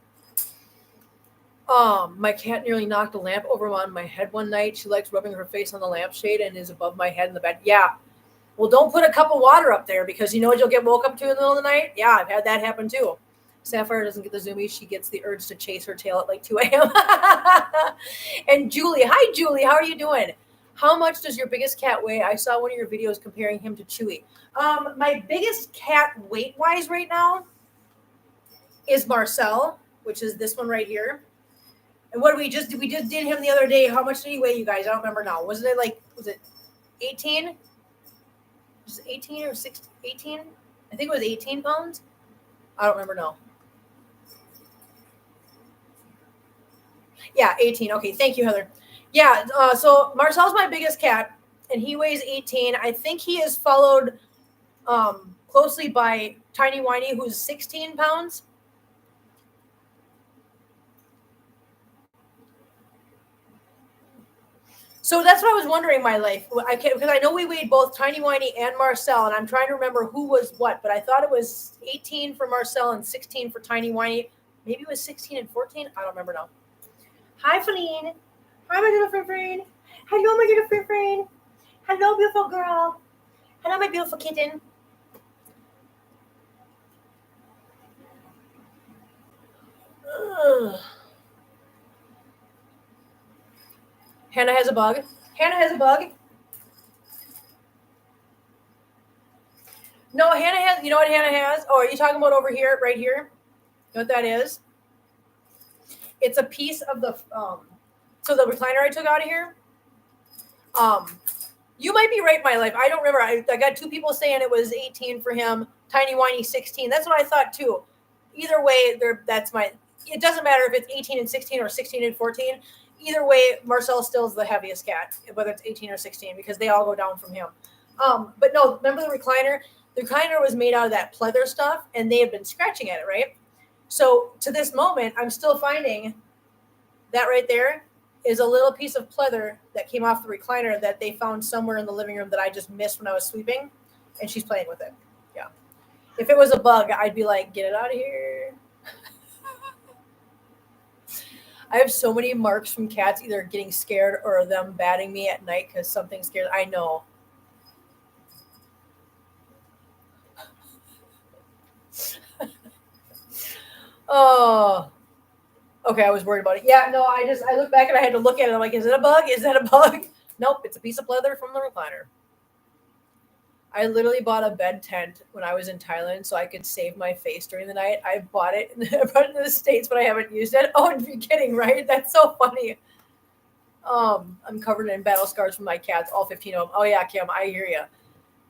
My cat nearly knocked a lamp over on my head one night. She likes rubbing her face on the lampshade and is above my head in the bed. Yeah. Well, don't put a cup of water up there because you know what you'll get woke up to in the middle of the night? Yeah, I've had that happen too. Sapphire doesn't get the zoomies. She gets the urge to chase her tail at like 2 a.m. And Julie, hi Julie, how are you doing? How much does your biggest cat weigh? I saw one of your videos comparing him to Chewy. My biggest cat weight-wise right now is Marcel, which is this one right here. And what we just did him the other day. How much did he weigh, you guys? I don't remember now. Was it 18? Was it 18 or 16? 18? I think it was 18 pounds. I don't remember now. Yeah, 18. Okay, thank you, Heather. Yeah, so Marcel's my biggest cat, and he weighs 18. I think he is followed closely by Tiny Whiny, who's 16 pounds. So that's what I was wondering in my life. Because I know we weighed both Tiny Whiny and Marcel, and I'm trying to remember who was what, but I thought it was 18 for Marcel and 16 for Tiny Whiny. Maybe it was 16 and 14. I don't remember now. Hi, Feline. Hi, my little friend. Hello, my little friend. Hello, beautiful girl. Hello, my beautiful kitten. Ugh. Hannah has a bug. Hannah has a bug. No, Hannah has, you know what Hannah has? Oh, are you talking about over here, right here? You know what that is? It's a piece of the, so the recliner I took out of here. You might be right, my life. I don't remember. I got two people saying it was 18 for him. Tiny Whiny 16. That's what I thought too. Either way, that's my. It doesn't matter if it's 18 and 16 or 16 and 14. Either way, Marcel still is the heaviest cat, whether it's 18 or 16, because they all go down from him. But no, remember the recliner? The recliner was made out of that pleather stuff, and they had been scratching at it, right? So to this moment, I'm still finding that right there is a little piece of pleather that came off the recliner that they found somewhere in the living room that I just missed when I was sweeping, and she's playing with it. Yeah. If it was a bug, I'd be like, get it out of here. I have so many marks from cats either getting scared or them batting me at night because something scared. I know. Oh. Okay, I was worried about it. Yeah, no, I looked back and I had to look at it. I'm like, is it a bug? Is that a bug? Nope, it's a piece of leather from the recliner. I literally bought a bed tent when I was in Thailand so I could save my face during the night. I bought it in the States, but I haven't used it. Oh, you're kidding, right? That's so funny. I'm covered in battle scars from my cats, all 15 of them. Oh yeah, Kim, I hear you.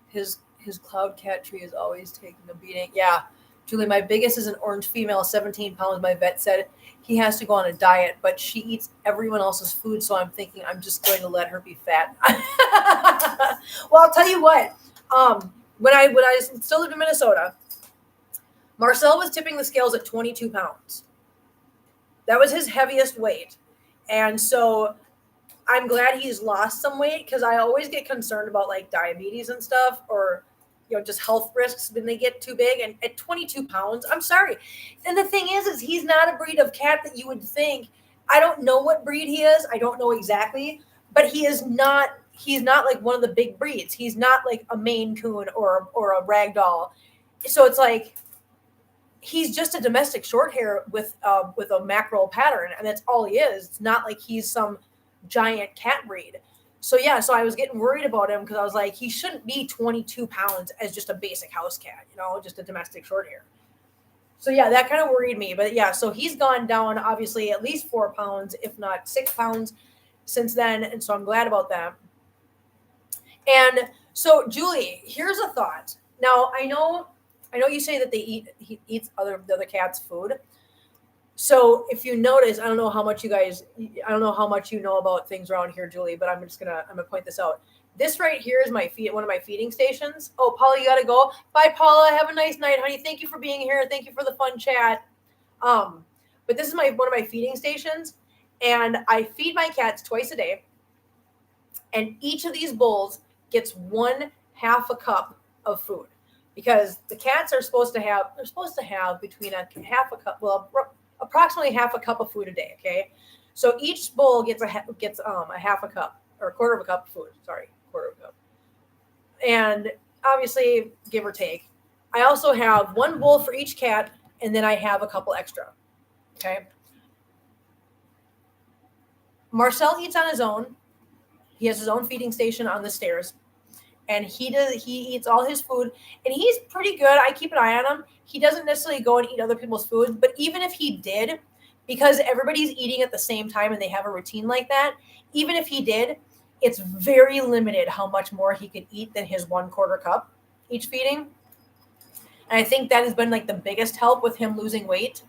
His cloud cat tree is always taking a beating. Yeah. Julie, my biggest is an orange female, 17 pounds. My vet said he has to go on a diet, but she eats everyone else's food. So I'm thinking I'm just going to let her be fat. Well, I'll tell you what, when I still lived in Minnesota, Marcel was tipping the scales at 22 pounds. That was his heaviest weight. And so I'm glad he's lost some weight because I always get concerned about like diabetes and stuff or just health risks when they get too big. And at 22 pounds, I'm sorry. And the thing is he's not a breed of cat that you would think. I don't know what breed he is. I don't know exactly, but he's not like one of the big breeds. He's not like a Maine Coon or a Ragdoll. So it's like, he's just a domestic short hair with a mackerel pattern. And that's all he is. It's not like he's some giant cat breed. So yeah, so I was getting worried about him because I was like, he shouldn't be 22 pounds as just a basic house cat, just a domestic short hair. So yeah, that kind of worried me. But yeah, so he's gone down obviously at least 4 pounds, if not 6 pounds since then. And so I'm glad about that. And so Julie, here's a thought. Now I know you say that he eats the other cat's food. So if you notice, I don't know how much you know about things around here, Julie, but I'm gonna point this out. This right here is one of my feeding stations. Oh, Paula, you gotta go. Bye, Paula. Have a nice night, honey. Thank you for being here. Thank you for the fun chat. But this is one of my feeding stations, and I feed my cats twice a day, and each of these bowls gets 1/2 cup of food because the cats are supposed to have between a half a cup, well, approximately 1/2 cup of food a day. Okay, so each bowl gets a 1/2 cup or a quarter of a cup of food. Sorry, quarter of a cup, and obviously give or take. I also have one bowl for each cat, and then I have a couple extra. Okay. Marcel eats on his own. He has his own feeding station on the stairs, and he eats all his food, and he's pretty good. I keep an eye on him. He doesn't necessarily go and eat other people's food, but even if he did, because everybody's eating at the same time and they have a routine like that, even if he did, it's very limited how much more he could eat than his 1/4 cup each feeding. And I think that has been like the biggest help with him losing weight.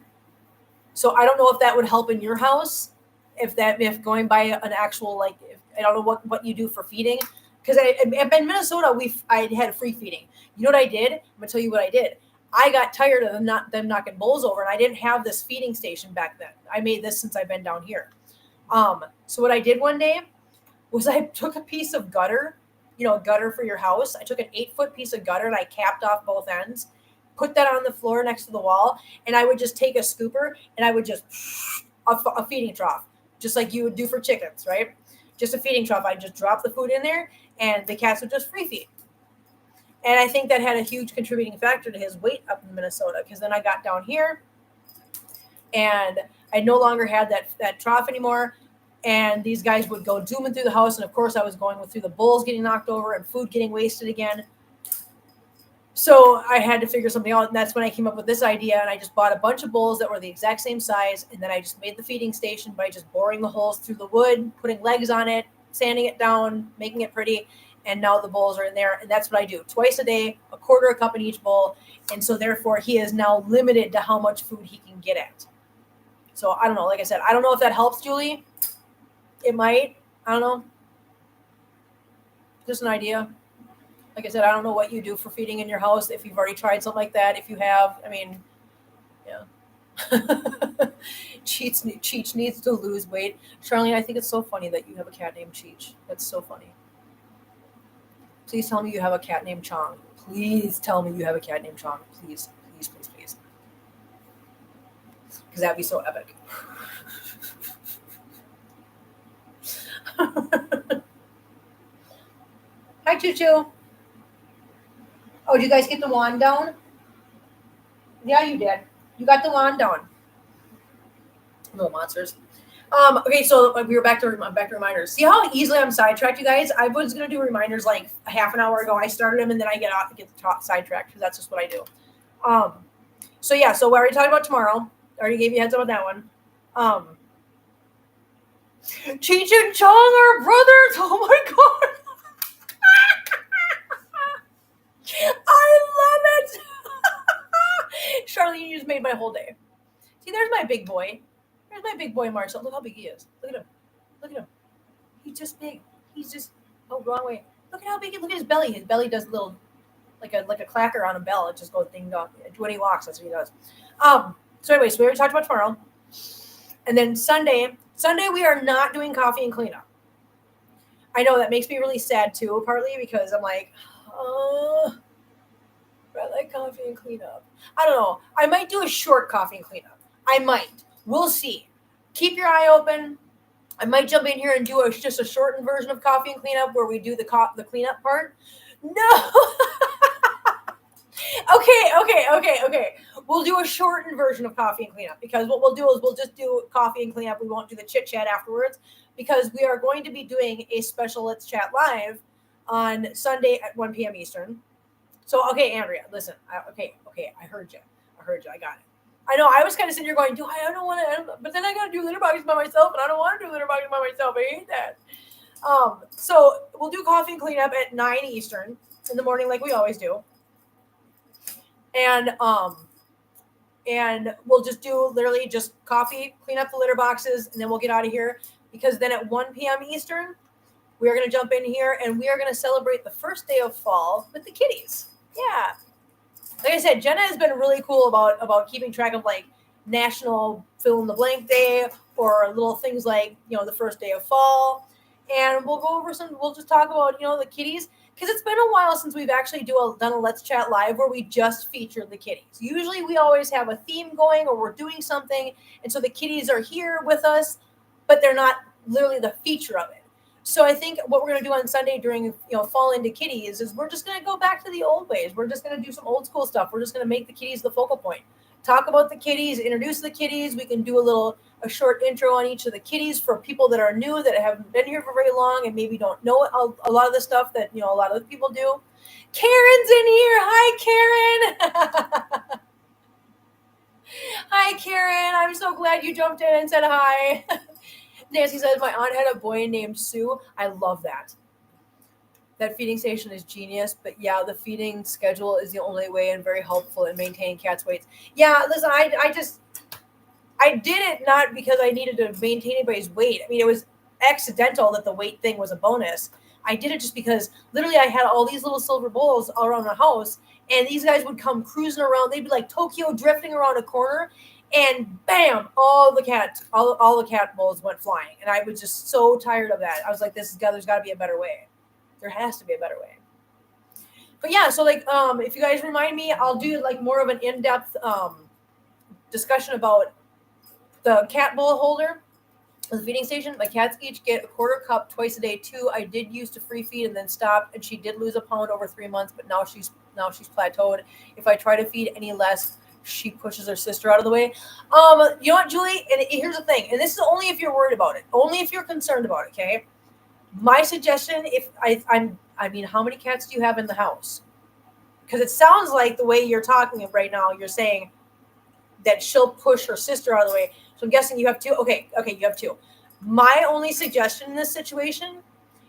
So I don't know if that would help in your house, if going by an actual I don't know what you do for feeding, because in Minnesota I had free feeding. You know what I did? I'm gonna tell you what I did. I got tired of them knocking bowls over, and I didn't have this feeding station back then. I made this since I've been down here. So what I did one day was I took a piece of gutter, gutter for your house. I took an 8-foot piece of gutter and I capped off both ends, put that on the floor next to the wall, and I would just take a scooper and I would just a feeding trough, just like you would do for chickens, right? Just a feeding trough. I'd just drop the food in there and the cats would just free feed. And I think that had a huge contributing factor to his weight up in Minnesota, because then I got down here and I no longer had that trough anymore. And these guys would go zooming through the house. And of course I was going through the bowls getting knocked over and food getting wasted again. So I had to figure something out, and that's when I came up with this idea. And I just bought a bunch of bowls that were the exact same size, and then I just made the feeding station by just boring the holes through the wood, putting legs on it, sanding it down, making it pretty, and now the bowls are in there. And that's what I do twice a day, a quarter a cup in each bowl, and so therefore he is now limited to how much food he can get at. So I don't know. Like I said, I don't know if that helps, Julie. It might. I don't know. Just an idea. Like I said, I don't know what you do for feeding in your house. If you've already tried something like that, if you have, I mean, yeah. Cheech needs to lose weight. Charlene, I think it's so funny that you have a cat named Cheech. That's so funny. Please tell me you have a cat named Chong. Please tell me you have a cat named Chong. Please, please, please, please. Because that'd be so epic. Hi, Choo Choo. Oh, did you guys get the wand down? Yeah, you did. You got the wand down. Little monsters. Okay, so we were back to reminders. See how easily I'm sidetracked, you guys? I was gonna do reminders like a half an hour ago. I started them and then I get sidetracked because that's just what I do. So yeah, so we already talked about tomorrow. I already gave you a heads up on that one. Cheech and Chong are brothers. Oh my god. I love it. Charlene, you just made my whole day. See, there's my big boy. There's my big boy, Marcel. Look how big he is. Look at him. Look at him. He's just big. He's just, oh, wrong way. Look at how big. Look at his belly. His belly does a little, like a clacker on a bell. It just goes ding dong. When he walks, that's what he does. So anyway, so we already talked about tomorrow. And then Sunday we are not doing coffee and cleanup. I know that makes me really sad too, partly because I'm like, oh, I like coffee and cleanup. I don't know. I might do a short coffee and cleanup. I might. We'll see. Keep your eye open. I might jump in here and do just a shortened version of coffee and cleanup where we do the cleanup part. No. Okay. We'll do a shortened version of coffee and cleanup, because what we'll do is we'll just do coffee and cleanup. We won't do the chit chat afterwards, because we are going to be doing a special Let's Chat Live on Sunday at 1 p.m. Eastern. So, okay, Andrea, listen. Okay. I heard you. I got it. I know. I was kind of sitting here going, I don't want to, but then I got to do litter boxes by myself, and I don't want to do litter boxes by myself. I hate that. So we'll do coffee and cleanup at 9 Eastern in the morning, like we always do. And we'll just do literally just coffee, clean up the litter boxes, and then we'll get out of here. Because then at 1 p.m. Eastern, we are going to jump in here and we are going to celebrate the first day of fall with the kitties. Yeah. Like I said, Jenna has been really cool about keeping track of like National Fill in the Blank Day or little things like, the first day of fall. And we'll go over we'll just talk about, the kitties. Because it's been a while since we've actually done a Let's Chat Live where we just featured the kitties. Usually we always have a theme going or we're doing something. And so the kitties are here with us, but they're not literally the feature of it. So I think what we're going to do on Sunday during, Fall into Kitties is we're just going to go back to the old ways. We're just going to do some old school stuff. We're just going to make the kitties the focal point. Talk about the kitties, introduce the kitties. We can do a short intro on each of the kitties for people that are new, that haven't been here for very long and maybe don't know a lot of the stuff that, a lot of other people do. Karen's in here. Hi, Karen. Hi, Karen. I'm so glad you jumped in and said hi. Nancy says, my aunt had a boy named Sue. I love that. That feeding station is genius. But yeah, the feeding schedule is the only way and very helpful in maintaining cats' weights. Yeah, listen, I did it not because I needed to maintain anybody's weight. I mean, it was accidental that the weight thing was a bonus. I did it just because literally I had all these little silver bowls all around the house, and these guys would come cruising around. They'd be like Tokyo drifting around a corner, and bam, all the cat bowls went flying. And I was just so tired of that. I was like, there's got to be a better way. There has to be a better way. But yeah, so like, if you guys remind me, I'll do like more of an in-depth discussion about the cat bowl holder, the feeding station. My cats each get a quarter cup twice a day too. I did used to free feed and then stop, and she did lose a pound over 3 months, but now she's plateaued. If I try to feed any less, she pushes her sister out of the way. You know what, Julie? And here's the thing, and this is only if you're worried about it, only if you're concerned about it. Okay. My suggestion, how many cats do you have in the house? Because it sounds like the way you're talking right now, you're saying that she'll push her sister out of the way. So I'm guessing you have two. Okay, you have two. My only suggestion in this situation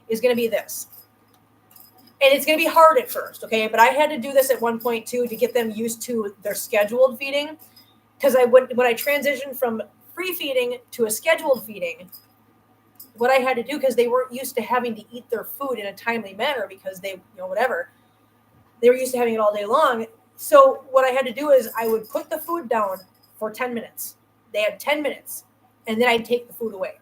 is going to be this. And it's going to be hard at first, okay? But I had to do this at one point too to get them used to their scheduled feeding. Because when I transitioned from free feeding to a scheduled feeding, what I had to do, because they weren't used to having to eat their food in a timely manner because they, whatever, they were used to having it all day long. So what I had to do is I would put the food down for 10 minutes. They had 10 minutes, and then I'd take the food away.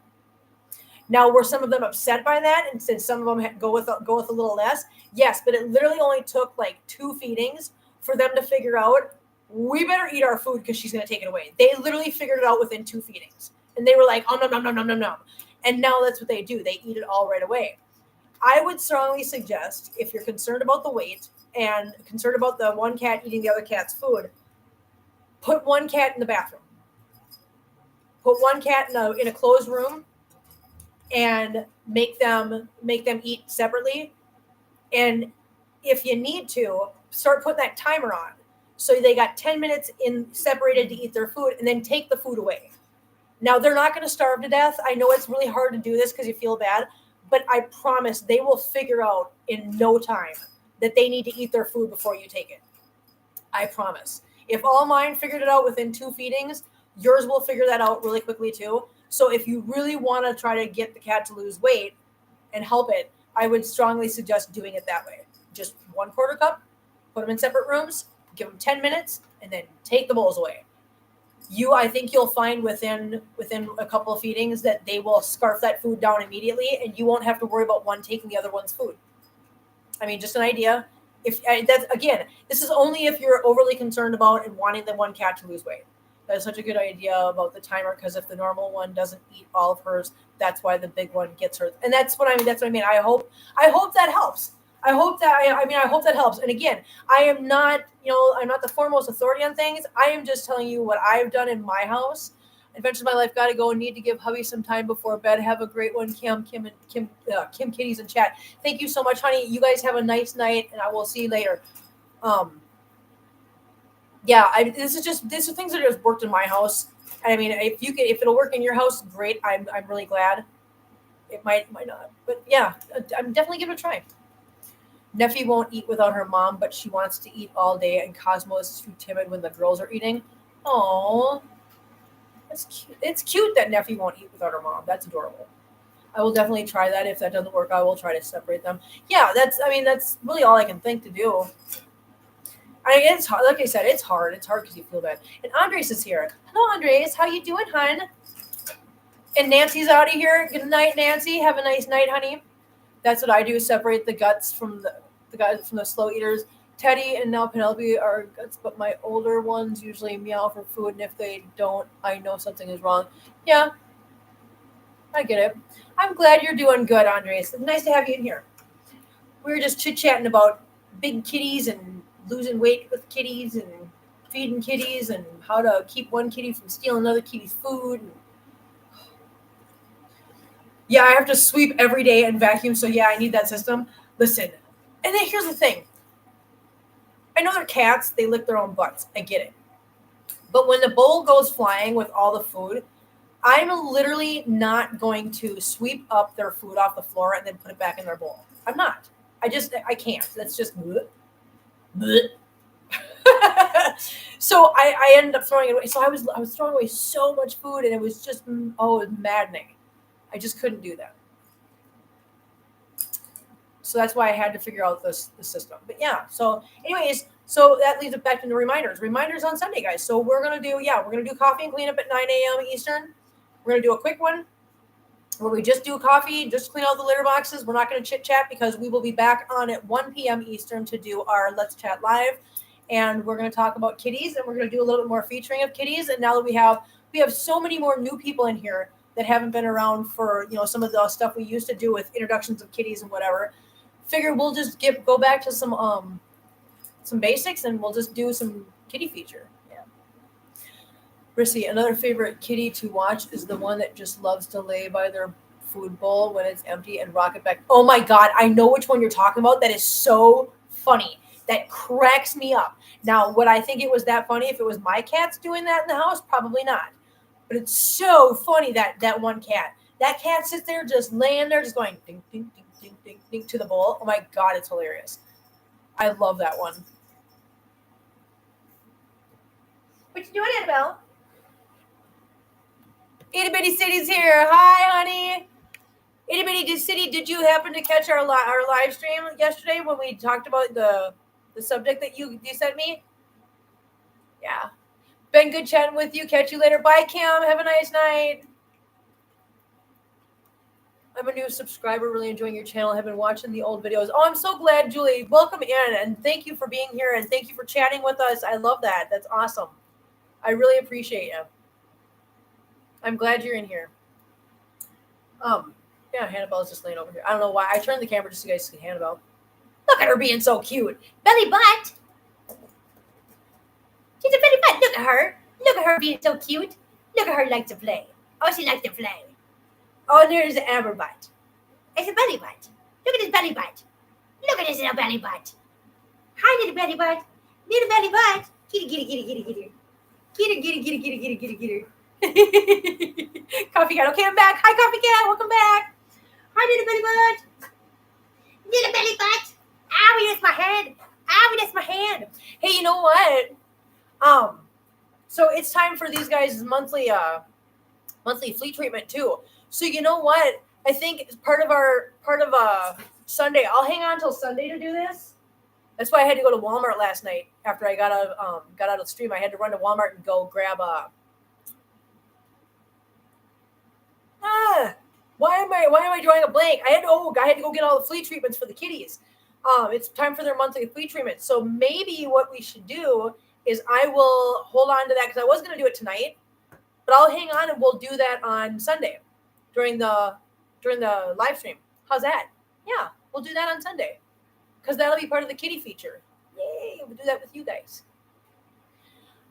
Now, were some of them upset by that, and since some of them go with a little less? Yes, but it literally only took like 2 feedings for them to figure out, we better eat our food because she's going to take it away. They literally figured it out within 2 feedings, and they were like, oh, no. And now that's what they do. They eat it all right away. I would strongly suggest, if you're concerned about the weight and concerned about the one cat eating the other cat's food, put one cat in the bathroom. Put one cat in a closed room and make them eat separately. And if you need to, start putting that timer on. So they got 10 minutes separated to eat their food, and then take the food away. Now, they're not going to starve to death. I know it's really hard to do this because you feel bad, but I promise they will figure out in no time that they need to eat their food before you take it. I promise. If all mine figured it out within 2 feedings, yours will figure that out really quickly too. So if you really want to try to get the cat to lose weight and help it, I would strongly suggest doing it that way. Just 1/4 cup, put them in separate rooms, give them 10 minutes, and then take the bowls away. I think you'll find within a couple of feedings that they will scarf that food down immediately, and you won't have to worry about one taking the other one's food. I mean, just an idea. This is only if you're overly concerned about and wanting the one cat to lose weight. That is such a good idea about the timer, because if the normal one doesn't eat all of hers, that's why the big one gets hers. And that's what I mean. I hope that helps. I hope that helps. And again, I am not, I'm not the foremost authority on things. I am just telling you what I've done in my house. Adventures of my life, got to go and need to give hubby some time before bed. Have a great one, Kim Kitties in chat. Thank you so much, honey. You guys have a nice night, and I will see you later. yeah, this are things that have worked in my house. And I mean, if it'll work in your house, great. I'm really glad. It might not, but yeah, I'm definitely giving it a try. Neffy won't eat without her mom, but she wants to eat all day, and Cosmo is too timid when the girls are eating. Oh, that's cute. It's cute that Neffy won't eat without her mom. That's adorable. I will definitely try that. If that doesn't work, I will try to separate them. Yeah, that's really all I can think to do. It's hard. Like I said, it's hard. It's hard because you feel bad. And Andres is here. Hello, Andres. How you doing, hun? And Nancy's out of here. Good night, Nancy. Have a nice night, honey. That's what I do. Separate the guts from the guys from the slow eaters. Teddy and now Penelope are guts, but my older ones usually meow for food, and if they don't, I know something is wrong. Yeah, I get it. I'm glad you're doing good, Andres. It's nice to have you in here. We were just chit-chatting about big kitties and losing weight with kitties and feeding kitties and how to keep one kitty from stealing another kitty's food. Yeah, I have to sweep every day and vacuum, so yeah, I need that system. Listen, and then here's the thing. I know they're cats, they lick their own butts. I get it. But when the bowl goes flying with all the food, I'm literally not going to sweep up their food off the floor and then put it back in their bowl. I'm not. I can't. That's just bleh. Bleh. So I ended up throwing it away. So I was throwing away so much food, and it was just it was maddening. I just couldn't do that. So that's why I had to figure out the system. But yeah, so anyways, so that leads us back to the reminders. Reminders on Sunday, guys. So we're gonna do coffee and cleanup at 9 a.m. Eastern. We're gonna do a quick one where we just do coffee, just clean out the litter boxes. We're not gonna chit chat because we will be back on at 1 p.m. Eastern to do our Let's Chat Live. And we're gonna talk about kitties, and we're gonna do a little bit more featuring of kitties. And now that we have so many more new people in here that haven't been around for some of the stuff we used to do with introductions of kitties and whatever. Figure we'll just go back to some basics, and we'll just do some kitty feature. Yeah. Rissy, another favorite kitty to watch is the one that just loves to lay by their food bowl when it's empty and rock it back. Oh my God, I know which one you're talking about. That is so funny. That cracks me up. Now, would I think it was that funny if it was my cats doing that in the house? Probably not. But it's so funny that one cat. That cat sits there just laying there, just going ding, ding, ding, ding, ding, ding to the bowl. Oh my God, it's hilarious. I love that one. What you doing, Annabelle? Itty Bitty City's here. Hi, honey. Itty Bitty City, did you happen to catch our live stream yesterday when we talked about the subject that you sent me? Yeah. Been good chatting with you. Catch you later. Bye, Cam. Have a nice night. I'm a new subscriber. Really enjoying your channel. Have been watching the old videos. Oh, I'm so glad, Julie. Welcome in, and thank you for being here, and thank you for chatting with us. I love that. That's awesome. I really appreciate you. I'm glad you're in here. Yeah, Hannibal's just laying over here. I don't know why. I turned the camera just so you guys see Hannibal. Look at her being so cute. Belly butt. She's a belly butt. Look at her. Look at her being so cute. Look at her like to play. Oh, she likes to play. Oh, and there's the amber butt. It's a belly butt. Look at his belly butt. Look at his little belly butt. Hi, little belly butt. Little belly butt. Kitty, kitty, kitty, kitty, kitty. Kitty, kitty, kitty, kitty, kitty, kitty, kitty. Coffee cat. Okay, I'm back. Hi, Coffee cat. Welcome back. Hi, little belly butt. Little belly butt. Owie, that's my head. Owie, that's my hand. Hey, you know what? So it's time for these guys' monthly flea treatment too. So you know what? I think it's part of Sunday. I'll hang on till Sunday to do this. That's why I had to go to Walmart last night after I got out of the stream. I had to run to Walmart and go grab why am I drawing a blank? I had to go get all the flea treatments for the kitties. It's time for their monthly flea treatment. So maybe what we should do is I will hold on to that because I was going to do it tonight, but I'll hang on and we'll do that on Sunday during the live stream. How's that? Yeah, we'll do that on Sunday because that'll be part of the kitty feature. Yay, we'll do that with you guys.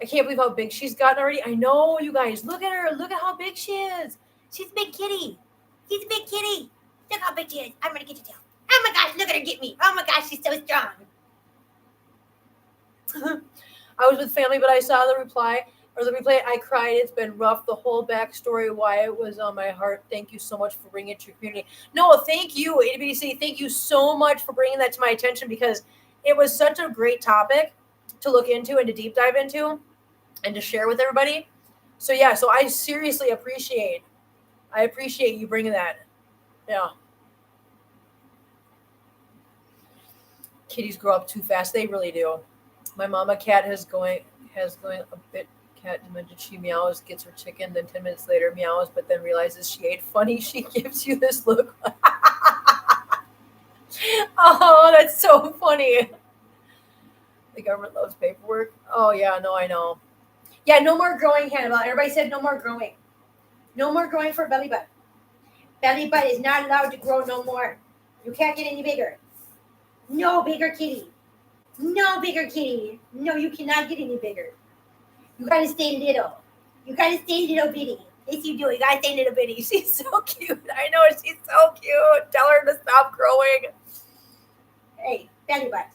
I can't believe how big she's gotten already. I know, you guys. Look at her. Look at how big she is. She's a big kitty. She's a big kitty. Look how big she is. I'm going to get you down. Oh, my gosh. Look at her get me. Oh, my gosh. She's so strong. I was with family, but I saw the reply or the replay. I cried. It's been rough. The whole backstory, why it was on my heart. Thank you so much for bringing it to your community. No, thank you, ABDC. Thank you so much for bringing that to my attention because it was such a great topic to look into and to deep dive into and to share with everybody. So yeah, so I seriously appreciate you bringing that. Yeah. Kitties grow up too fast. They really do. My mama cat has going a bit cat demented. She meows, gets her chicken, then 10 minutes later meows, but then realizes she ate funny. She gives you this look. Oh, that's so funny. The government loves paperwork. Oh yeah, no, I know. Yeah, no more growing, Hannibal. Everybody said no more growing. No more growing for belly button. Belly button is not allowed to grow no more. You can't get any bigger. No bigger kitty. No bigger kitty. No, you cannot get any bigger. You gotta stay little. You gotta stay little bitty. Yes, you do. You gotta stay little bitty. She's so cute. I know, she's so cute. Tell her to stop growing. Hey, belly butt.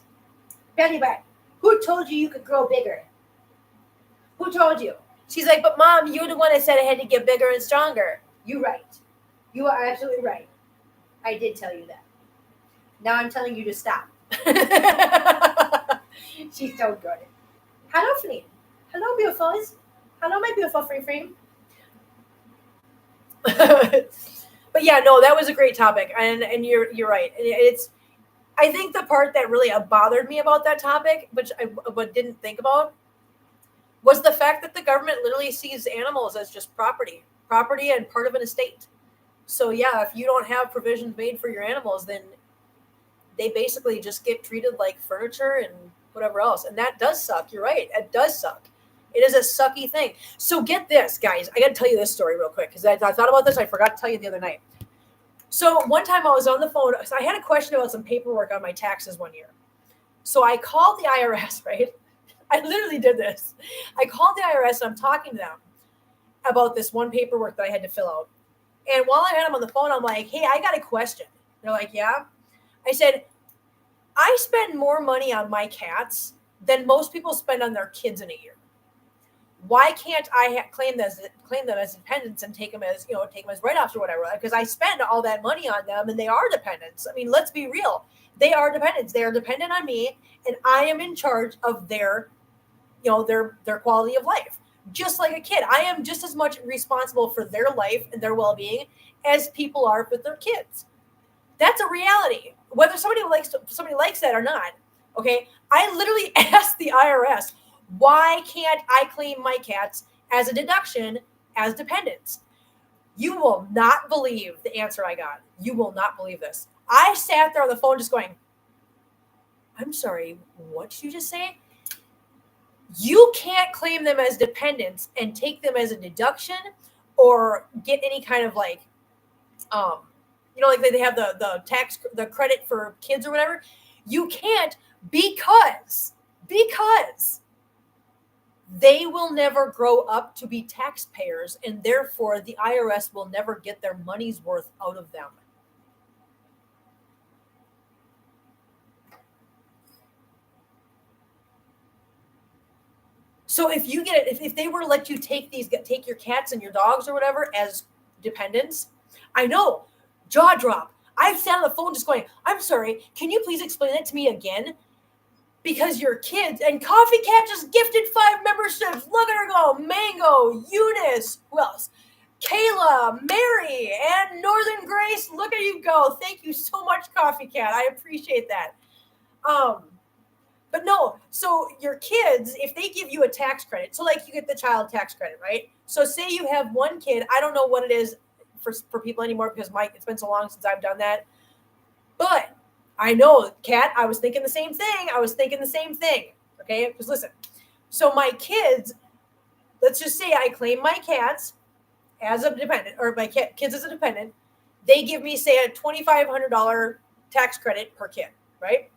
Belly butt. Who told you could grow bigger? Who told you? She's like, but Mom, you're the one that said I had to get bigger and stronger. You're right. You are absolutely right. I did tell you that. Now I'm telling you to stop. She's so good. Hello, Flynn. Hello, beautifuls. Hello, my beautiful frame. But yeah, no, that was a great topic, and you're right. It's I think the part that really bothered me about that topic, which I didn't think about, was the fact that the government literally sees animals as just property and part of an estate. So yeah, if you don't have provisions made for your animals, then they basically just get treated like furniture and whatever else. And that does suck. You're right. It does suck. It is a sucky thing. So get this, guys. I got to tell you this story real quick because I thought about this. I forgot to tell you the other night. So one time I was on the phone. So I had a question about some paperwork on my taxes one year. So I called the IRS, right? I literally did this. I called the IRS and I'm talking to them about this one paperwork that I had to fill out. And while I had them on the phone, I'm like, hey, I got a question. They're like, yeah. I said, I spend more money on my cats than most people spend on their kids in a year. Why can't I claim them as dependents and take them as write-offs or whatever? Because I spend all that money on them and they are dependents. I mean, let's be real. They are dependents. They are dependent on me, and I am in charge of their quality of life. Just like a kid, I am just as much responsible for their life and their well-being as people are with their kids. That's a reality. Whether somebody likes that or not, okay? I literally asked the IRS, why can't I claim my cats as a deduction as dependents? You will not believe the answer I got. You will not believe this. I sat there on the phone just going, I'm sorry, what did you just say? You can't claim them as dependents and take them as a deduction or get any kind of like they have the credit for kids or whatever. You can't because they will never grow up to be taxpayers, and therefore the IRS will never get their money's worth out of them. So if you get it, if they were to let you take your cats and your dogs or whatever as dependents, I know, jaw drop. I've sat on the phone just going, I'm sorry, can you please explain that to me again? Because your kids and Coffee Cat just gifted 5 memberships. Look at her go. Mango, Eunice, who else? Kayla, Mary, and Northern Grace. Look at you go. Thank you so much, Coffee Cat. I appreciate that. But no, so your kids, if they give you a tax credit, so like you get the child tax credit, right? So say you have one kid, I don't know what it is for people anymore because it's been so long since I've done that. But I know, Kat, I was thinking the same thing. Okay, because listen, so my kids, let's just say I claim my cats as a dependent, or my kids as a dependent. They give me, say, a $2,500 tax credit per kid, right?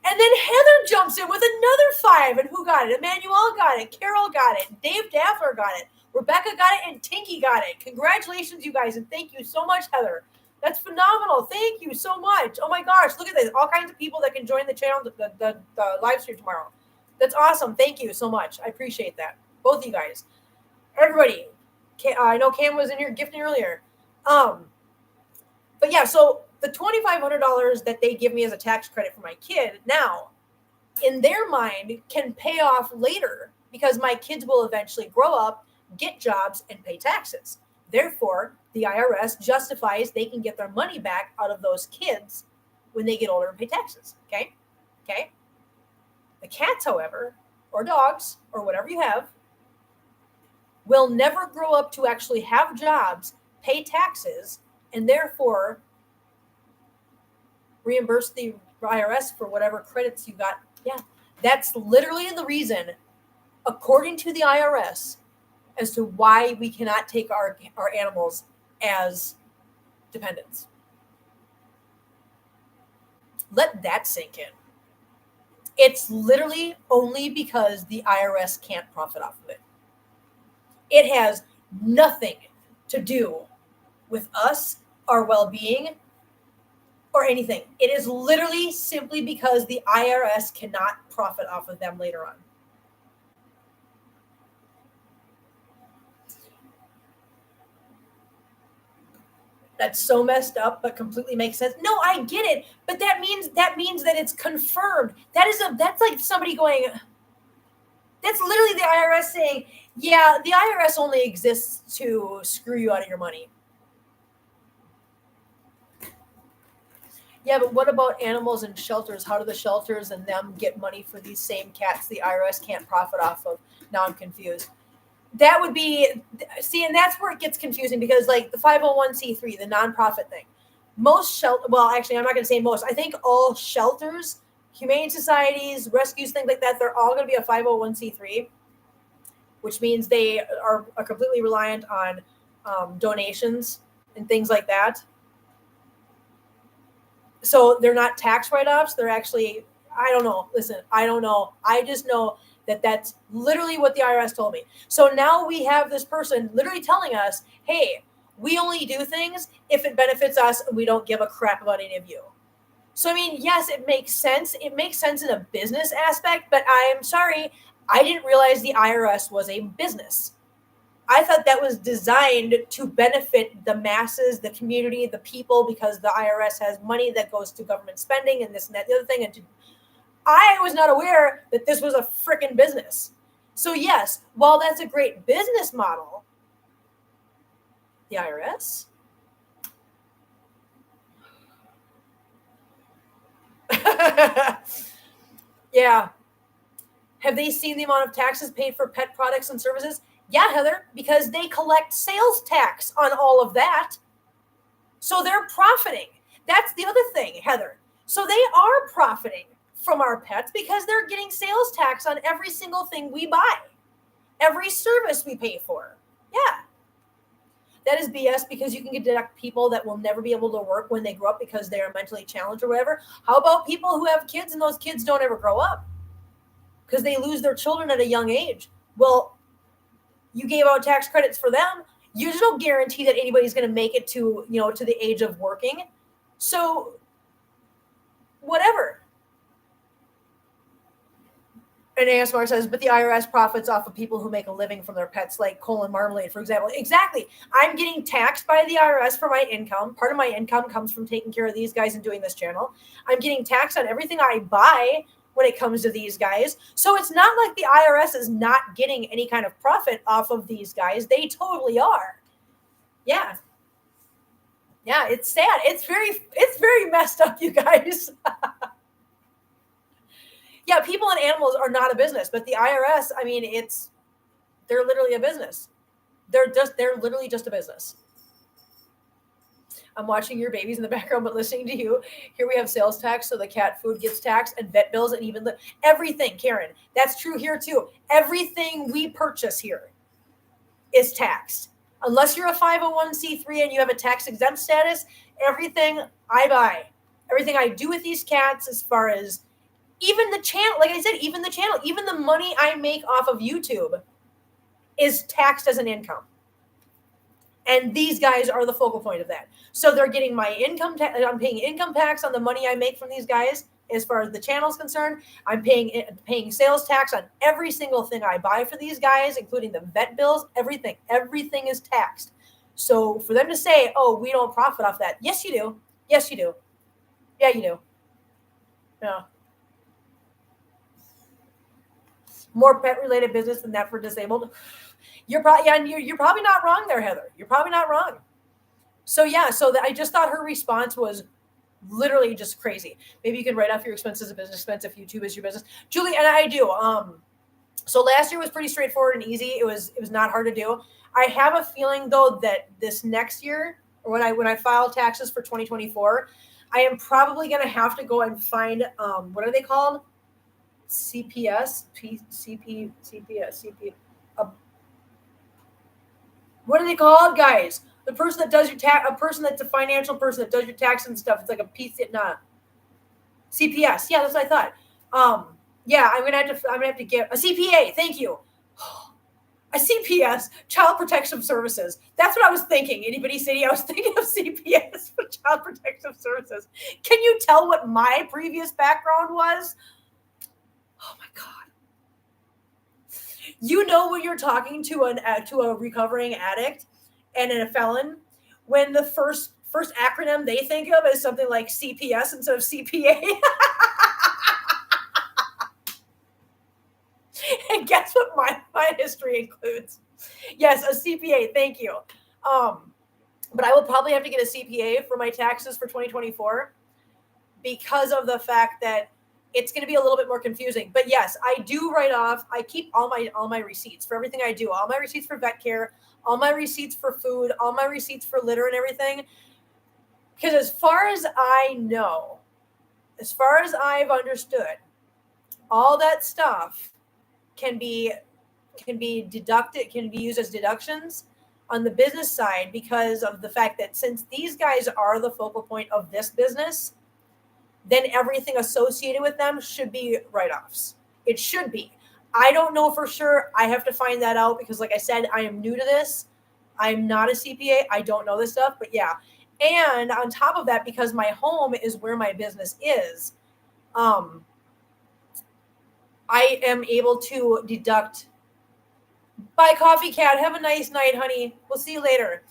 And then Heather jumps in with another 5. And who got it? Emmanuel got it. Carol got it. Dave Daffler got it. Rebecca got it. And Tinky got it. Congratulations, you guys. And thank you so much, Heather. That's phenomenal. Thank you so much. Oh, my gosh. Look at this. All kinds of people that can join the channel, the live stream tomorrow. That's awesome. Thank you so much. I appreciate that. Both of you guys. Everybody. I know Cam was in here gifting earlier. But yeah, so the $2,500 that they give me as a tax credit for my kid now, in their mind, can pay off later because my kids will eventually grow up, get jobs, and pay taxes. Therefore, the IRS justifies they can get their money back out of those kids when they get older and pay taxes. Okay? Okay? The cats, however, or dogs, or whatever you have, will never grow up to actually have jobs, pay taxes, and therefore reimburse the IRS for whatever credits you got. Yeah, that's literally the reason, according to the IRS, as to why we cannot take our animals as dependents. Let that sink in. It's literally only because the IRS can't profit off of it. It has nothing to do with us, our well-being, or anything. It is literally simply because the IRS cannot profit off of them later on. That's so messed up, but completely makes sense. No, I get it, but that means that it's confirmed. That's like somebody going. That's literally the IRS saying, "Yeah, the IRS only exists to screw you out of your money." Yeah, but what about animals and shelters? How do the shelters and them get money for these same cats the IRS can't profit off of? Now I'm confused. That would be, see, and that's where it gets confusing because like the 501c3, the nonprofit thing, most shelter, well, actually, I'm not going to say most. I think all shelters, humane societies, rescues, things like that, they're all going to be a 501c3, which means they are completely reliant on donations and things like that. So they're not tax write-offs. They're actually, I don't know. Listen, I don't know. I just know that that's literally what the IRS told me. So now we have this person literally telling us, hey, we only do things if it benefits us and we don't give a crap about any of you. So, I mean, yes, it makes sense. It makes sense in a business aspect, but I'm sorry, I didn't realize the IRS was a business. I thought that was designed to benefit the masses, the community, the people, because the IRS has money that goes to government spending and this and that, the other thing. And I was not aware that this was a freaking business. So yes, while that's a great business model, the IRS, yeah. Have they seen the amount of taxes paid for pet products and services? Yeah, Heather, because they collect sales tax on all of that. So they're profiting. That's the other thing, Heather. So they are profiting from our pets because they're getting sales tax on every single thing we buy, every service we pay for. Yeah. That is BS because you can deduct people that will never be able to work when they grow up because they are mentally challenged or whatever. How about people who have kids and those kids don't ever grow up because they lose their children at a young age? Well, you gave out tax credits for them. There's no guarantee that anybody's going to make it to, to the age of working. So whatever. And ASMR says, but the IRS profits off of people who make a living from their pets, like coal and marmalade, for example. Exactly. I'm getting taxed by the IRS for my income. Part of my income comes from taking care of these guys and doing this channel. I'm getting taxed on everything I buy when it comes to these guys. So it's not like the IRS is not getting any kind of profit off of these guys. They totally are. Yeah. Yeah, it's sad. It's very messed up, you guys. Yeah, people and animals are not a business, but the IRS, I mean, they're literally a business. They're literally just a business. I'm watching your babies in the background, but listening to you. Here we have sales tax, so the cat food gets taxed, and vet bills, and even everything, Karen. That's true here too. Everything we purchase here is taxed. Unless you're a 501c3 and you have a tax exempt status, everything I buy, everything I do with these cats, as far as even the channel, like I said, even the money I make off of YouTube is taxed as an income. And these guys are the focal point of that. So they're getting my income tax. I'm paying income tax on the money I make from these guys. as far as the channel is concerned. I'm paying sales tax on every single thing I buy for these guys, including the vet bills, everything. Everything is taxed. So for them to say, oh, we don't profit off that. Yes, you do. Yes, you do. Yeah, you do. Yeah. More pet-related business than that for disabled. You're probably not wrong there, Heather. You're probably not wrong. So yeah, I just thought her response was literally just crazy. Maybe you can write off your expenses as a business expense if YouTube is your business. Julie, and I do. So last year was pretty straightforward and easy. It was not hard to do. I have a feeling though that this next year, or when I file taxes for 2024, I am probably going to have to go and find what are they called? CPS, what are they called, guys? The person that does your tax, a person that's a financial person that does your tax and stuff. It's like a piece, not CPS. Yeah, that's what I thought. Yeah, I'm gonna have to get a CPA. Thank you. A CPS, Child Protection Services. That's what I was thinking. Anybody City? I was thinking of CPS for Child Protection Services. Can you tell what my previous background was? Oh my God. You know when you're talking to a recovering addict and a felon, when the first acronym they think of is something like CPS instead of CPA. And guess what my history includes? Yes, a CPA. Thank you. But I will probably have to get a CPA for my taxes for 2024 because of the fact that it's going to be a little bit more confusing. But yes, I do write off. I keep all my receipts for everything I do. All my receipts for vet care, all my receipts for food, all my receipts for litter and everything. Because as far as I know, as far as I've understood, all that stuff can be deducted, can be used as deductions on the business side because of the fact that since these guys are the focal point of this business, then everything associated with them should be write-offs. It should be. I don't know for sure. I have to find that out because, like I said, I am new to this. I'm not a CPA. I don't know this stuff, but yeah. And on top of that, because my home is where my business is, I am able to deduct. Bye, Coffee Cat. Have a nice night, honey. We'll see you later.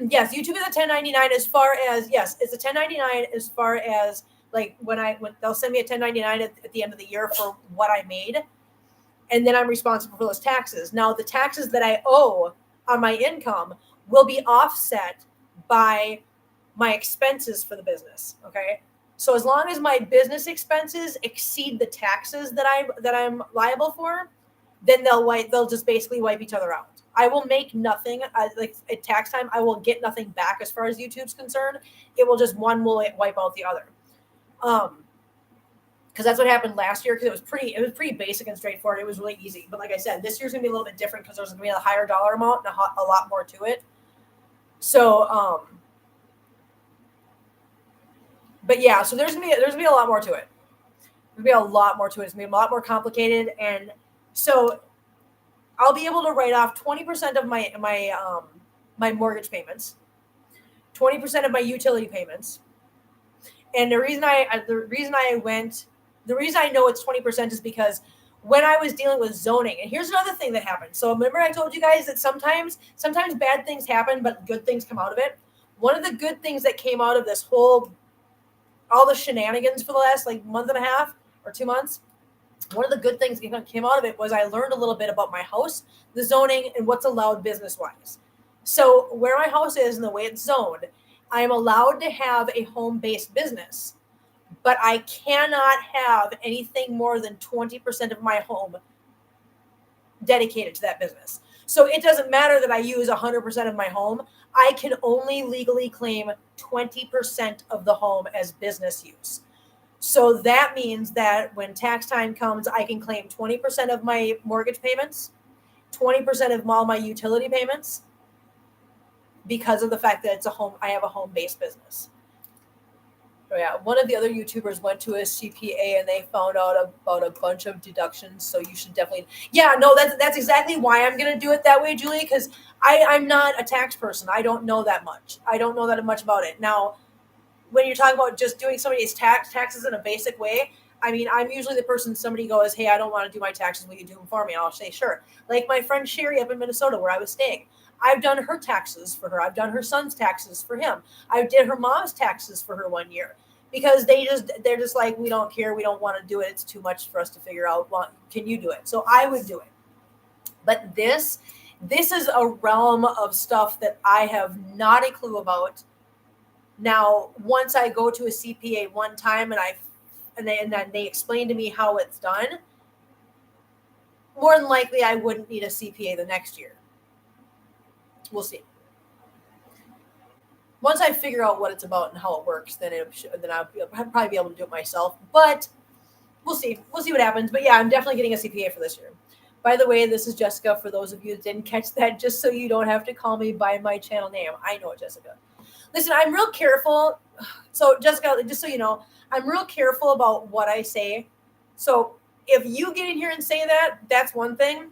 Yes, YouTube is a 1099 as far as, yes, it's a 1099 as far as like when they'll send me a 1099 at the end of the year for what I made. And then I'm responsible for those taxes. Now, the taxes that I owe on my income will be offset by my expenses for the business. Okay. So as long as my business expenses exceed the taxes that I'm liable for, then they'll just basically wipe each other out. I will make nothing like at tax time. I will get nothing back as far as YouTube's concerned. It will just one will wipe out the other. Because that's what happened last year. Because it was pretty basic and straightforward. It was really easy. But like I said, this year's gonna be a little bit different because there's gonna be a higher dollar amount and a lot more to it. So, but yeah, so there's gonna be a lot more to it. There's gonna be a lot more to it. It's gonna be a lot more complicated, and so I'll be able to write off 20% of my mortgage payments, 20% of my utility payments, and the reason I know it's 20% is because when I was dealing with zoning, and here's another thing that happened. So remember I told you guys that sometimes bad things happen, but good things come out of it. One of the good things that came out of this all the shenanigans for the last like month and a half or 2 months, one of the good things that came out of it was I learned a little bit about my house, the zoning, and what's allowed business-wise. So where my house is and the way it's zoned, I am allowed to have a home-based business, but I cannot have anything more than 20% of my home dedicated to that business. So it doesn't matter that I use 100% of my home. I can only legally claim 20% of the home as business use. So that means that when tax time comes, I can claim 20% of my mortgage payments, 20% of all my utility payments, because of the fact that I have a home-based business. So yeah, one of the other YouTubers went to a CPA and they found out about a bunch of deductions. So you should definitely, yeah, no, that's exactly why I'm going to do it that way, Julie, because I'm not a tax person. I don't know that much. I don't know that much about it. Now, when you're talking about just doing somebody's taxes in a basic way, I mean, I'm usually the person somebody goes, hey, I don't want to do my taxes. Will you do them for me? I'll say, sure. Like my friend Sherry up in Minnesota where I was staying. I've done her taxes for her. I've done her son's taxes for him. I did her mom's taxes for her 1 year because they're just like, we don't care. We don't want to do it. It's too much for us to figure out. Well, can you do it? So I would do it. But this is a realm of stuff that I have not a clue about. Now, once I go to a CPA one time and then they explain to me how it's done, more than likely I wouldn't need a CPA the next year. We'll see. Once I figure out what it's about and how it works, then I'll probably be able to do it myself. But we'll see. We'll see what happens. But yeah, I'm definitely getting a CPA for this year. By the way, this is Jessica. For those of you that didn't catch that, just so you don't have to call me by my channel name. I know it, Jessica. Listen, I'm real careful. So Jessica, just so you know, I'm real careful about what I say. So if you get in here and say that, that's one thing.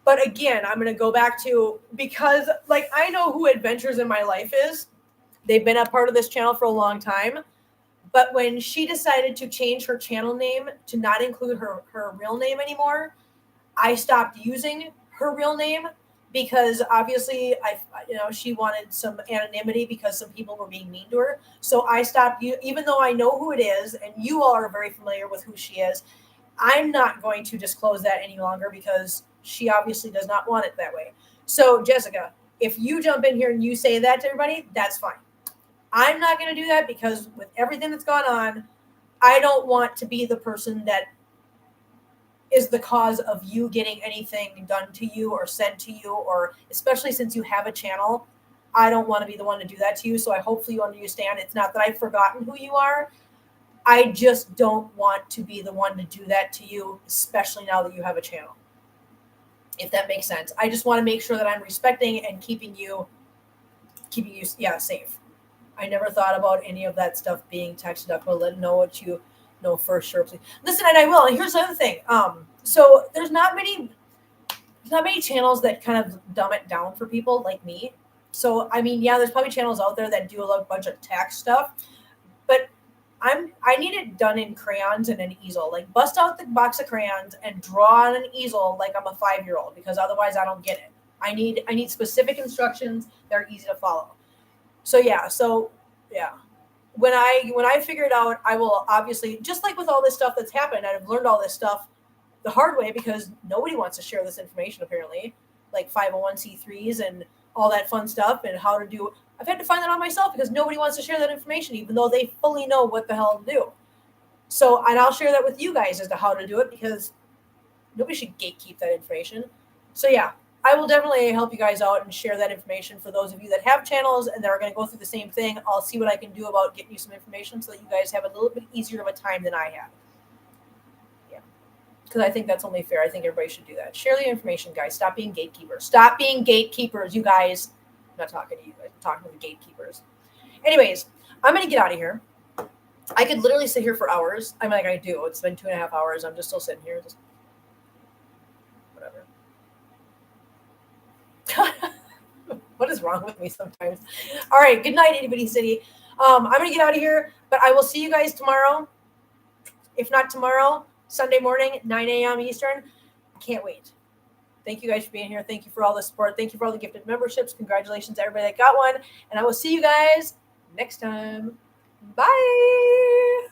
But again, I'm going to go back to, because like I know who Adventures in My Life is. They've been a part of this channel for a long time. But when she decided to change her channel name to not include her real name anymore, I stopped using her real name because obviously she wanted some anonymity because some people were being mean to her. So I stopped, even though I know who it is and you all are very familiar with who she is, I'm not going to disclose that any longer because she obviously does not want it that way. So Jessica, if you jump in here and you say that to everybody, that's fine. I'm not going to do that because with everything that's gone on, I don't want to be the person that is the cause of you getting anything done to you or said to you, or especially since you have a channel, I don't want to be the one to do that to you. So I hopefully you understand. It's not that I've forgotten who you are. I just don't want to be the one to do that to you, especially now that you have a channel. If that makes sense. I just want to make sure that I'm respecting and keeping you safe. I never thought about any of that stuff being tax deductible. Let know what you know for sure, please. Listen, and I will. And here's the other thing. So there's not many channels that kind of dumb it down for people like me. So I mean, yeah, there's probably channels out there that do a bunch of tax stuff, but I need it done in crayons and an easel. Like bust out the box of crayons and draw on an easel like I'm a 5-year-old, because otherwise I don't get it. I need specific instructions that are easy to follow. So yeah. When I figure it out, I will obviously, just like with all this stuff that's happened, I've learned all this stuff the hard way because nobody wants to share this information apparently, like 501c3s and all that fun stuff and how to do. I've had to find that out myself because nobody wants to share that information, even though they fully know what the hell to do. So, and I'll share that with you guys as to how to do it because nobody should gatekeep that information. So yeah, I will definitely help you guys out and share that information for those of you that have channels and that are going to go through the same thing. I'll see what I can do about getting you some information so that you guys have a little bit easier of a time than I have. Yeah, because I think that's only fair. I think everybody should do that. Share the information, guys. Stop being gatekeepers. Stop being gatekeepers, you guys. I'm not talking to you. I'm talking to the gatekeepers. Anyways, I'm going to get out of here. I could literally sit here for hours. I mean, like I do. It's been 2.5 hours. I'm just still sitting here. Just whatever. What is wrong with me sometimes? All right. Good night, Itty Bitty City. I'm going to get out of here, but I will see you guys tomorrow. If not tomorrow, Sunday morning, 9 a.m. Eastern. I can't wait. Thank you guys for being here. Thank you for all the support. Thank you for all the gifted memberships. Congratulations to everybody that got one. And I will see you guys next time. Bye.